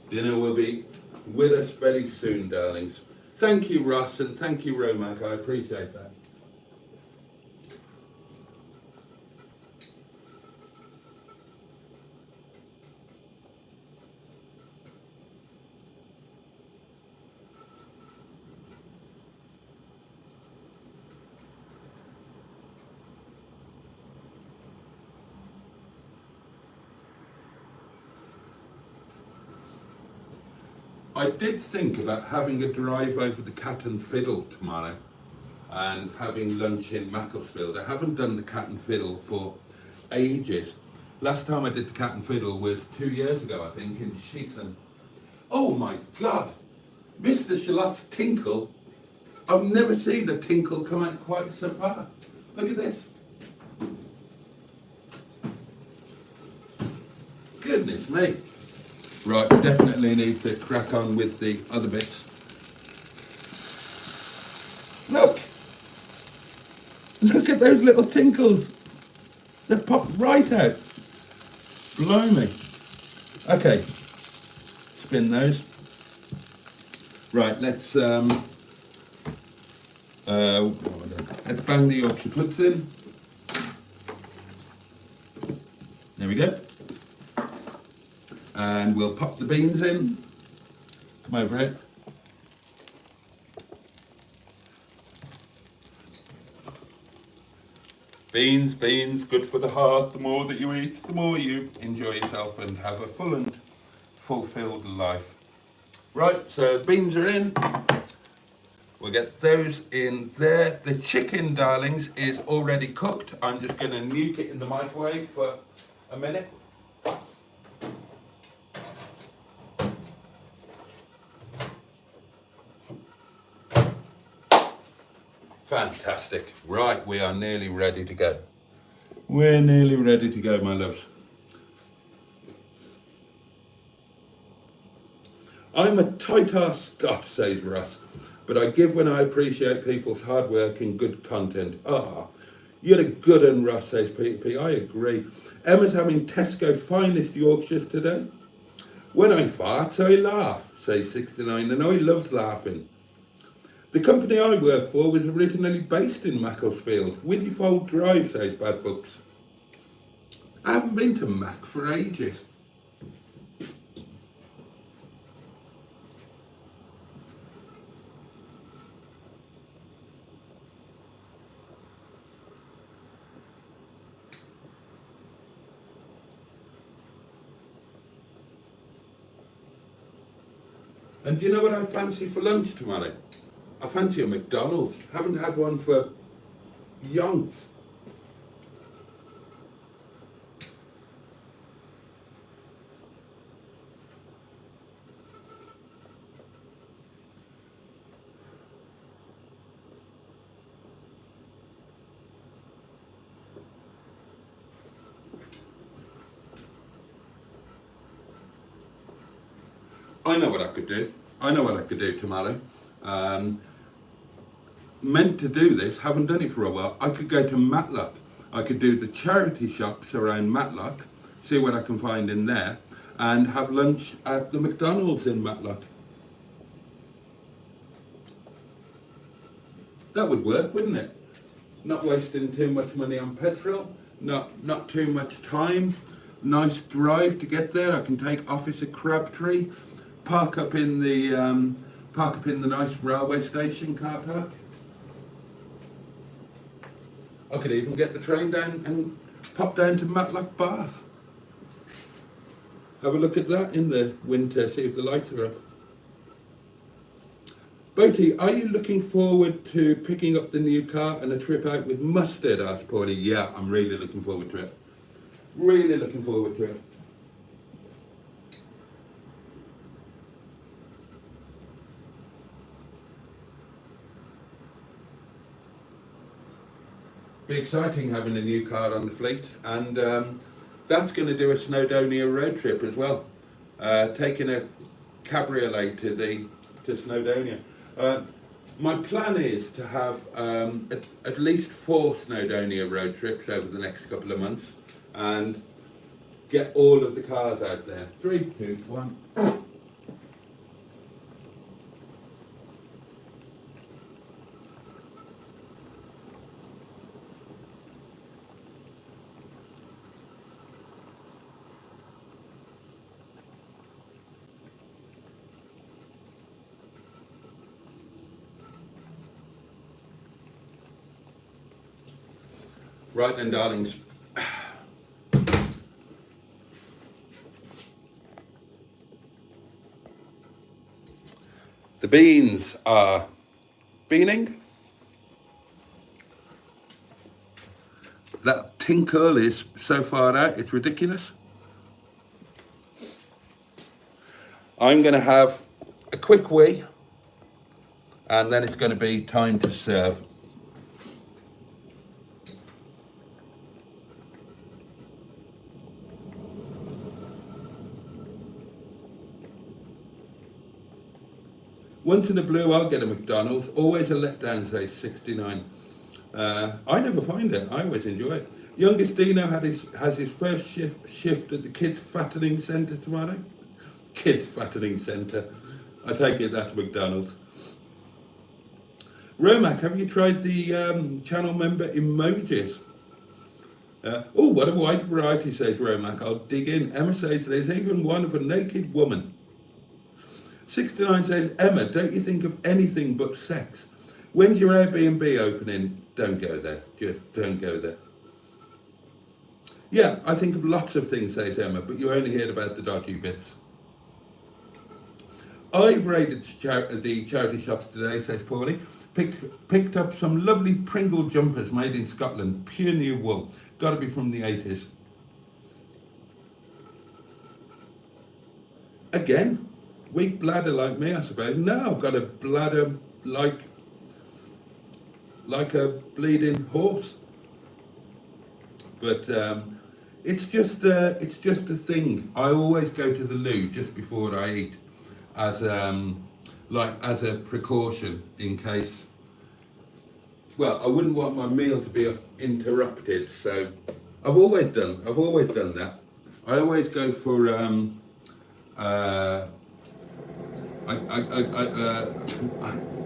Speaker 1: Dinner will be with us very soon, darlings. Thank you, Ross, and thank you, Romac. I appreciate that. I did think about having a drive over the Cat and Fiddle tomorrow and having lunch in Macclesfield. I haven't done the Cat and Fiddle for ages. Last time I did the Cat and Fiddle was 2 years ago, I think, in Sheatham. Oh my God! Mr. Shalot's tinkle. I've never seen a tinkle come out quite so far. Look at this. Goodness me. Right, definitely need to crack on with the other bits. Look! Look at those little tinkles. They pop right out. Blimey. Okay, spin those. Right, let's bang the Yorkshire puds in. There we go. And we'll pop the beans in. Come over here. Beans, good for the heart. The more that you eat, the more you enjoy yourself and have a full and fulfilled life. Right, so beans are in. We'll get those in there. The chicken, darlings, is already cooked. I'm just going to nuke it in the microwave for a minute. Fantastic. Right, we are nearly ready to go. We're nearly ready to go, my loves. I'm a tight-ass Scot, says Russ, but I give when I appreciate people's hard work and good content. Ah, you're a good un, Russ, says P. I agree. Emma's having Tesco finest Yorkshires today. When I fart, I laugh, says 69, and I loves laughing. The company I work for was originally based in Macclesfield. Withyfold Drive, says Bad Books. I haven't been to Mac for ages. And do you know what I fancy for lunch tomorrow? I fancy a McDonald's. Haven't had one for yonks. I know what I could do. I know what I could do tomorrow. Meant to do this, haven't done it for a while. I could go to Matlock. I could do the charity shops around Matlock, see what I can find in there, and have lunch at the McDonald's in Matlock. That would work, wouldn't it? Not wasting too much money on petrol, not too much time. Nice drive to get there. I can take Officer Crabtree, park up in the nice railway station car park. I could even get the train down and pop down to Matlock Bath. Have a look at that in the winter, see if the lights are up. Boaty, are you looking forward to picking up the new car and a trip out with Mustard? Asked Paulie. Yeah, I'm really looking forward to it. Really looking forward to it. Be exciting having a new car on the fleet, and that's going to do a Snowdonia road trip as well. Taking a cabriolet to Snowdonia. My plan is to have at least 4 Snowdonia road trips over the next couple of months, and get all of the cars out there. 3, 2, 1. Right then, darlings. beans are beaning. That tinkle is so far out, it's ridiculous. I'm going to have a quick wee, and then it's going to be time to serve. Once in a blue, I'll get a McDonald's. Always a letdown, say 69. I never find it. I always enjoy it. Youngest Dino has his first shift at the Kids Fattening Centre tomorrow. Kids Fattening Centre. I take it that's McDonald's. Romac, have you tried the channel member emojis? Oh, what a wide variety, says Romac. I'll dig in. Emma says there's even one of a naked woman. 69 says, Emma, don't you think of anything but sex? When's your Airbnb opening? Don't go there. Just don't go there. Yeah, I think of lots of things, says Emma, but you only heard about the dodgy bits. I've raided the charity shops today, says Paulie. Picked up some lovely Pringle jumpers made in Scotland, pure new wool. Got to be from the 80s. Again, weak bladder like me, I suppose. No, I've got a bladder like a bleeding horse. But it's just a thing. I always go to the loo just before I eat, as a precaution in case. Well, I wouldn't want my meal to be interrupted, so I've always done that. I always go for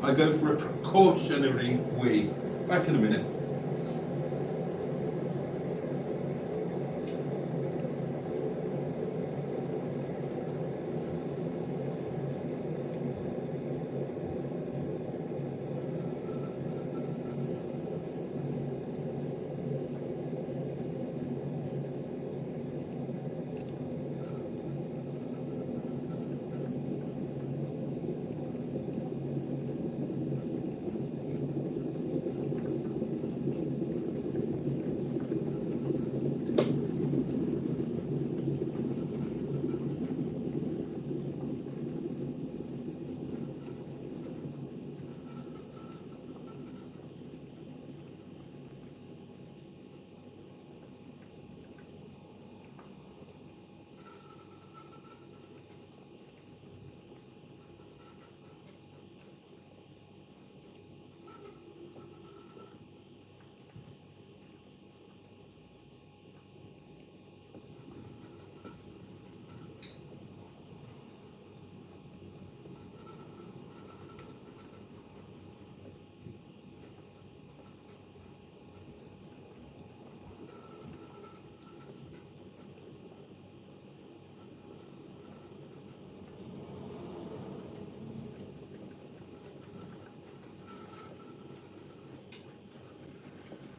Speaker 1: I go for a precautionary wee. Back in a minute.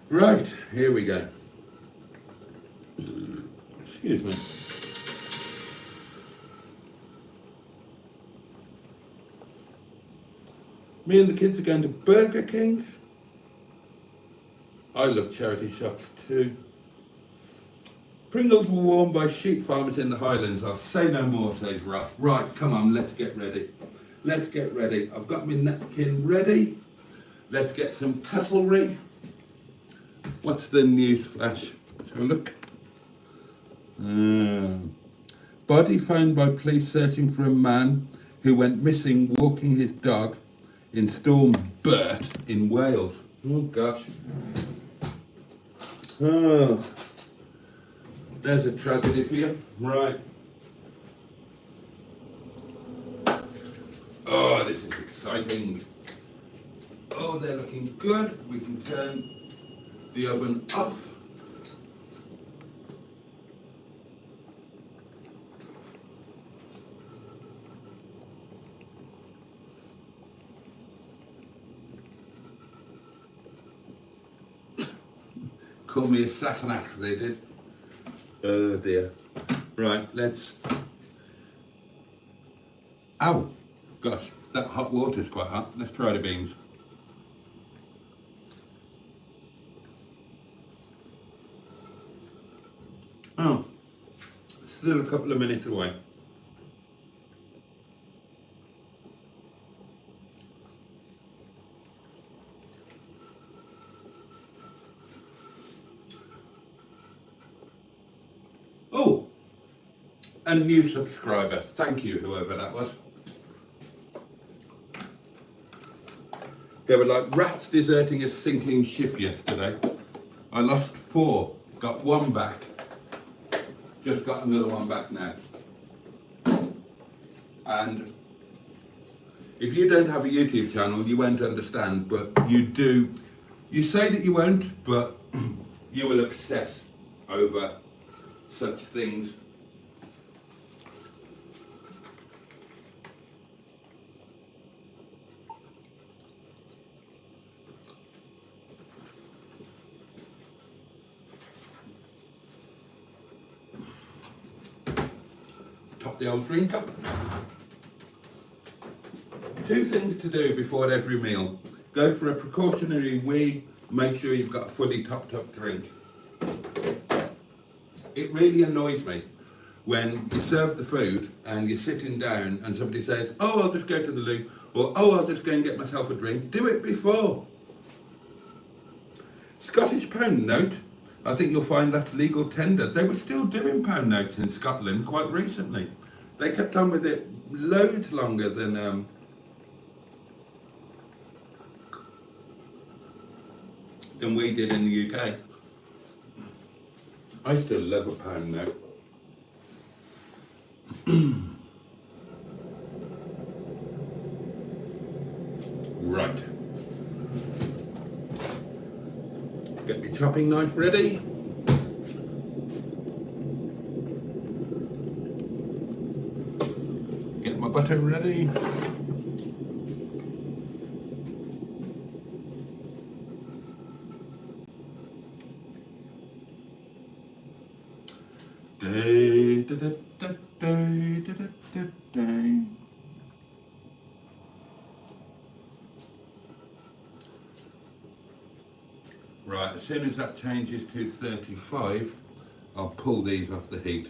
Speaker 1: Right, here we go. Excuse me. Me and the kids are going to Burger King. I love charity shops too. Pringles were worn by sheep farmers in the Highlands. I'll say no more, says Russ. Right, come on, let's get ready. Let's get ready. I've got my napkin ready. Let's get some cutlery. What's the news flash? Let's have a look. Body found by police searching for a man who went missing walking his dog in Storm Bert in Wales. Oh gosh. Oh, there's a tragedy for you. Right. Oh, this is exciting. Oh, they're looking good. We can turn the oven off. Call me assassin after they did. Oh dear. Right, let's. Ow, gosh, that hot hot water's quite hot. Let's try the beans. Oh, still a couple of minutes away. Oh, a new subscriber. Thank you, whoever that was. They were like rats deserting a sinking ship yesterday. I lost 4, got 1 back. Just got another 1 back now. And if you don't have a YouTube channel, you won't understand, but you do. You say that you won't, but you will obsess over such things. Top the old drink up. 2 things to do before every meal. Go for a precautionary wee, make sure you've got a fully topped up drink. It really annoys me when you serve the food and you're sitting down and somebody says, oh, I'll just go to the loo, or oh, I'll just go and get myself a drink. Do it before. Scottish pound note, I think you'll find that legal tender. They were still doing pound notes in Scotland quite recently. They kept on with it loads longer than we did in the UK. I still love a pound note. Right. Get my chopping knife ready. Get my butter ready. Right, as soon as that changes to 35, I'll pull these off the heat,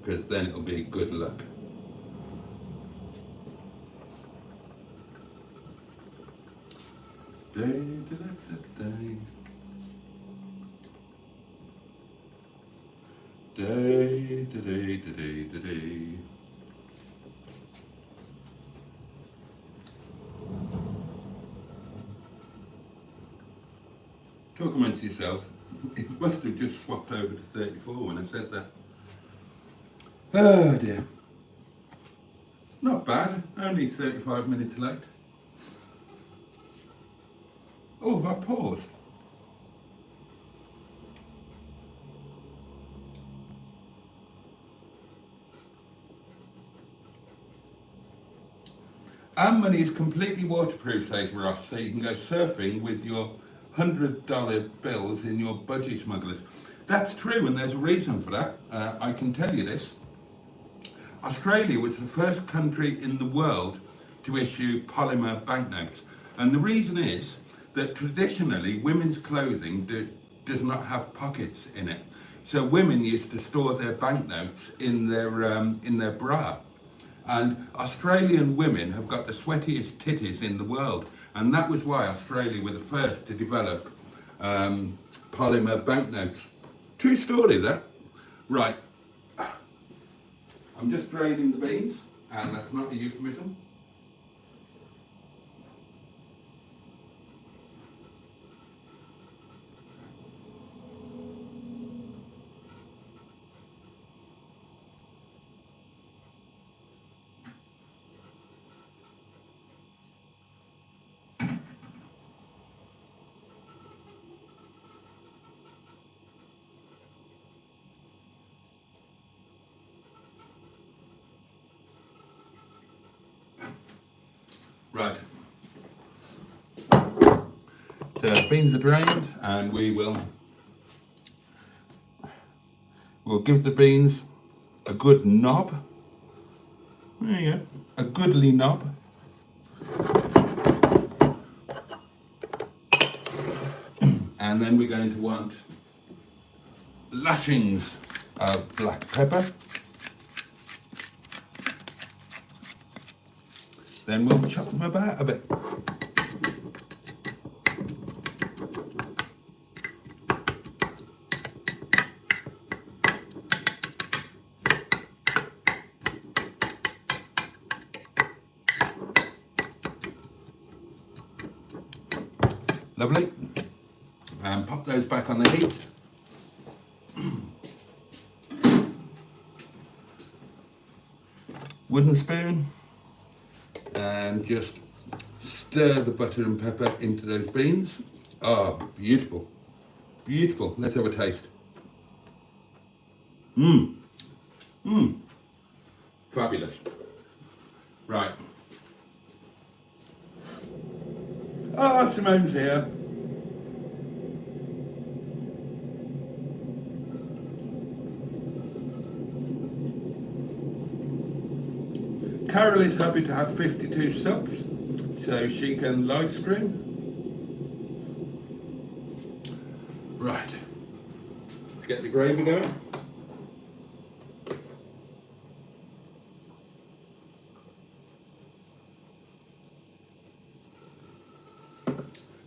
Speaker 1: because then it'll be good luck. Talk amongst yourselves. It must have just swapped over to 34 when I said that. Oh dear. Not bad, only 35 minutes late. Oh, have I paused? Our money is completely waterproof, says Ross, so you can go surfing with your $100 bills in your budgie smugglers. That's true, and there's a reason for that. I can tell you this. Australia was the first country in the world to issue polymer banknotes. And the reason is that traditionally women's clothing does not have pockets in it. So women used to store their banknotes in their bra. And Australian women have got the sweatiest titties in the world. And that was why Australia were the first to develop polymer banknotes. True story, that. Right. I'm just draining the beans, and that's not a euphemism. Right. So beans are drained, and we'll give the beans a good knob. There you go, a goodly knob. And then we're going to want lashings of black pepper. Then we'll chop them about a bit. Lovely. And pop those back on the heat. Wooden spoon, and just stir the butter and pepper into those beans. Oh, beautiful. Beautiful. Let's have a taste. Fabulous. Right. Ah, Simone's here. Carol is happy to have 52 subs, so she can live stream. Right. Let's get the gravy going.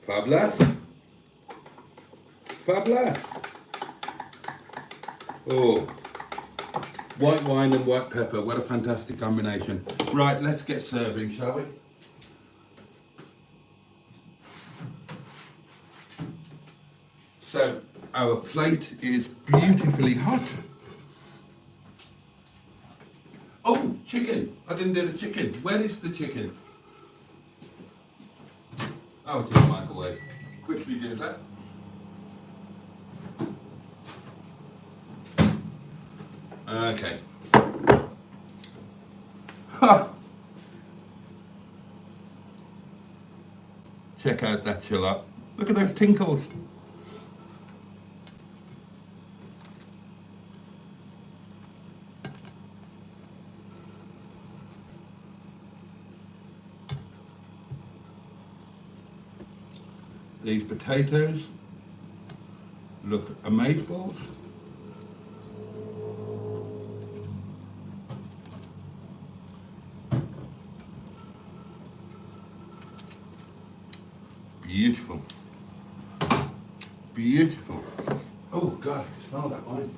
Speaker 1: Fabulous. Fabulous. Oh, white wine and white pepper, what a fantastic combination. Right, let's get serving, shall we? So, our plate is beautifully hot. Oh, chicken. I didn't do the chicken. Where is the chicken? Oh, it's in the microwave. Quickly do that. Okay. Ha! Check out that chill-up. Look at those tinkles. These potatoes look amazeballs. Beautiful. Beautiful. Oh God, smell that wine.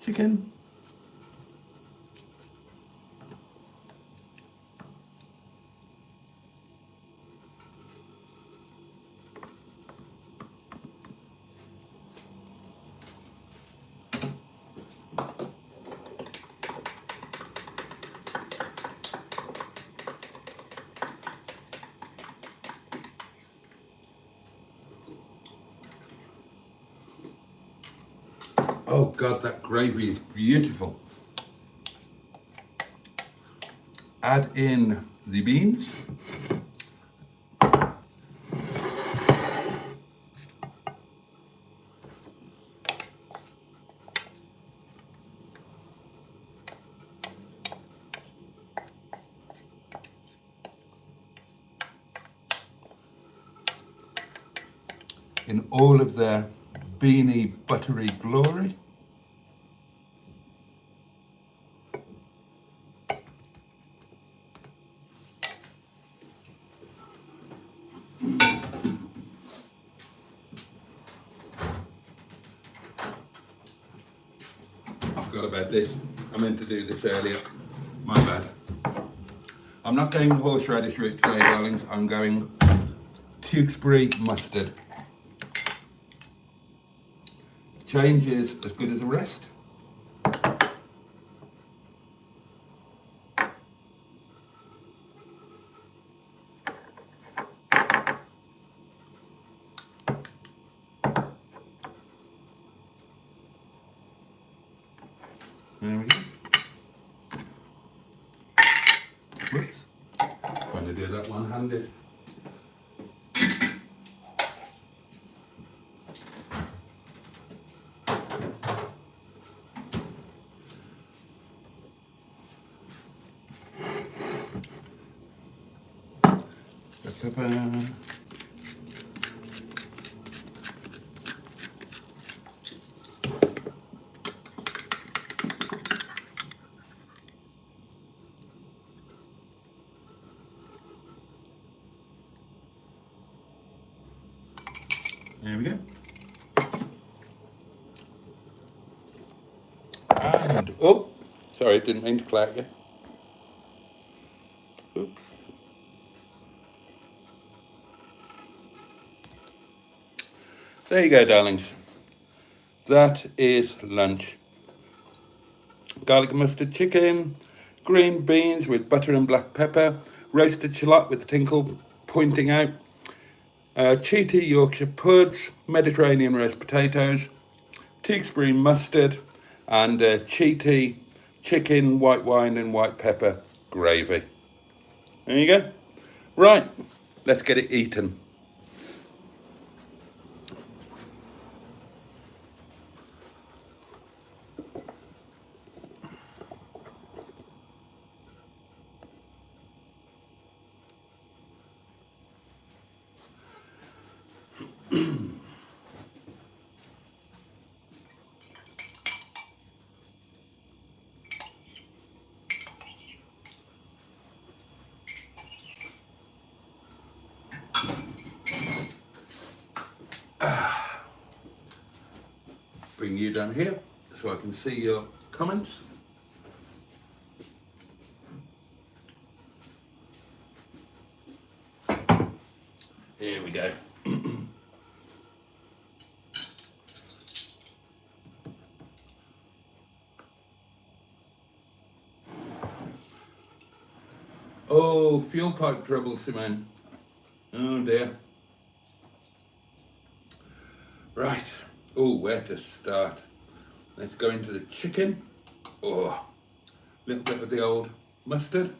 Speaker 1: Chicken. Oh God, that gravy is beautiful. Add in the beans. In all of their beany, buttery glory. I forgot about this. I meant to do this earlier. My bad. I'm not going horseradish route today, darlings. I'm going Tewkesbury mustard. Change is as good as the rest. There we go. Whoops. Trying to do that one-handed. There we go. And, oh, sorry, didn't mean to clap you. Oops. There you go, darlings. That is lunch. Garlic and mustard chicken, green beans with butter and black pepper, roasted shallot with tinkle pointing out, cheaty Yorkshire puds, Mediterranean roast potatoes, Tewkesbury mustard, and cheaty chicken, white wine and white pepper gravy. There you go. Right, let's get it eaten. Bring you down here so I can see your comments. Here we go. Oh, fuel pipe trouble, Simone. Oh dear. Right. Oh, where to start? Let's go into the chicken. Oh, a little bit of the old mustard.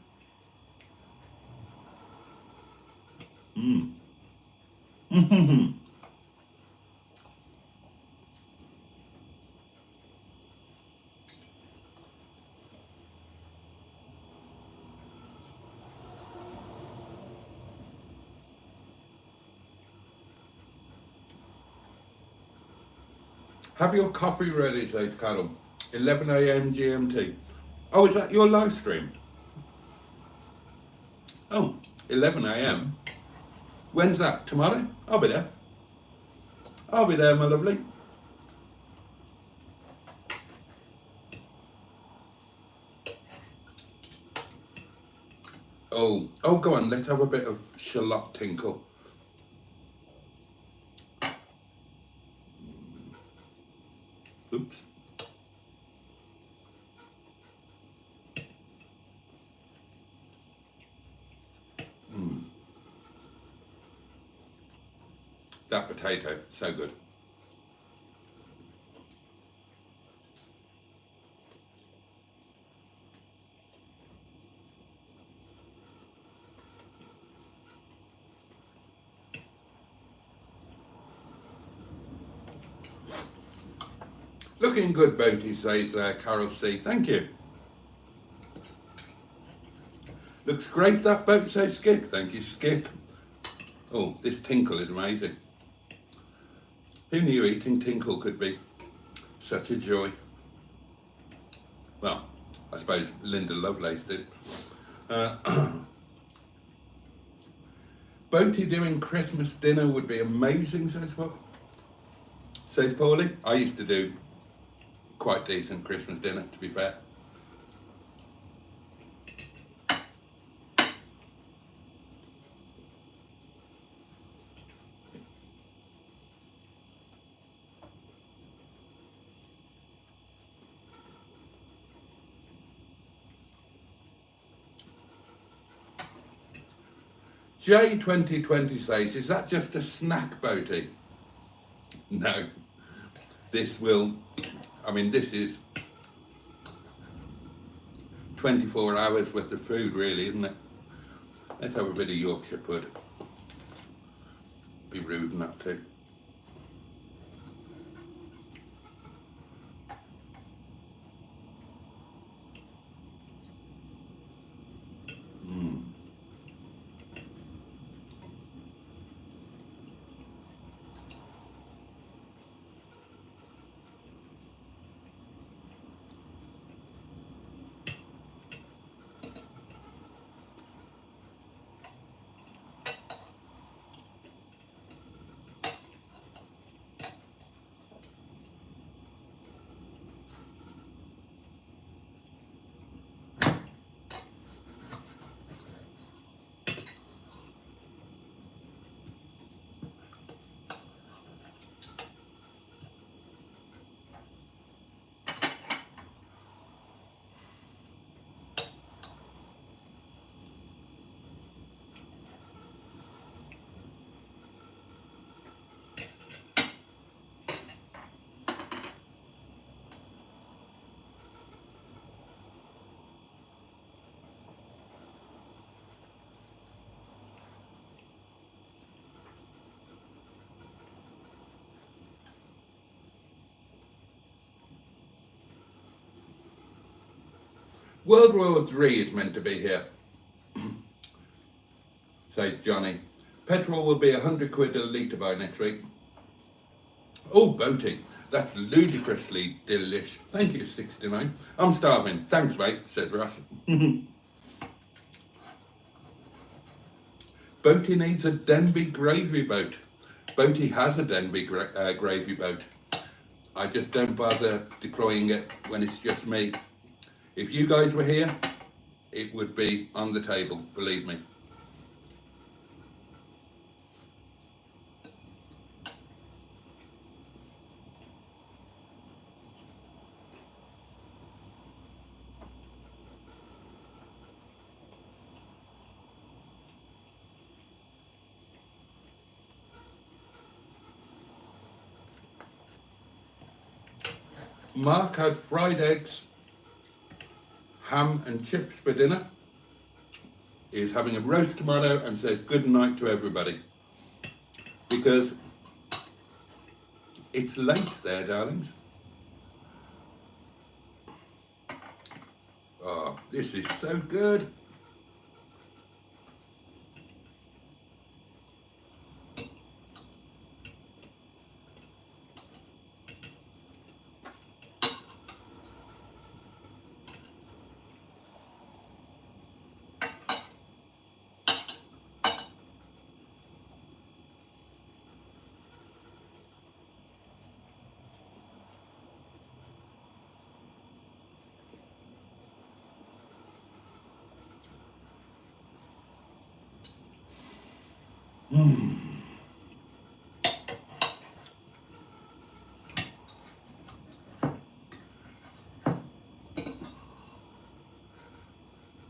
Speaker 1: Have your coffee ready, says Carol. 11 a.m. GMT. Oh, is that your live stream? Oh, 11 a.m. When's that? Tomorrow? I'll be there. I'll be there, my lovely. Oh, go on, let's have a bit of shallot tinkle. Oops. That potato, so good. Looking good, Boaty, says Carol C. Thank you. Looks great, that boat, says Skip. Thank you, Skip. Oh, this tinkle is amazing. Who knew eating tinkle could be such a joy? Well, I suppose Linda Lovelace did. Boaty doing Christmas dinner would be amazing, says Paulie. I used to do quite decent Christmas dinner, to be fair. J2020 says, is that just a snack, Boaty? No. This is 24 hours worth of food, really, isn't it? Let's have a bit of Yorkshire pud. Be rude not to. World War III is meant to be here, says Johnny. Petrol will be 100 quid a litre by next week. Oh, Boaty, that's ludicrously delish. Thank you, 69. I'm starving. Thanks, mate, says Russ. Boaty needs a Denby gravy boat. Boaty has a Denby gravy boat. I just don't bother deploying it when it's just me. If you guys were here, it would be on the table, believe me. Mark had fried eggs, ham and chips for dinner. He's having a roast tomorrow and says good night to everybody. Because it's late there, darlings. Oh, this is so good.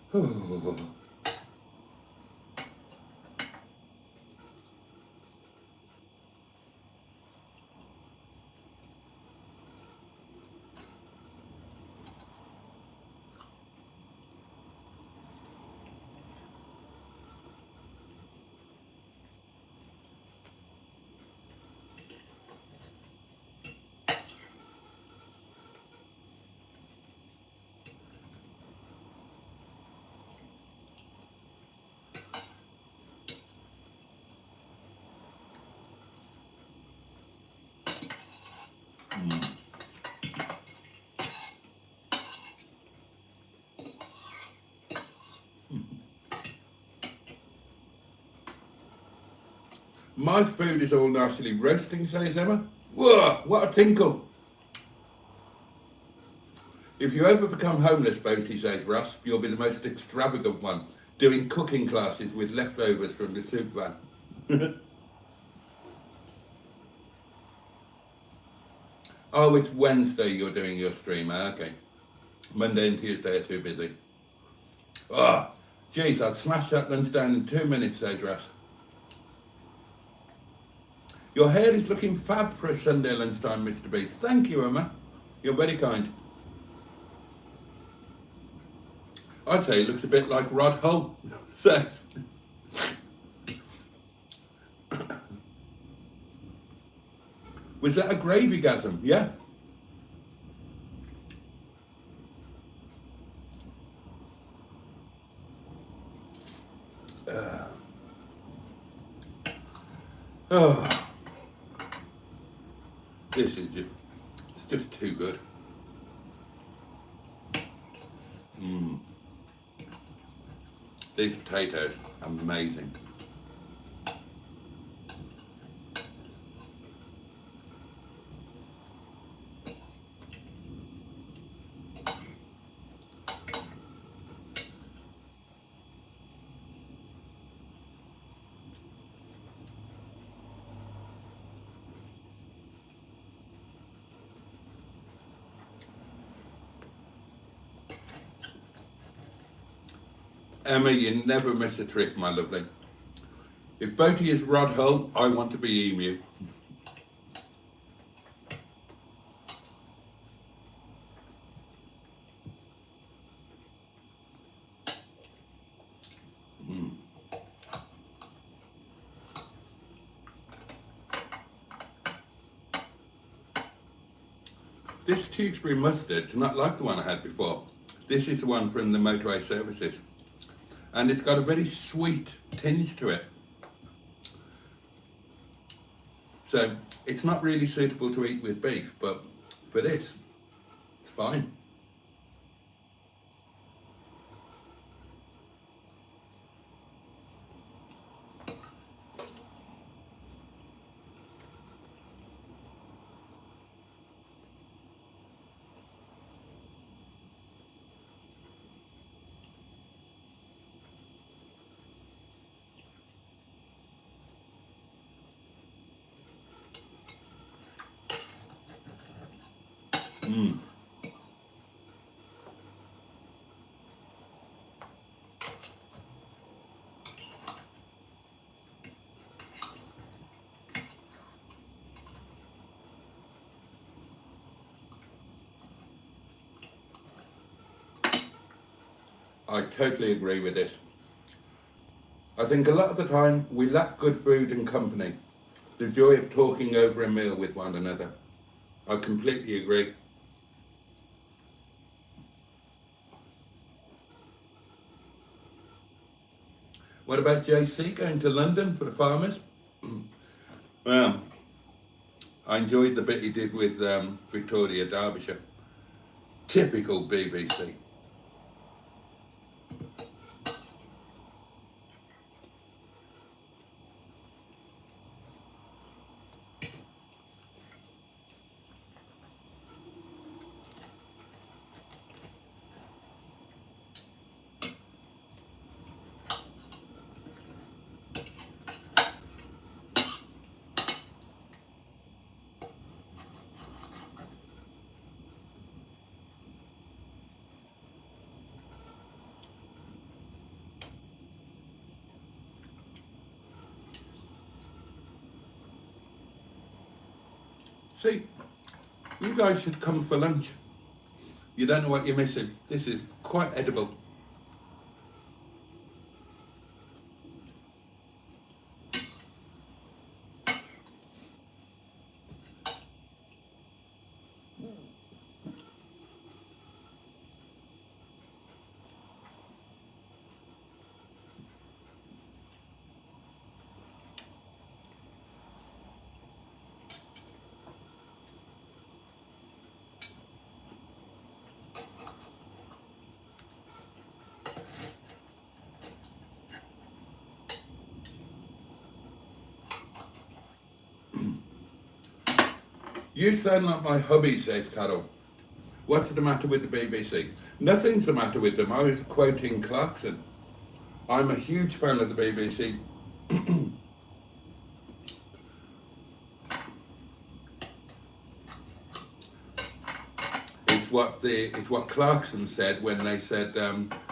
Speaker 1: Oh. My food is all nicely roasting, says Emma. Whoa, what a tinkle. If you ever become homeless, Boaty, says Russ, you'll be the most extravagant one, doing cooking classes with leftovers from the soup van. Oh, it's Wednesday you're doing your stream, okay. Monday and Tuesday are too busy. Oh, geez, I'd smash that lunch down in 2 minutes, says Russ. Your hair is looking fab for a Sunday lunchtime, Mr. B. Thank you, Emma. You're very kind. I'd say it looks a bit like Rod Hull. So, was that a gravy-gasm? Yeah. Oh, this is just, it's just too good. These potatoes, amazing. Emma, you never miss a trick, my lovely. If Boaty is Rod Hull, I want to be Emu. This Tewkesbury mustard is not like the one I had before. This is the one from the motorway services. And it's got a very sweet tinge to it. So it's not really suitable to eat with beef, but for this, it's fine. I totally agree with this. I think a lot of the time we lack good food and company. The joy of talking over a meal with one another. I completely agree. What about JC going to London for the farmers? Well, I enjoyed the bit he did with Victoria, Derbyshire. Typical BBC. See, you guys should come for lunch. You don't know what you're missing. This is quite edible. You sound like my hubby, says Carol. What's the matter with the BBC? Nothing's the matter with them. I was quoting Clarkson. I'm a huge fan of the BBC. It's what Clarkson said when they said,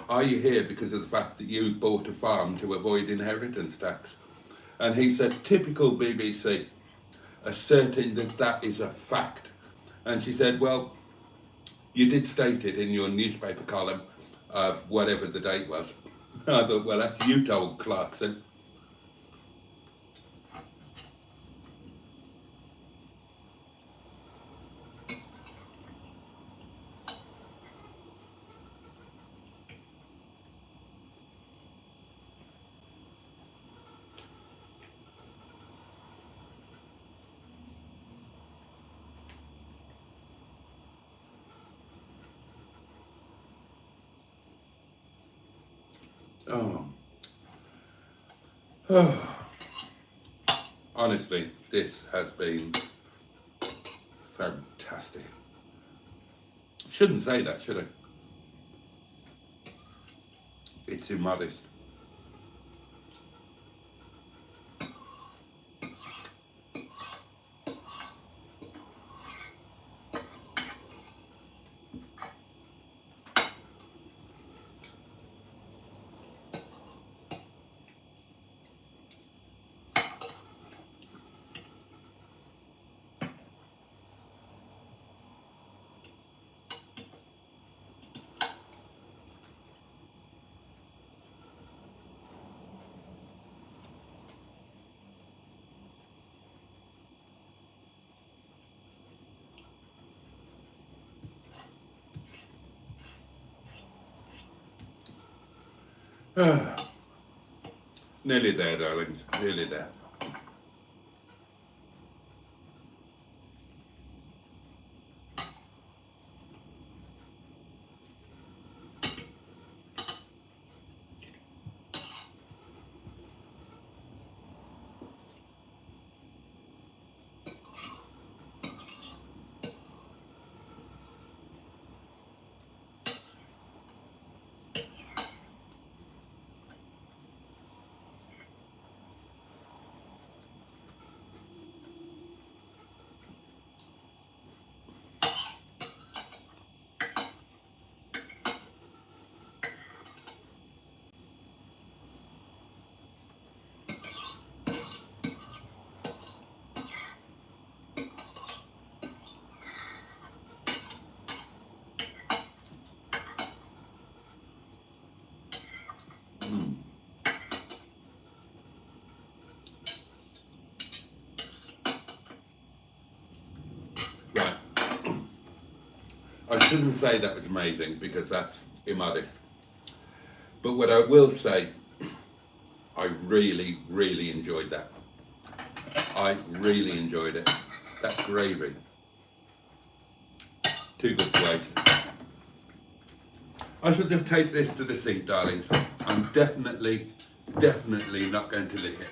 Speaker 1: are you here because of the fact that you bought a farm to avoid inheritance tax? And he said, typical BBC, asserting that that is a fact. And she said, well, you did state it in your newspaper column. of whatever the date was. I thought, well, that's you told Clarkson. Oh. Oh. Honestly, this has been fantastic. Shouldn't say that, should I? It's immodest. Nearly there, darlings. Nearly there. Right. I shouldn't say that was amazing because that's immodest. But what I will say, I really, really enjoyed that. I really enjoyed it. That gravy. Too good to waste. I shall just take this to the sink, darlings. I'm definitely not going to lick it.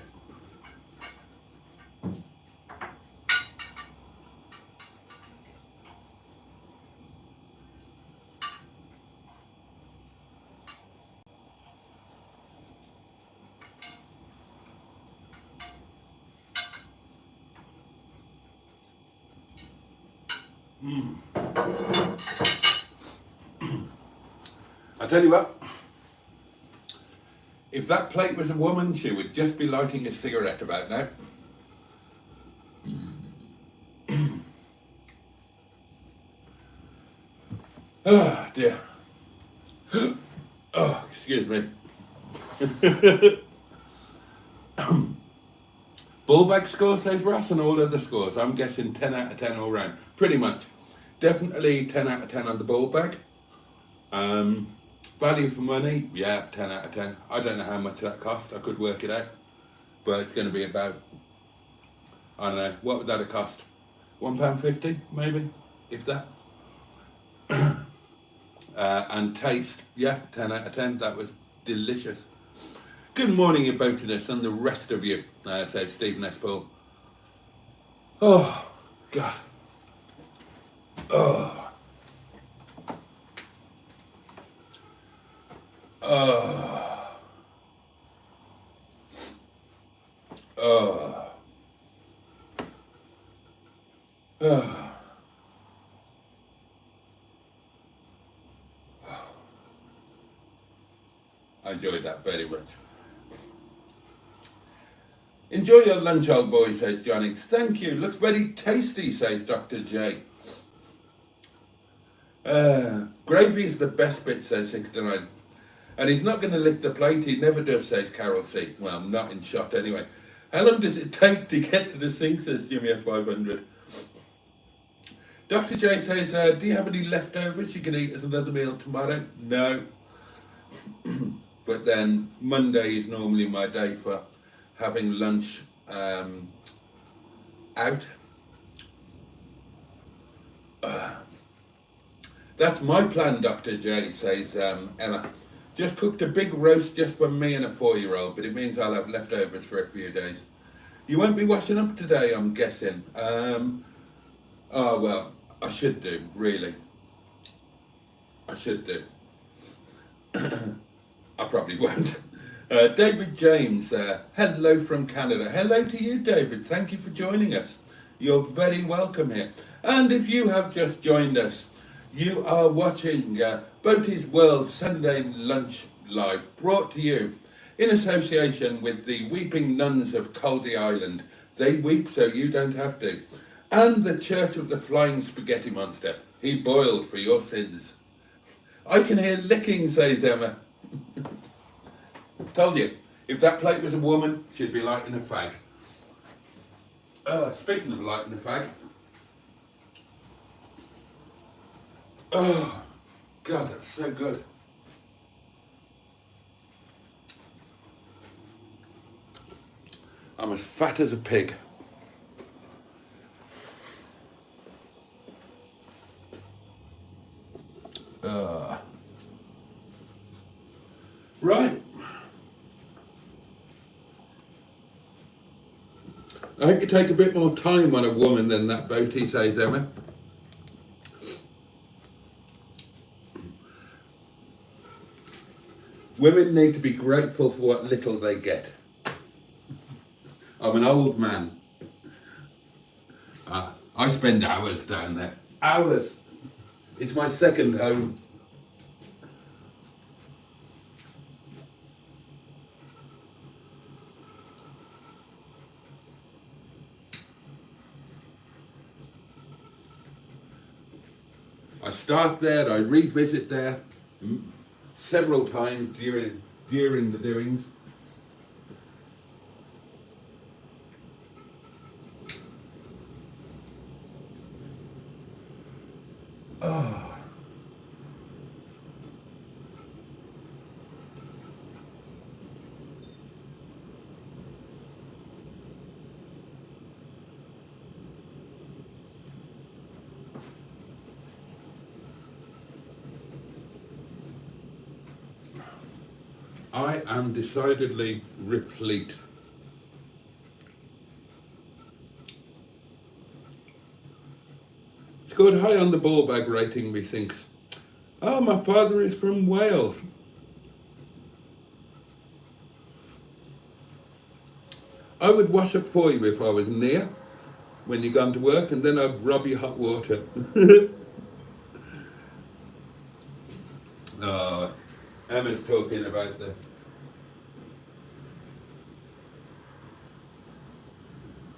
Speaker 1: I tell you what, if that plate was a woman, she would just be lighting a cigarette about now. Oh dear. Oh, excuse me. Ball bag score, says Ross, and all other scores. I'm guessing 10 out of 10 all round. Pretty much. Definitely 10 out of 10 on the ball bag. Value for money, yeah, 10 out of 10. I don't know how much that cost. I could work it out. But it's going to be about, I don't know, what would that have cost? £1.50 maybe, if that. And taste, yeah, 10 out of 10. That was delicious. Good morning, your boatiness, and the rest of you, says Stephen S. Paul. Oh, God. Oh. Oh. Oh. Oh. I enjoyed that very much. Enjoy your lunch, old boy, says Johnny. Thank you. Looks very tasty, says Dr. J. Gravy is the best bit, says 69. And he's not going to lick the plate, he never does, says Carol C. Well, not in shot anyway. How long does it take to get to the sink, says Jimmy at 500. Dr. J says, do you have any leftovers you can eat as another meal tomorrow? No. But then Monday is normally my day for having lunch out. That's my plan, Dr. J, says Emma. Just cooked a big roast just for me and a 4-year-old, but it means I'll have leftovers for a few days. You won't be washing up today, I'm guessing. Oh, well, I should do, really. I should do. I probably won't. David James, hello from Canada. Hello to you, David. Thank you for joining us. You're very welcome here. And if you have just joined us, you are watching Boaty's World Sunday Lunch Live, brought to you in association with the Weeping Nuns of Caldy Island. They weep so you don't have to. And the Church of the Flying Spaghetti Monster. He boiled for your sins. I can hear licking, says Emma. Told you, if that plate was a woman, she'd be lighting a fag. Speaking of lighting a fag. Oh, God, that's so good. I'm as fat as a pig. Right. I hope you take a bit more time on a woman than that, Boaty, says Emma. Women need to be grateful for what little they get. I'm an old man. I spend hours down there. Hours. It's my second home. I start there, I revisit there several times during the doings. Oh. I am decidedly replete. Scored high on the ball bag rating, methinks. Oh, my father is from Wales. I would wash up for you if I was near when you're gone to work, and then I'd rub you hot water. Emma's talking about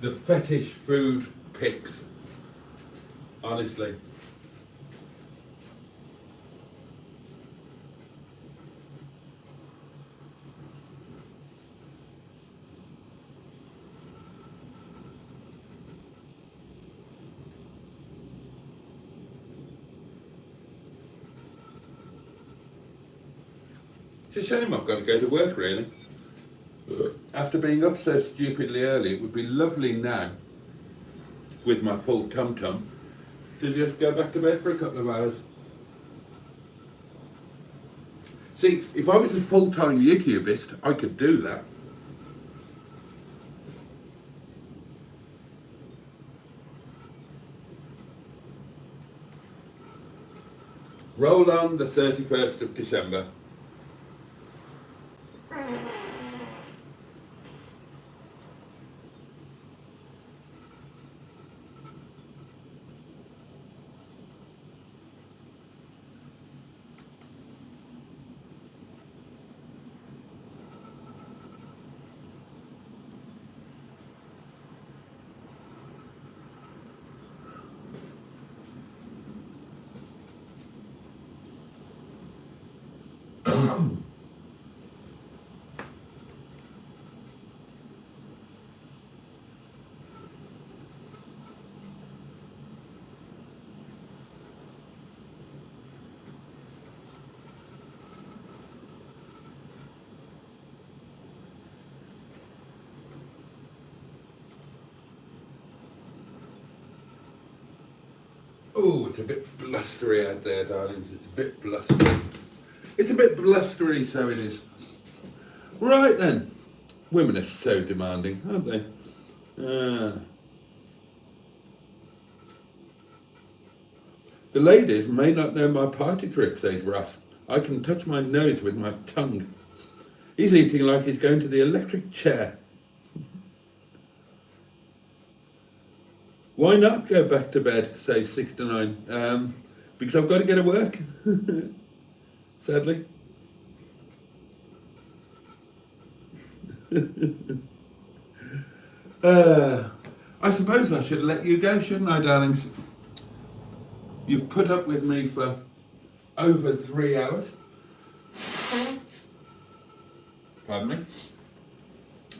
Speaker 1: the fetish food pics. Honestly. It's a shame I've got to go to work, really. After being up so stupidly early, it would be lovely now, with my full tum-tum, to just go back to bed for a couple of hours. See, if I was a full-time YouTubeist, I could do that. Roll on the 31st of December. Oh, it's a bit blustery out there, darlings. It's a bit blustery. It's a bit blustery, so it is. Right then. Women are so demanding, aren't they? The ladies may not know my party trick, says Russ. I can touch my nose with my tongue. He's eating like he's going to the electric chair. Why not go back to bed, says 69? Because I've got to get to work, sadly. I suppose I should let you go, shouldn't I, darlings? You've put up with me for over 3 hours. Pardon me.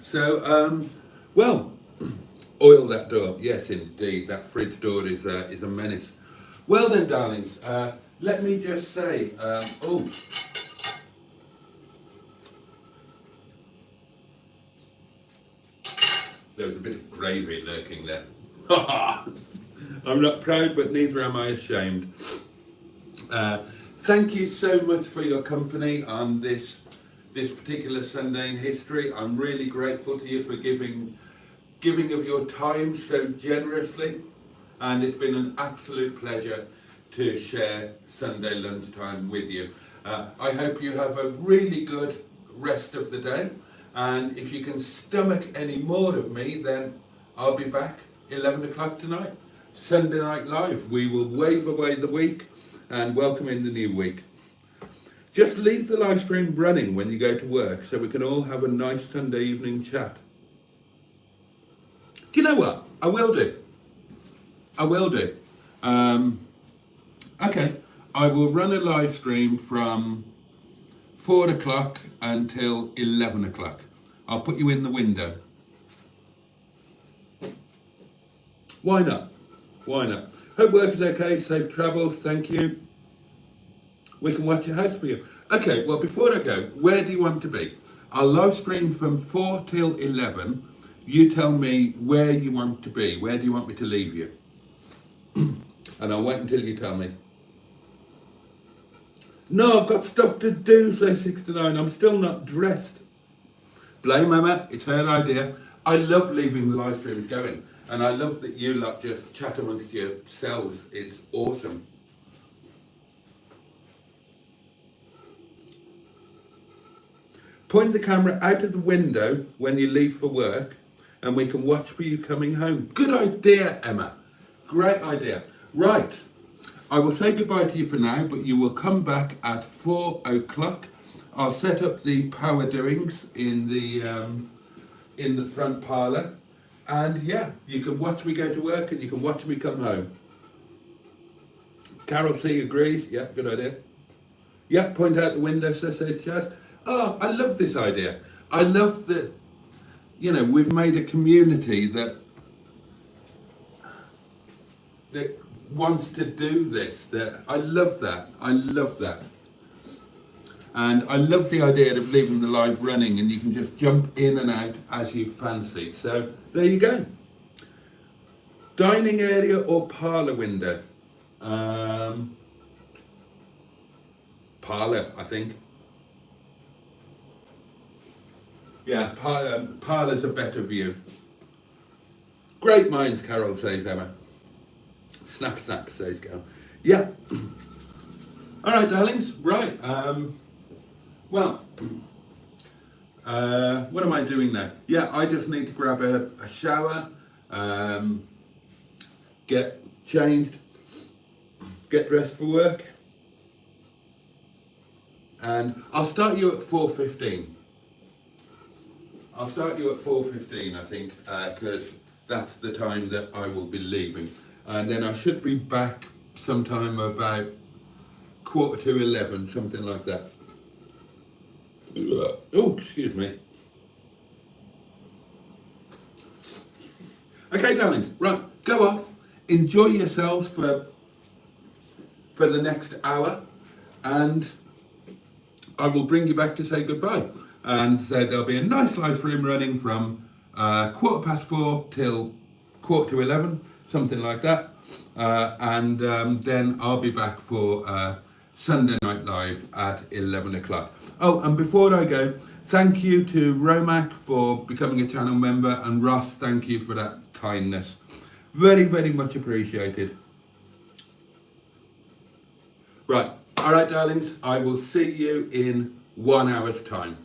Speaker 1: So, well, oil that door. Yes, indeed, that fridge door is a menace. Well then, darlings, let me just say, oh. There was a bit of gravy lurking there. I'm not proud, but neither am I ashamed. Thank you so much for your company on this particular Sunday in history. I'm really grateful to you for giving of your time so generously, and it's been an absolute pleasure to share Sunday lunchtime with you. I hope you have a really good rest of the day, and if you can stomach any more of me, then I'll be back 11 o'clock tonight, Sunday Night Live. We will wave away the week and welcome in the new week. Just leave the live stream running when you go to work so we can all have a nice Sunday evening chat. Do you know what? I will do. Okay, I will run a live stream from 4 o'clock until 11 o'clock. I'll put you in the window. Why not? Hope work is okay, safe travels, thank you. We can watch your house for you. Okay, well before I go, where do you want to be? I'll live stream from 4 till 11. You tell me where you want to be. Where do you want me to leave you? And I'll wait until you tell me. No, I've got stuff to do, say 69. I'm still not dressed. Blame Emma, it's her idea. I love leaving the live streams going. And I love that you lot just chat amongst yourselves. It's awesome. Point the camera out of the window when you leave for work, and we can watch for you coming home. Good idea, Emma. Great idea. Right. I will say goodbye to you for now, but you will come back at 4 o'clock. I'll set up the power doings in the front parlour. And yeah, you can watch me go to work and you can watch me come home. Carol C agrees. Yeah, good idea. Yeah, point out the window, says Chaz. Oh, I love this idea. I love that, we've made a community that wants to do this. I love that. And I love the idea of leaving the live running and you can just jump in and out as you fancy. So there you go. Dining area or parlour window? Parlour, I think. Yeah, parlour's a better view. Great minds, Carol, says Emma. Snap, snap, says Carol. Yeah. All right, darlings. Right. Well, what am I doing now? Yeah, I just need to grab a shower, get changed, get dressed for work, and I'll start you at 4:15. I'll start you at 4:15, I think, because that's the time that I will be leaving. And then I should be back sometime about 10:45, something like that. Oh, excuse me. Okay, darlings, right, go off, enjoy yourselves for the next hour, and I will bring you back to say goodbye. And so there'll be a nice live stream running from 4:15 till 11:15, something like that. And then I'll be back for Sunday Night Live at 11 o'clock. Oh, and before I go, thank you to Romac for becoming a channel member, and Ross, thank you for that kindness. Very, very much appreciated. Right, all right, darlings, I will see you in 1 hour's time.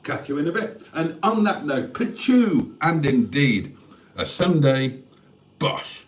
Speaker 1: Catch you in a bit. And on that note, Pachoo, and indeed, a Sunday, bosh.